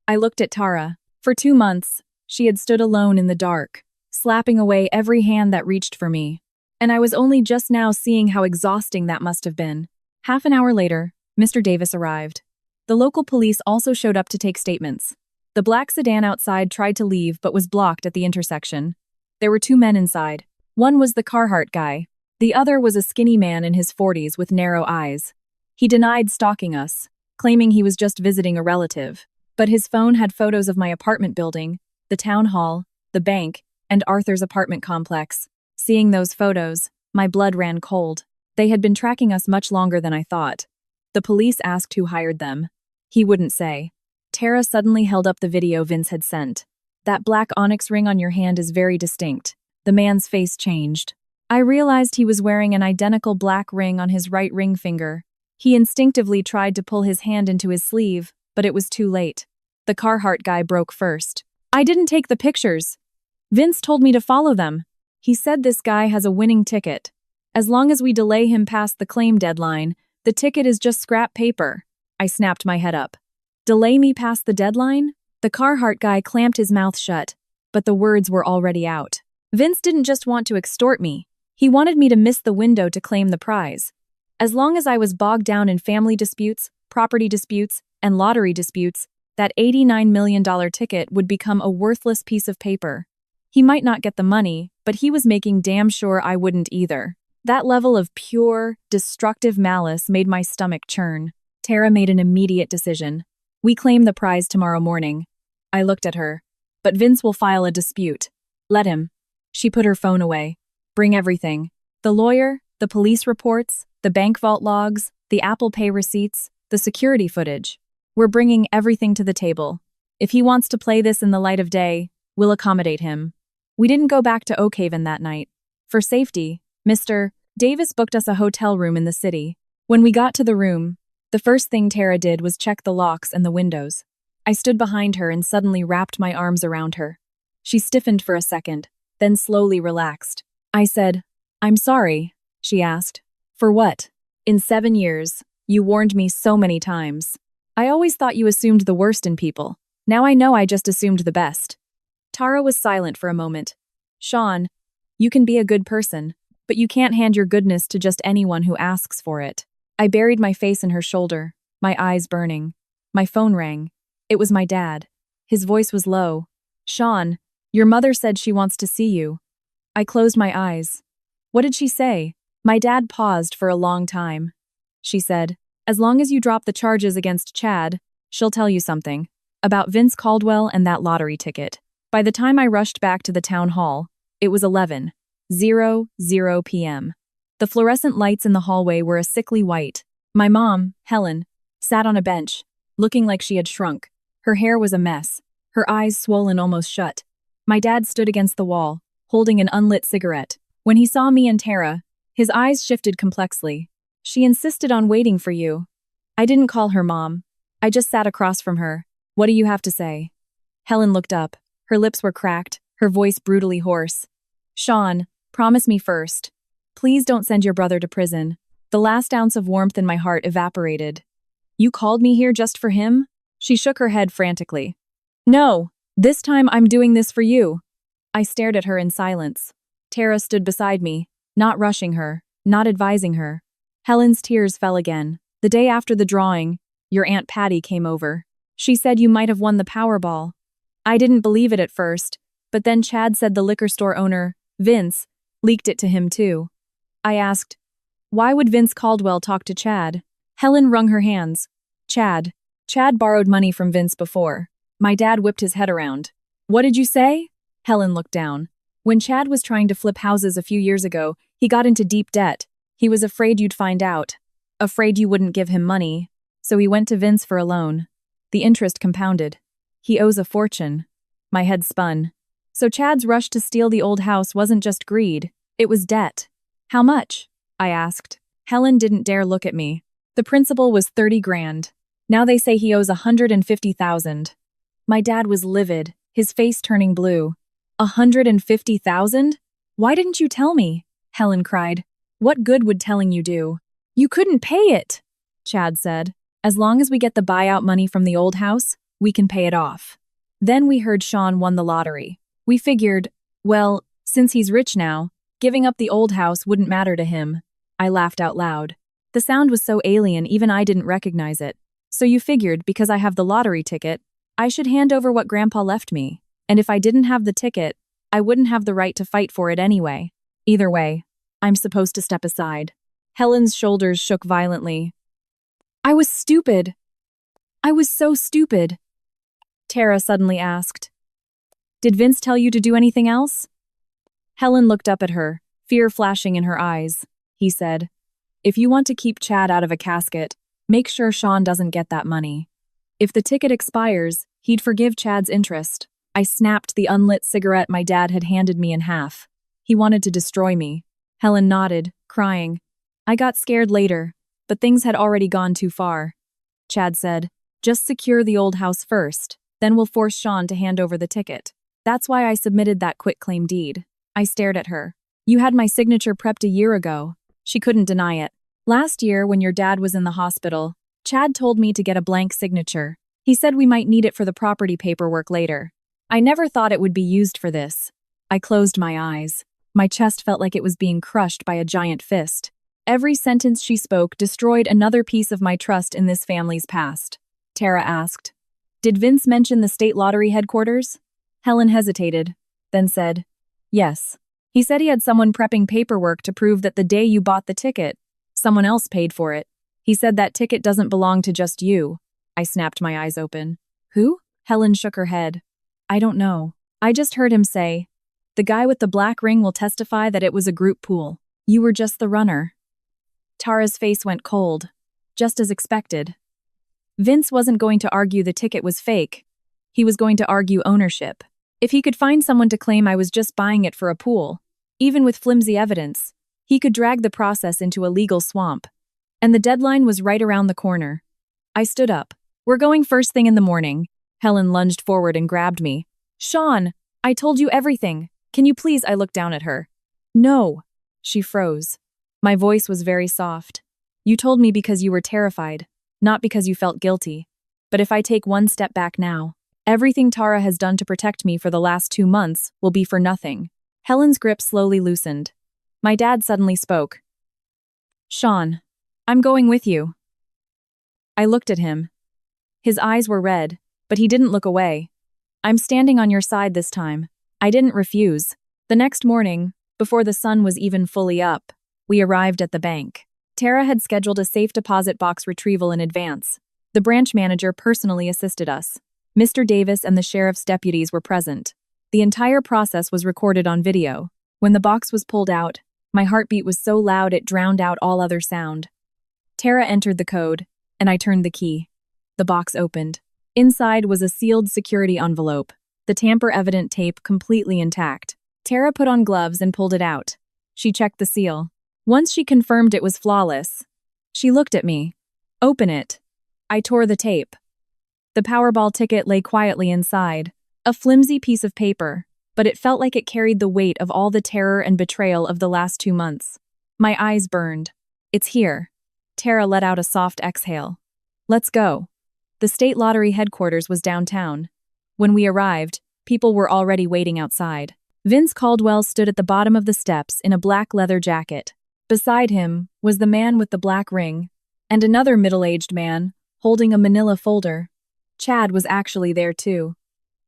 I looked at Tara. For 2 months, She had stood alone in the dark, slapping away every hand that reached for me. And I was only just now seeing how exhausting that must have been. Half an hour later, Mr. Davis arrived. The local police also showed up to take statements. The black sedan outside tried to leave but was blocked at the intersection. There were two men inside. One was the Carhart guy. The other was a skinny man in his 40s with narrow eyes. He denied stalking us, claiming he was just visiting a relative. But his phone had photos of my apartment building, the town hall, the bank, and Arthur's apartment complex. Seeing those photos, my blood ran cold. They had been tracking us much longer than I thought. The police asked who hired them. He wouldn't say. Tara suddenly held up the video Vince had sent. That black onyx ring on your hand is very distinct. The man's face changed. I realized he was wearing an identical black ring on his right ring finger. He instinctively tried to pull his hand into his sleeve, but it was too late. The Carhart guy broke first. I didn't take the pictures. Vince told me to follow them. He said this guy has a winning ticket. As long as we delay him past the claim deadline, the ticket is just scrap paper. I snapped my head up. Delay me past the deadline? The Carhart guy clamped his mouth shut, but the words were already out. Vince didn't just want to extort me. He wanted me to miss the window to claim the prize. As long as I was bogged down in family disputes, property disputes, and lottery disputes, that $89 million ticket would become a worthless piece of paper. He might not get the money, but he was making damn sure I wouldn't either. That level of pure, destructive malice made my stomach churn. Tara made an immediate decision. We claim the prize tomorrow morning. I looked at her. But Vince will file a dispute. Let him. She put her phone away. Bring everything. The lawyer, the police reports, the bank vault logs, the Apple Pay receipts, the security footage. We're bringing everything to the table. If he wants to play this in the light of day, we'll accommodate him. We didn't go back to Oak Haven that night. For safety, Mr. Davis booked us a hotel room in the city. When we got to the room, the first thing Tara did was check the locks and the windows. I stood behind her and suddenly wrapped my arms around her. She stiffened for a second, then slowly relaxed. I said, "I'm sorry," she asked. "For what? In 7 years, you warned me so many times. I always thought you assumed the worst in people. Now I know I just assumed the best." Tara was silent for a moment. "Sean, you can be a good person, but you can't hand your goodness to just anyone who asks for it." I buried my face in her shoulder, my eyes burning. My phone rang. It was my dad. His voice was low. "Sean, your mother said she wants to see you." I closed my eyes. "What did she say?" My dad paused for a long time. "She said, as long as you drop the charges against Chad, she'll tell you something. About Vince Caldwell and that lottery ticket." By the time I rushed back to the town hall, it was 11:00 p.m. The fluorescent lights in the hallway were a sickly white. My mom, Helen, sat on a bench, looking like she had shrunk. Her hair was a mess, her eyes swollen almost shut. My dad stood against the wall, holding an unlit cigarette. When he saw me and Tara, his eyes shifted complexly. "She insisted on waiting for you." I didn't call her mom. I just sat across from her. "What do you have to say?" Helen looked up. Her lips were cracked, her voice brutally hoarse. "Sean, promise me first. Please don't send your brother to prison." The last ounce of warmth in my heart evaporated. "You called me here just for him?" She shook her head frantically. "No, this time I'm doing this for you." I stared at her in silence. Tara stood beside me, not rushing her, not advising her. Helen's tears fell again. "The day after the drawing, your Aunt Patty came over. She said you might have won the Powerball." I didn't believe it at first, but then Chad said the liquor store owner, Vince, leaked it to him too. I asked, "Why would Vince Caldwell talk to Chad?" Helen wrung her hands. Chad borrowed money from Vince before." My dad whipped his head around. "What did you say?" Helen looked down. "When Chad was trying to flip houses a few years ago, he got into deep debt. He was afraid you'd find out. Afraid you wouldn't give him money. So he went to Vince for a loan. The interest compounded. He owes a fortune." My head spun. So Chad's rush to steal the old house wasn't just greed, it was debt. "How much?" I asked. Helen didn't dare look at me. "The principal was 30 grand. Now they say he owes 150,000. My dad was livid, his face turning blue. 150,000? "Why didn't you tell me?" Helen cried. "What good would telling you do?" "You couldn't pay it," Chad said. "As long as we get the buyout money from the old house, we can pay it off." Then we heard Sean won the lottery. We figured, well, since he's rich now, giving up the old house wouldn't matter to him. I laughed out loud. The sound was so alien even I didn't recognize it. So you figured, because I have the lottery ticket, I should hand over what Grandpa left me. And if I didn't have the ticket, I wouldn't have the right to fight for it anyway. Either way, I'm supposed to step aside. Helen's shoulders shook violently. I was stupid. I was so stupid. Tara suddenly asked. Did Vince tell you to do anything else? Helen looked up at her, fear flashing in her eyes. He said, if you want to keep Chad out of a casket, make sure Sean doesn't get that money. If the ticket expires, he'd forgive Chad's interest. I snapped the unlit cigarette my dad had handed me in half. He wanted to destroy me. Helen nodded, crying. I got scared later, but things had already gone too far. Chad said, just secure the old house first, then we'll force Sean to hand over the ticket. That's why I submitted that quitclaim deed. I stared at her. You had my signature prepped a year ago. She couldn't deny it. Last year, when your dad was in the hospital, Chad told me to get a blank signature. He said we might need it for the property paperwork later. I never thought it would be used for this. I closed my eyes. My chest felt like it was being crushed by a giant fist. Every sentence she spoke destroyed another piece of my trust in this family's past. Tara asked, did Vince mention the state lottery headquarters? Helen hesitated, then said, yes. He said he had someone prepping paperwork to prove that the day you bought the ticket, someone else paid for it. He said that ticket doesn't belong to just you. I snapped my eyes open. Who? Helen shook her head. I don't know. I just heard him say, the guy with the black ring will testify that it was a group pool. You were just the runner. Tara's face went cold, just as expected. Vince wasn't going to argue the ticket was fake. He was going to argue ownership. If he could find someone to claim I was just buying it for a pool, even with flimsy evidence, he could drag the process into a legal swamp. And the deadline was right around the corner. I stood up. We're going first thing in the morning. Helen lunged forward and grabbed me. Sean, I told you everything. Can you please? I looked down at her. No. She froze. My voice was very soft. You told me because you were terrified, not because you felt guilty. But if I take one step back now, everything Tara has done to protect me for the last 2 months will be for nothing. Helen's grip slowly loosened. My dad suddenly spoke. Sean, I'm going with you. I looked at him. His eyes were red, but he didn't look away. I'm standing on your side this time. I didn't refuse. The next morning, before the sun was even fully up, we arrived at the bank. Tara had scheduled a safe deposit box retrieval in advance. The branch manager personally assisted us. Mr. Davis and the sheriff's deputies were present. The entire process was recorded on video. When the box was pulled out, my heartbeat was so loud it drowned out all other sound. Tara entered the code, and I turned the key. The box opened. Inside was a sealed security envelope, the tamper-evident tape completely intact. Tara put on gloves and pulled it out. She checked the seal. Once she confirmed it was flawless, she looked at me. Open it. I tore the tape. The Powerball ticket lay quietly inside, a flimsy piece of paper, but it felt like it carried the weight of all the terror and betrayal of the last 2 months. My eyes burned. It's here. Tara let out a soft exhale. Let's go. The state lottery headquarters was downtown. When we arrived, people were already waiting outside. Vince Caldwell stood at the bottom of the steps in a black leather jacket. Beside him was the man with the black ring, and another middle-aged man, holding a manila folder. Chad was actually there too.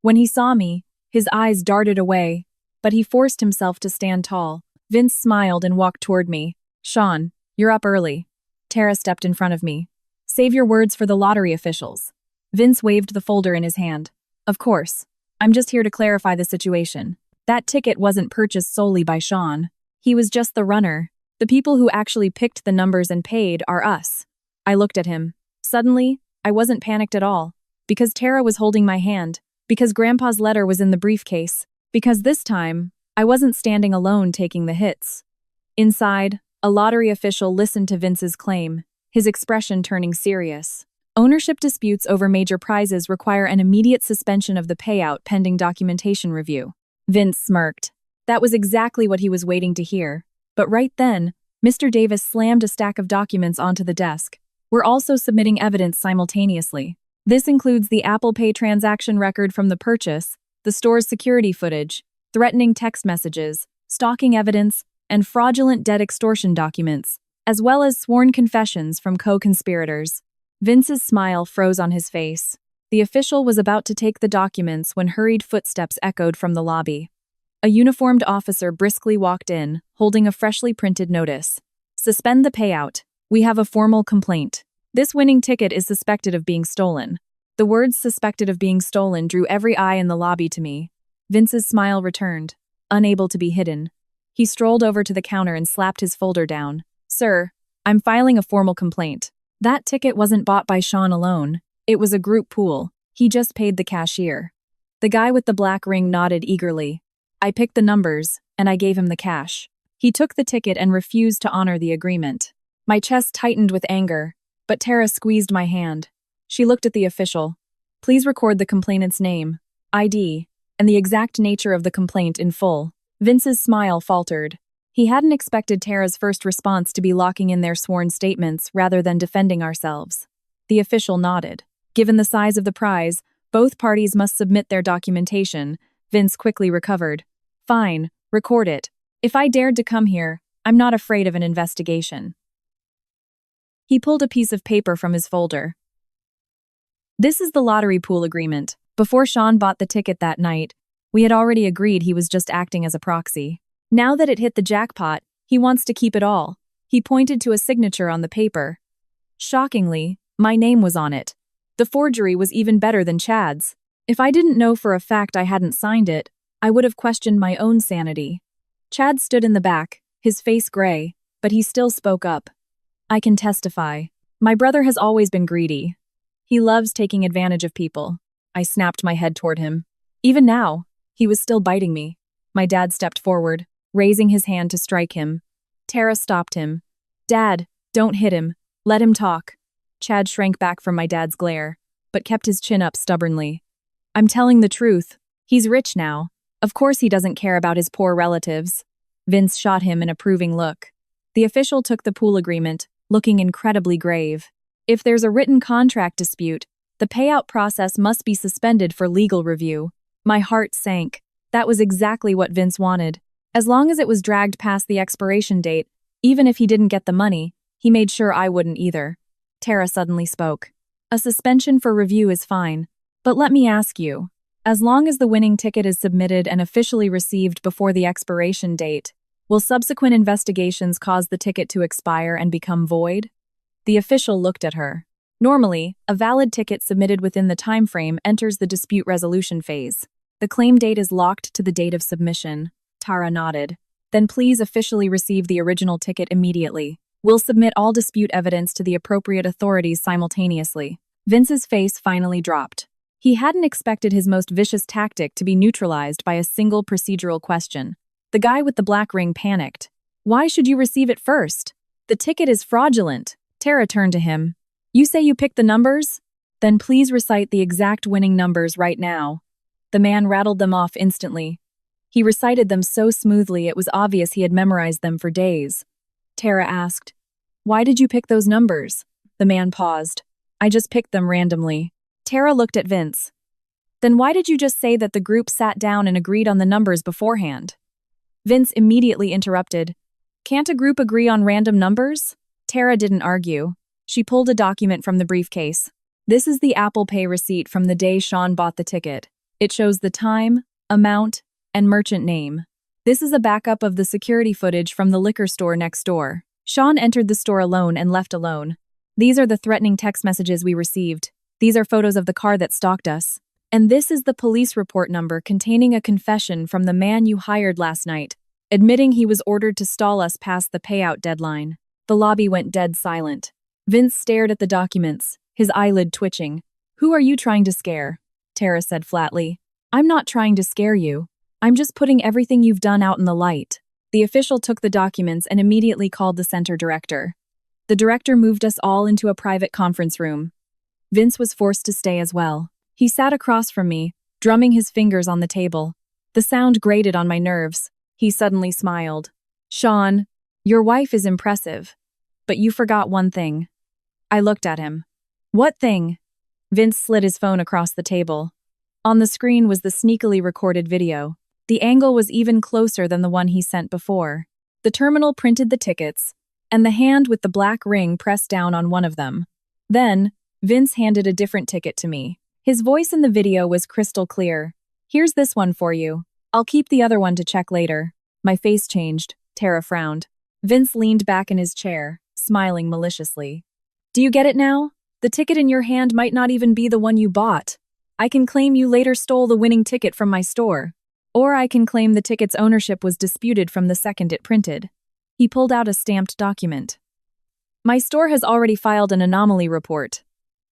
When he saw me, his eyes darted away, but he forced himself to stand tall. Vince smiled and walked toward me. Sean, you're up early. Tara stepped in front of me. Save your words for the lottery officials. Vince waved the folder in his hand. Of course. I'm just here to clarify the situation. That ticket wasn't purchased solely by Sean. He was just the runner. The people who actually picked the numbers and paid are us. I looked at him. Suddenly, I wasn't panicked at all. Because Tara was holding my hand. Because Grandpa's letter was in the briefcase. Because this time, I wasn't standing alone taking the hits. Inside, a lottery official listened to Vince's claim, his expression turning serious. Ownership disputes over major prizes require an immediate suspension of the payout pending documentation review. Vince smirked. That was exactly what he was waiting to hear. But right then, Mr. Davis slammed a stack of documents onto the desk. We're also submitting evidence simultaneously. This includes the Apple Pay transaction record from the purchase, the store's security footage, threatening text messages, stalking evidence, and fraudulent debt extortion documents, as well as sworn confessions from co-conspirators. Vince's smile froze on his face. The official was about to take the documents when hurried footsteps echoed from the lobby. A uniformed officer briskly walked in, holding a freshly printed notice. Suspend the payout. We have a formal complaint. This winning ticket is suspected of being stolen. The words suspected of being stolen drew every eye in the lobby to me. Vince's smile returned, unable to be hidden. He strolled over to the counter and slapped his folder down. Sir, I'm filing a formal complaint. That ticket wasn't bought by Sean alone. It was a group pool. He just paid the cashier. The guy with the black ring nodded eagerly. I picked the numbers, and I gave him the cash. He took the ticket and refused to honor the agreement. My chest tightened with anger, but Tara squeezed my hand. She looked at the official. Please record the complainant's name, ID, and the exact nature of the complaint in full. Vince's smile faltered. He hadn't expected Tara's first response to be locking in their sworn statements rather than defending ourselves. The official nodded. Given the size of the prize, both parties must submit their documentation. Vince quickly recovered. Fine, record it. If I dared to come here, I'm not afraid of an investigation. He pulled a piece of paper from his folder. This is the lottery pool agreement. Before Sean bought the ticket that night, we had already agreed he was just acting as a proxy. Now that it hit the jackpot, he wants to keep it all. He pointed to a signature on the paper. Shockingly, my name was on it. The forgery was even better than Chad's. If I didn't know for a fact I hadn't signed it, I would have questioned my own sanity. Chad stood in the back, his face gray, but he still spoke up. I can testify. My brother has always been greedy. He loves taking advantage of people. I snapped my head toward him. Even now, he was still biting me. My dad stepped forward, raising his hand to strike him. Tara stopped him. Dad, don't hit him. Let him talk. Chad shrank back from my dad's glare, but kept his chin up stubbornly. I'm telling the truth. He's rich now. Of course he doesn't care about his poor relatives. Vince shot him an approving look. The official took the pool agreement, looking incredibly grave. If there's a written contract dispute, the payout process must be suspended for legal review. My heart sank. That was exactly what Vince wanted. As long as it was dragged past the expiration date, even if he didn't get the money, he made sure I wouldn't either. Tara suddenly spoke. A suspension for review is fine, but let me ask you, as long as the winning ticket is submitted and officially received before the expiration date, will subsequent investigations cause the ticket to expire and become void? The official looked at her. Normally, a valid ticket submitted within the time frame enters the dispute resolution phase. The claim date is locked to the date of submission. Tara nodded. Then please officially receive the original ticket immediately. We'll submit all dispute evidence to the appropriate authorities simultaneously. Vince's face finally dropped. He hadn't expected his most vicious tactic to be neutralized by a single procedural question. The guy with the black ring panicked. Why should you receive it first? The ticket is fraudulent. Tara turned to him. You say you picked the numbers? Then please recite the exact winning numbers right now. The man rattled them off instantly. He recited them so smoothly it was obvious he had memorized them for days. Tara asked, Why did you pick those numbers? The man paused. I just picked them randomly. Tara looked at Vince. Then why did you just say that the group sat down and agreed on the numbers beforehand? Vince immediately interrupted. Can't a group agree on random numbers? Tara didn't argue. She pulled a document from the briefcase. This is the Apple Pay receipt from the day Sean bought the ticket. It shows the time, amount, and merchant name. This is a backup of the security footage from the liquor store next door. Sean entered the store alone and left alone. These are the threatening text messages we received. These are photos of the car that stalked us. And this is the police report number containing a confession from the man you hired last night, admitting he was ordered to stall us past the payout deadline. The lobby went dead silent. Vince stared at the documents, his eyelid twitching. Who are you trying to scare? Tara said flatly. I'm not trying to scare you. I'm just putting everything you've done out in the light. The official took the documents and immediately called the center director. The director moved us all into a private conference room. Vince was forced to stay as well. He sat across from me, drumming his fingers on the table. The sound grated on my nerves. He suddenly smiled. Sean, your wife is impressive. But you forgot one thing. I looked at him. What thing? Vince slid his phone across the table. On the screen was the sneakily recorded video. The angle was even closer than the one he sent before. The terminal printed the tickets, and the hand with the black ring pressed down on one of them. Then, Vince handed a different ticket to me. His voice in the video was crystal clear. "Here's this one for you. I'll keep the other one to check later." My face changed. Tara frowned. Vince leaned back in his chair, smiling maliciously. "Do you get it now? The ticket in your hand might not even be the one you bought. I can claim you later stole the winning ticket from my store. Or I can claim the ticket's ownership was disputed from the second it printed." He pulled out a stamped document. "My store has already filed an anomaly report.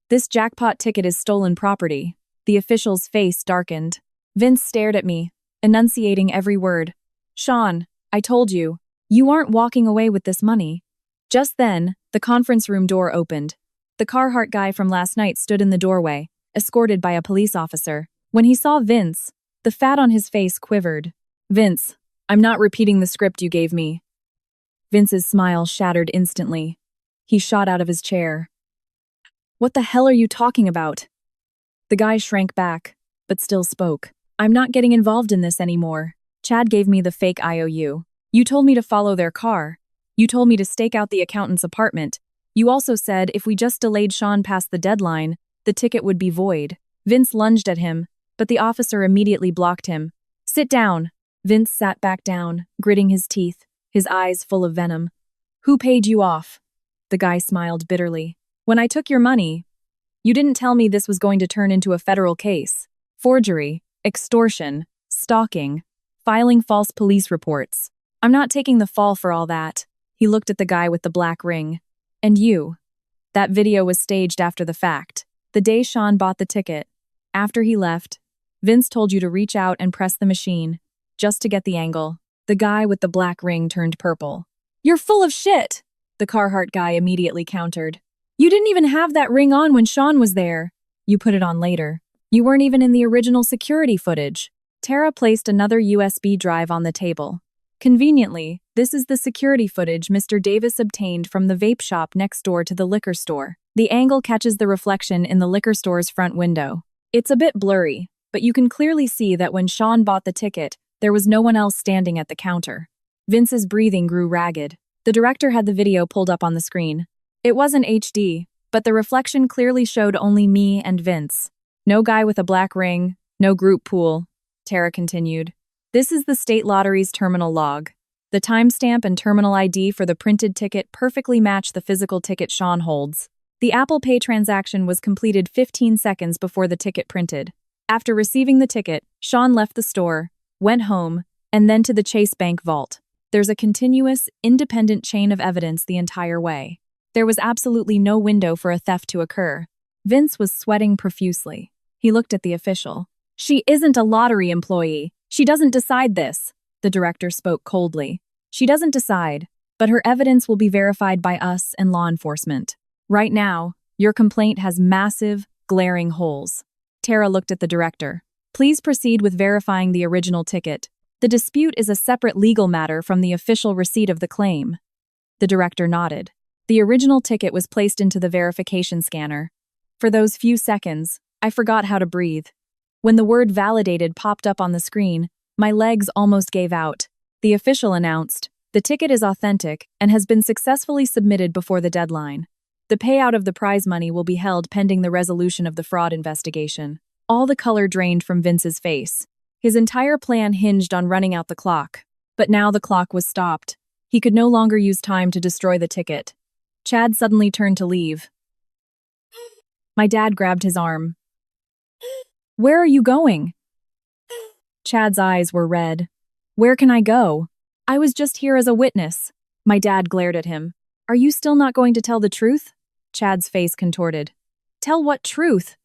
This jackpot ticket is stolen property." The official's face darkened. Vince stared at me, enunciating every word. "Sean, I told you, you aren't walking away with this money." Just then, the conference room door opened. The Carhartt guy from last night stood in the doorway, escorted by a police officer. When he saw Vince, the fat on his face quivered. "Vince, I'm not repeating the script you gave me." Vince's smile shattered instantly. He shot out of his chair. "What the hell are you talking about?" The guy shrank back, but still spoke. "I'm not getting involved in this anymore. Chad gave me the fake IOU. You told me to follow their car. You told me to stake out the accountant's apartment. You also said if we just delayed Sean past the deadline, the ticket would be void." Vince lunged at him, but the officer immediately blocked him. "Sit down." Vince sat back down, gritting his teeth, his eyes full of venom. "Who paid you off?" The guy smiled bitterly. "When I took your money, you didn't tell me this was going to turn into a federal case. Forgery, extortion, stalking, filing false police reports. I'm not taking the fall for all that." He looked at the guy with the black ring. "And you? That video was staged after the fact. The day Sean bought the ticket. After he left, Vince told you to reach out and press the machine, just to get the angle." The guy with the black ring turned purple. "You're full of shit!" The Carhartt guy immediately countered. "You didn't even have that ring on when Sean was there. You put it on later. You weren't even in the original security footage." Tara placed another USB drive on the table. Conveniently, this is the security footage Mr. Davis obtained from the vape shop next door to the liquor store. The angle catches the reflection in the liquor store's front window. It's a bit blurry, but you can clearly see that when Sean bought the ticket, there was no one else standing at the counter. Vince's breathing grew ragged. The director had the video pulled up on the screen. It wasn't HD, but the reflection clearly showed only me and Vince. "No guy with a black ring, no group pool," Tara continued. "This is the state lottery's terminal log. The timestamp and terminal ID for the printed ticket perfectly match the physical ticket Sean holds. The Apple Pay transaction was completed 15 seconds before the ticket printed. After receiving the ticket, Sean left the store, went home, and then to the Chase Bank vault. There's a continuous, independent chain of evidence the entire way. There was absolutely no window for a theft to occur." Vince was sweating profusely. He looked at the official. "She isn't a lottery employee. She doesn't decide this." The director spoke coldly. "She doesn't decide, but her evidence will be verified by us and law enforcement. Right now, your complaint has massive, glaring holes." Tara looked at the director. "Please proceed with verifying the original ticket. The dispute is a separate legal matter from the official receipt of the claim." The director nodded. The original ticket was placed into the verification scanner. For those few seconds, I forgot how to breathe. When the word "validated" popped up on the screen, my legs almost gave out. The official announced, "The ticket is authentic and has been successfully submitted before the deadline. The payout of the prize money will be held pending the resolution of the fraud investigation." All the color drained from Vince's face. His entire plan hinged on running out the clock. But now the clock was stopped. He could no longer use time to destroy the ticket. Chad suddenly turned to leave. My dad grabbed his arm. "Where are you going?" Chad's eyes were red. "Where can I go? I was just here as a witness." My dad glared at him. "Are you still not going to tell the truth?" Chad's face contorted. "Tell what truth?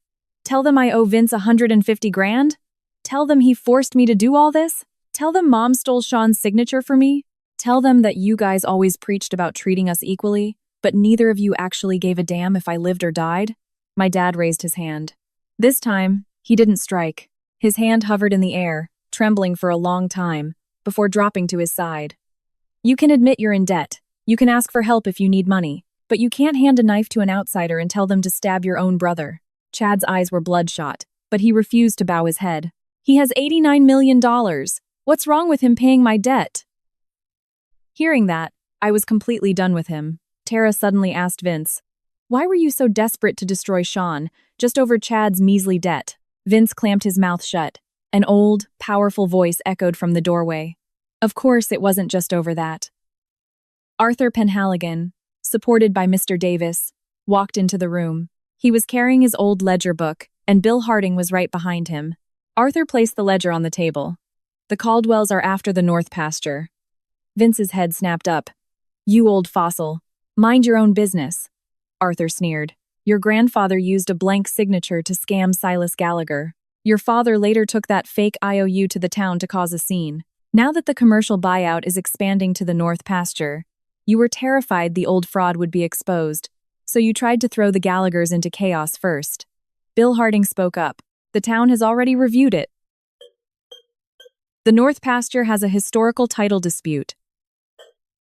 Tell them I owe Vince $150,000? Tell them he forced me to do all this? Tell them Mom stole Sean's signature for me? Tell them that you guys always preached about treating us equally, but neither of you actually gave a damn if I lived or died?" My dad raised his hand. This time, he didn't strike. His hand hovered in the air, trembling for a long time, before dropping to his side. "You can admit you're in debt. You can ask for help if you need money, but you can't hand a knife to an outsider and tell them to stab your own brother. Chad's eyes were bloodshot, but he refused to bow his head. He has $89 million. What's wrong with him paying my debt? Hearing that, I was completely done with him. Tara suddenly asked Vince, "Why were you so desperate to destroy Sean, just over Chad's measly debt?" Vince clamped his mouth shut. An old, powerful voice echoed from the doorway. Of course it wasn't just over that. Arthur Penhaligon, supported by Mr. Davis, walked into the room. He was carrying his old ledger book, and Bill Harding was right behind him. Arthur placed the ledger on the table. "The Caldwells are after the North Pasture." Vince's head snapped up. "You old fossil. Mind your own business." Arthur sneered. "Your grandfather used a blank signature to scam Silas Gallagher. Your father later took that fake IOU to the town to cause a scene. Now that the commercial buyout is expanding to the North Pasture, you were terrified the old fraud would be exposed, so you tried to throw the Gallaghers into chaos first." Bill Harding spoke up. "The town has already reviewed it. The North Pasture has a historical title dispute.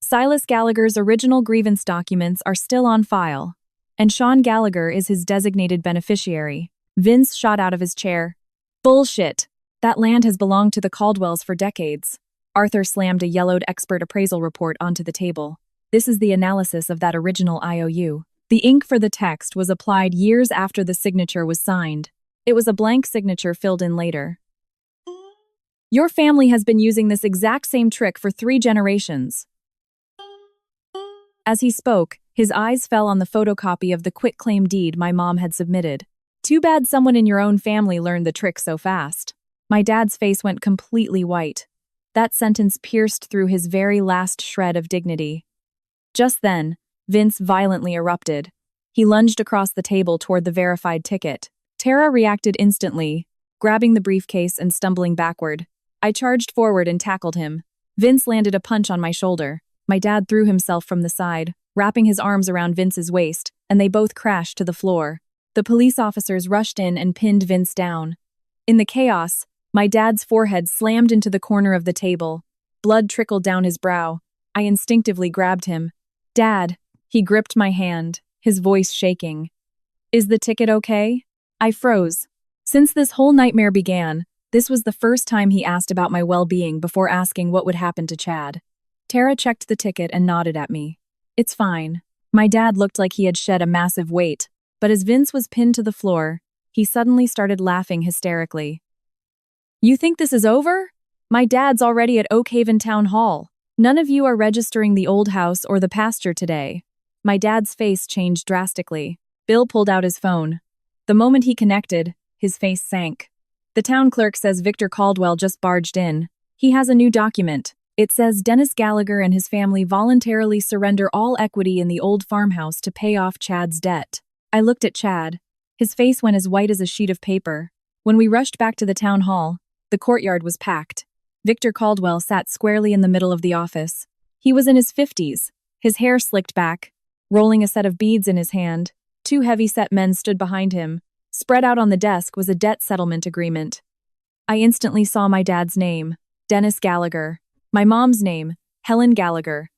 Silas Gallagher's original grievance documents are still on file, and Sean Gallagher is his designated beneficiary." Vince shot out of his chair. "Bullshit! That land has belonged to the Caldwells for decades." Arthur slammed a yellowed expert appraisal report onto the table. "This is the analysis of that original IOU. The ink for the text was applied years after the signature was signed. It was a blank signature filled in later. Your family has been using this exact same trick for 3 generations." As he spoke, his eyes fell on the photocopy of the quitclaim deed my mom had submitted. "Too bad someone in your own family learned the trick so fast." My dad's face went completely white. That sentence pierced through his very last shred of dignity. Just then, Vince violently erupted. He lunged across the table toward the verified ticket. Tara reacted instantly, grabbing the briefcase and stumbling backward. I charged forward and tackled him. Vince landed a punch on my shoulder. My dad threw himself from the side, wrapping his arms around Vince's waist, and they both crashed to the floor. The police officers rushed in and pinned Vince down. In the chaos, my dad's forehead slammed into the corner of the table. Blood trickled down his brow. I instinctively grabbed him. "Dad." He gripped my hand, his voice shaking. "Is the ticket okay?" I froze. Since this whole nightmare began, this was the first time he asked about my well-being before asking what would happen to Chad. Tara checked the ticket and nodded at me. "It's fine." My dad looked like he had shed a massive weight, but as Vince was pinned to the floor, he suddenly started laughing hysterically. "You think this is over? My dad's already at Oak Haven Town Hall. None of you are registering the old house or the pasture today." My dad's face changed drastically. Bill pulled out his phone. The moment he connected, his face sank. "The town clerk says Victor Caldwell just barged in. He has a new document. It says Dennis Gallagher and his family voluntarily surrender all equity in the old farmhouse to pay off Chad's debt." I looked at Chad. His face went as white as a sheet of paper. When we rushed back to the town hall, the courtyard was packed. Victor Caldwell sat squarely in the middle of the office. He was in his 50s, his hair slicked back, rolling a set of beads in his hand. 2 heavy-set men stood behind him. Spread out on the desk was a debt settlement agreement. I instantly saw my dad's name, Dennis Gallagher, my mom's name, Helen Gallagher,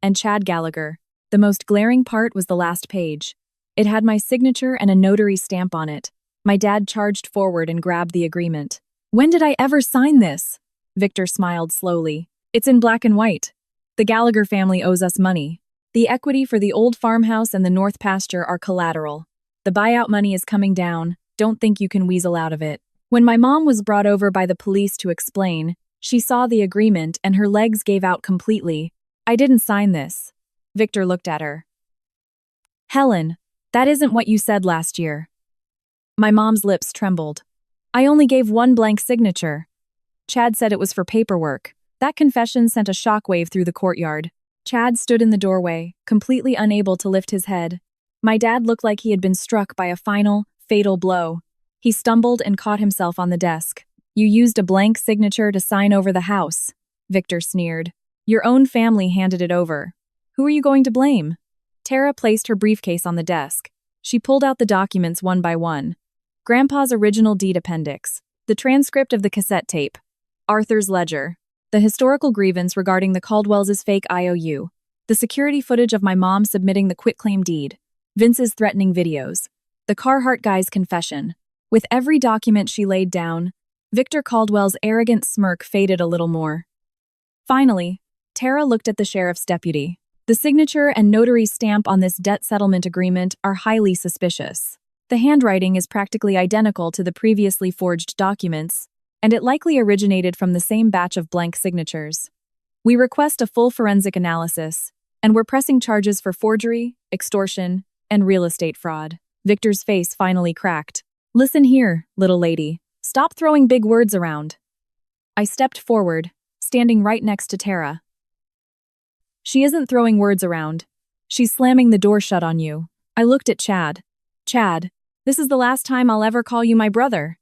and Chad Gallagher. The most glaring part was the last page. It had my signature and a notary stamp on it. My dad charged forward and grabbed the agreement. "When did I ever sign this?" Victor smiled slowly. "It's in black and white. The Gallagher family owes us money. The equity for the old farmhouse and the North Pasture are collateral. The buyout money is coming down. Don't think you can weasel out of it." When my mom was brought over by the police to explain, she saw the agreement and her legs gave out completely. "I didn't sign this." Victor looked at her. "Helen, that isn't what you said last year." My mom's lips trembled. "I only gave 1 blank signature. Chad said it was for paperwork." That confession sent a shockwave through the courtyard. Chad stood in the doorway, completely unable to lift his head. My dad looked like he had been struck by a final, fatal blow. He stumbled and caught himself on the desk. "You used a blank signature to sign over the house," Victor sneered. "Your own family handed it over. Who are you going to blame?" Tara placed her briefcase on the desk. She pulled out the documents one by one. Grandpa's original deed appendix, the transcript of the cassette tape, Arthur's ledger, the historical grievance regarding the Caldwells' fake IOU, the security footage of my mom submitting the quitclaim deed, Vince's threatening videos. The Carhart guy's confession. With every document she laid down, Victor Caldwell's arrogant smirk faded a little more. Finally, Tara looked at the sheriff's deputy. The signature and notary stamp on this debt settlement agreement are highly suspicious. The handwriting is practically identical to the previously forged documents, and it likely originated from the same batch of blank signatures. We request a full forensic analysis, and we're pressing charges for forgery, extortion, and real estate fraud. Victor's face finally cracked. Listen here, little lady. Stop throwing big words around. I stepped forward, standing right next to Tara. She isn't throwing words around. She's slamming the door shut on you. I looked at Chad. Chad, this is the last time I'll ever call you my brother.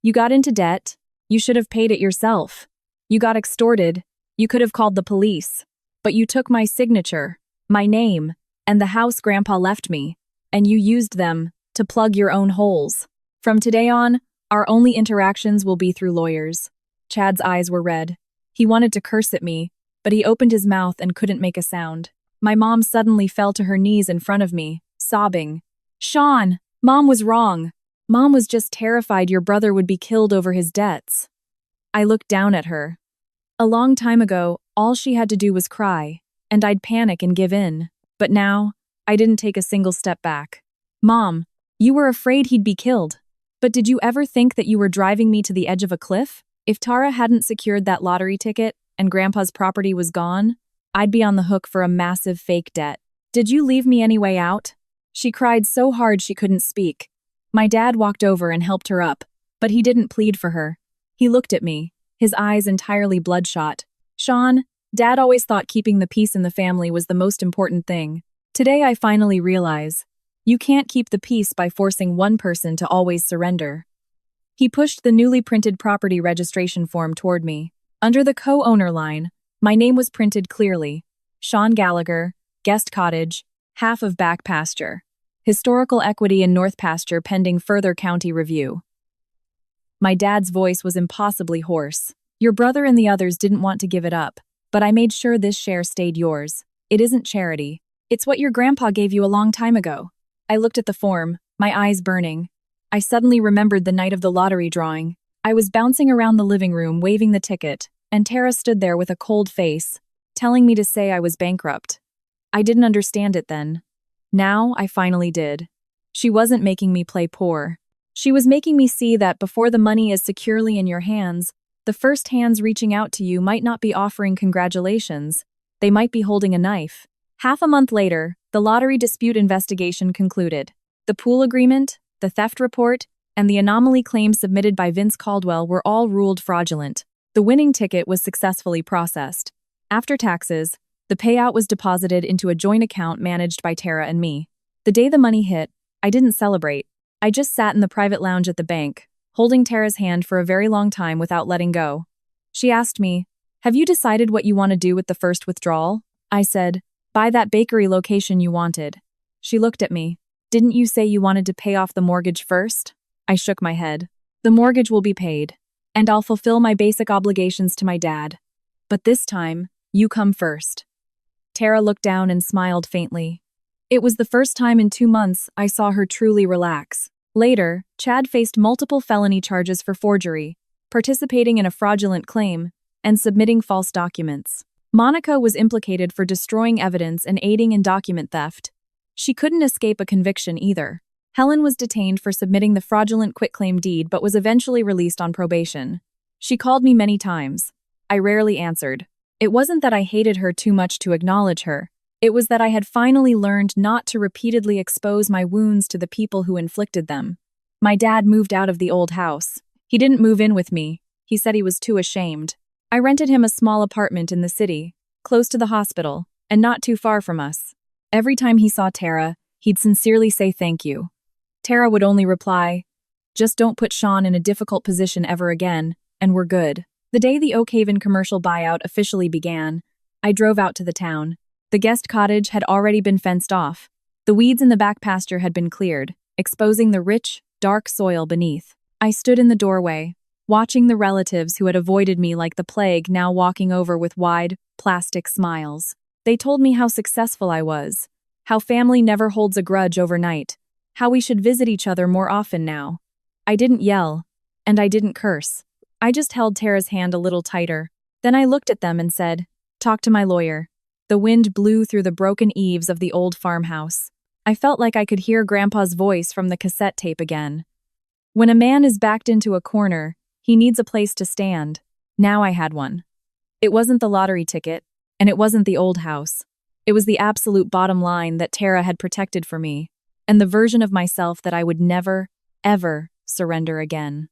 You got into debt. You should have paid it yourself. You got extorted. You could have called the police. But you took my signature, my name, and the house Grandpa left me, and you used them to plug your own holes. From today on, our only interactions will be through lawyers. Chad's eyes were red. He wanted to curse at me, but he opened his mouth and couldn't make a sound. My mom suddenly fell to her knees in front of me, sobbing. Sean, Mom was wrong. Mom was just terrified your brother would be killed over his debts. I looked down at her. A long time ago, all she had to do was cry, and I'd panic and give in. But now, I didn't take a single step back. Mom, you were afraid he'd be killed. But did you ever think that you were driving me to the edge of a cliff? If Tara hadn't secured that lottery ticket and Grandpa's property was gone, I'd be on the hook for a massive fake debt. Did you leave me any way out? She cried so hard she couldn't speak. My dad walked over and helped her up, but he didn't plead for her. He looked at me, his eyes entirely bloodshot. Sean, Dad always thought keeping the peace in the family was the most important thing. Today I finally realize, you can't keep the peace by forcing one person to always surrender. He pushed the newly printed property registration form toward me. Under the co-owner line, my name was printed clearly. Sean Gallagher, guest cottage, half of back pasture. Historical equity in North Pasture pending further county review. My dad's voice was impossibly hoarse. Your brother and the others didn't want to give it up, but I made sure this share stayed yours. It isn't charity. It's what your grandpa gave you a long time ago. I looked at the form, my eyes burning. I suddenly remembered the night of the lottery drawing. I was bouncing around the living room waving the ticket, and Tara stood there with a cold face, telling me to say I was bankrupt. I didn't understand it then. Now I finally did. She wasn't making me play poor. She was making me see that before the money is securely in your hands, the first hands reaching out to you might not be offering congratulations. They might be holding a knife. Half a month later, the lottery dispute investigation concluded. The pool agreement, the theft report, and the anomaly claim submitted by Vince Caldwell were all ruled fraudulent. The winning ticket was successfully processed. After taxes, the payout was deposited into a joint account managed by Tara and me. The day the money hit, I didn't celebrate. I just sat in the private lounge at the bank, holding Tara's hand for a very long time without letting go. She asked me, "Have you decided what you want to do with the first withdrawal?" I said, "Buy that bakery location you wanted." She looked at me. "Didn't you say you wanted to pay off the mortgage first?" I shook my head. "The mortgage will be paid, and I'll fulfill my basic obligations to my dad. But this time, you come first." Tara looked down and smiled faintly. It was the first time in 2 months I saw her truly relax. Later, Chad faced multiple felony charges for forgery, participating in a fraudulent claim, and submitting false documents. Monica was implicated for destroying evidence and aiding in document theft. She couldn't escape a conviction either. Helen was detained for submitting the fraudulent quitclaim deed but was eventually released on probation. She called me many times. I rarely answered. It wasn't that I hated her too much to acknowledge her. It was that I had finally learned not to repeatedly expose my wounds to the people who inflicted them. My dad moved out of the old house. He didn't move in with me. He said he was too ashamed. I rented him a small apartment in the city, close to the hospital, and not too far from us. Every time he saw Tara, he'd sincerely say thank you. Tara would only reply, "Just don't put Sean in a difficult position ever again, and we're good." The day the Oak Haven commercial buyout officially began, I drove out to the town. The guest cottage had already been fenced off. The weeds in the back pasture had been cleared, exposing the rich, dark soil beneath. I stood in the doorway, watching the relatives who had avoided me like the plague now walking over with wide, plastic smiles. They told me how successful I was, how family never holds a grudge overnight, how we should visit each other more often now. I didn't yell, and I didn't curse. I just held Tara's hand a little tighter. Then I looked at them and said, "Talk to my lawyer." The wind blew through the broken eaves of the old farmhouse. I felt like I could hear Grandpa's voice from the cassette tape again. When a man is backed into a corner, he needs a place to stand. Now I had one. It wasn't the lottery ticket, and it wasn't the old house. It was the absolute bottom line that Tara had protected for me, and the version of myself that I would never, ever surrender again.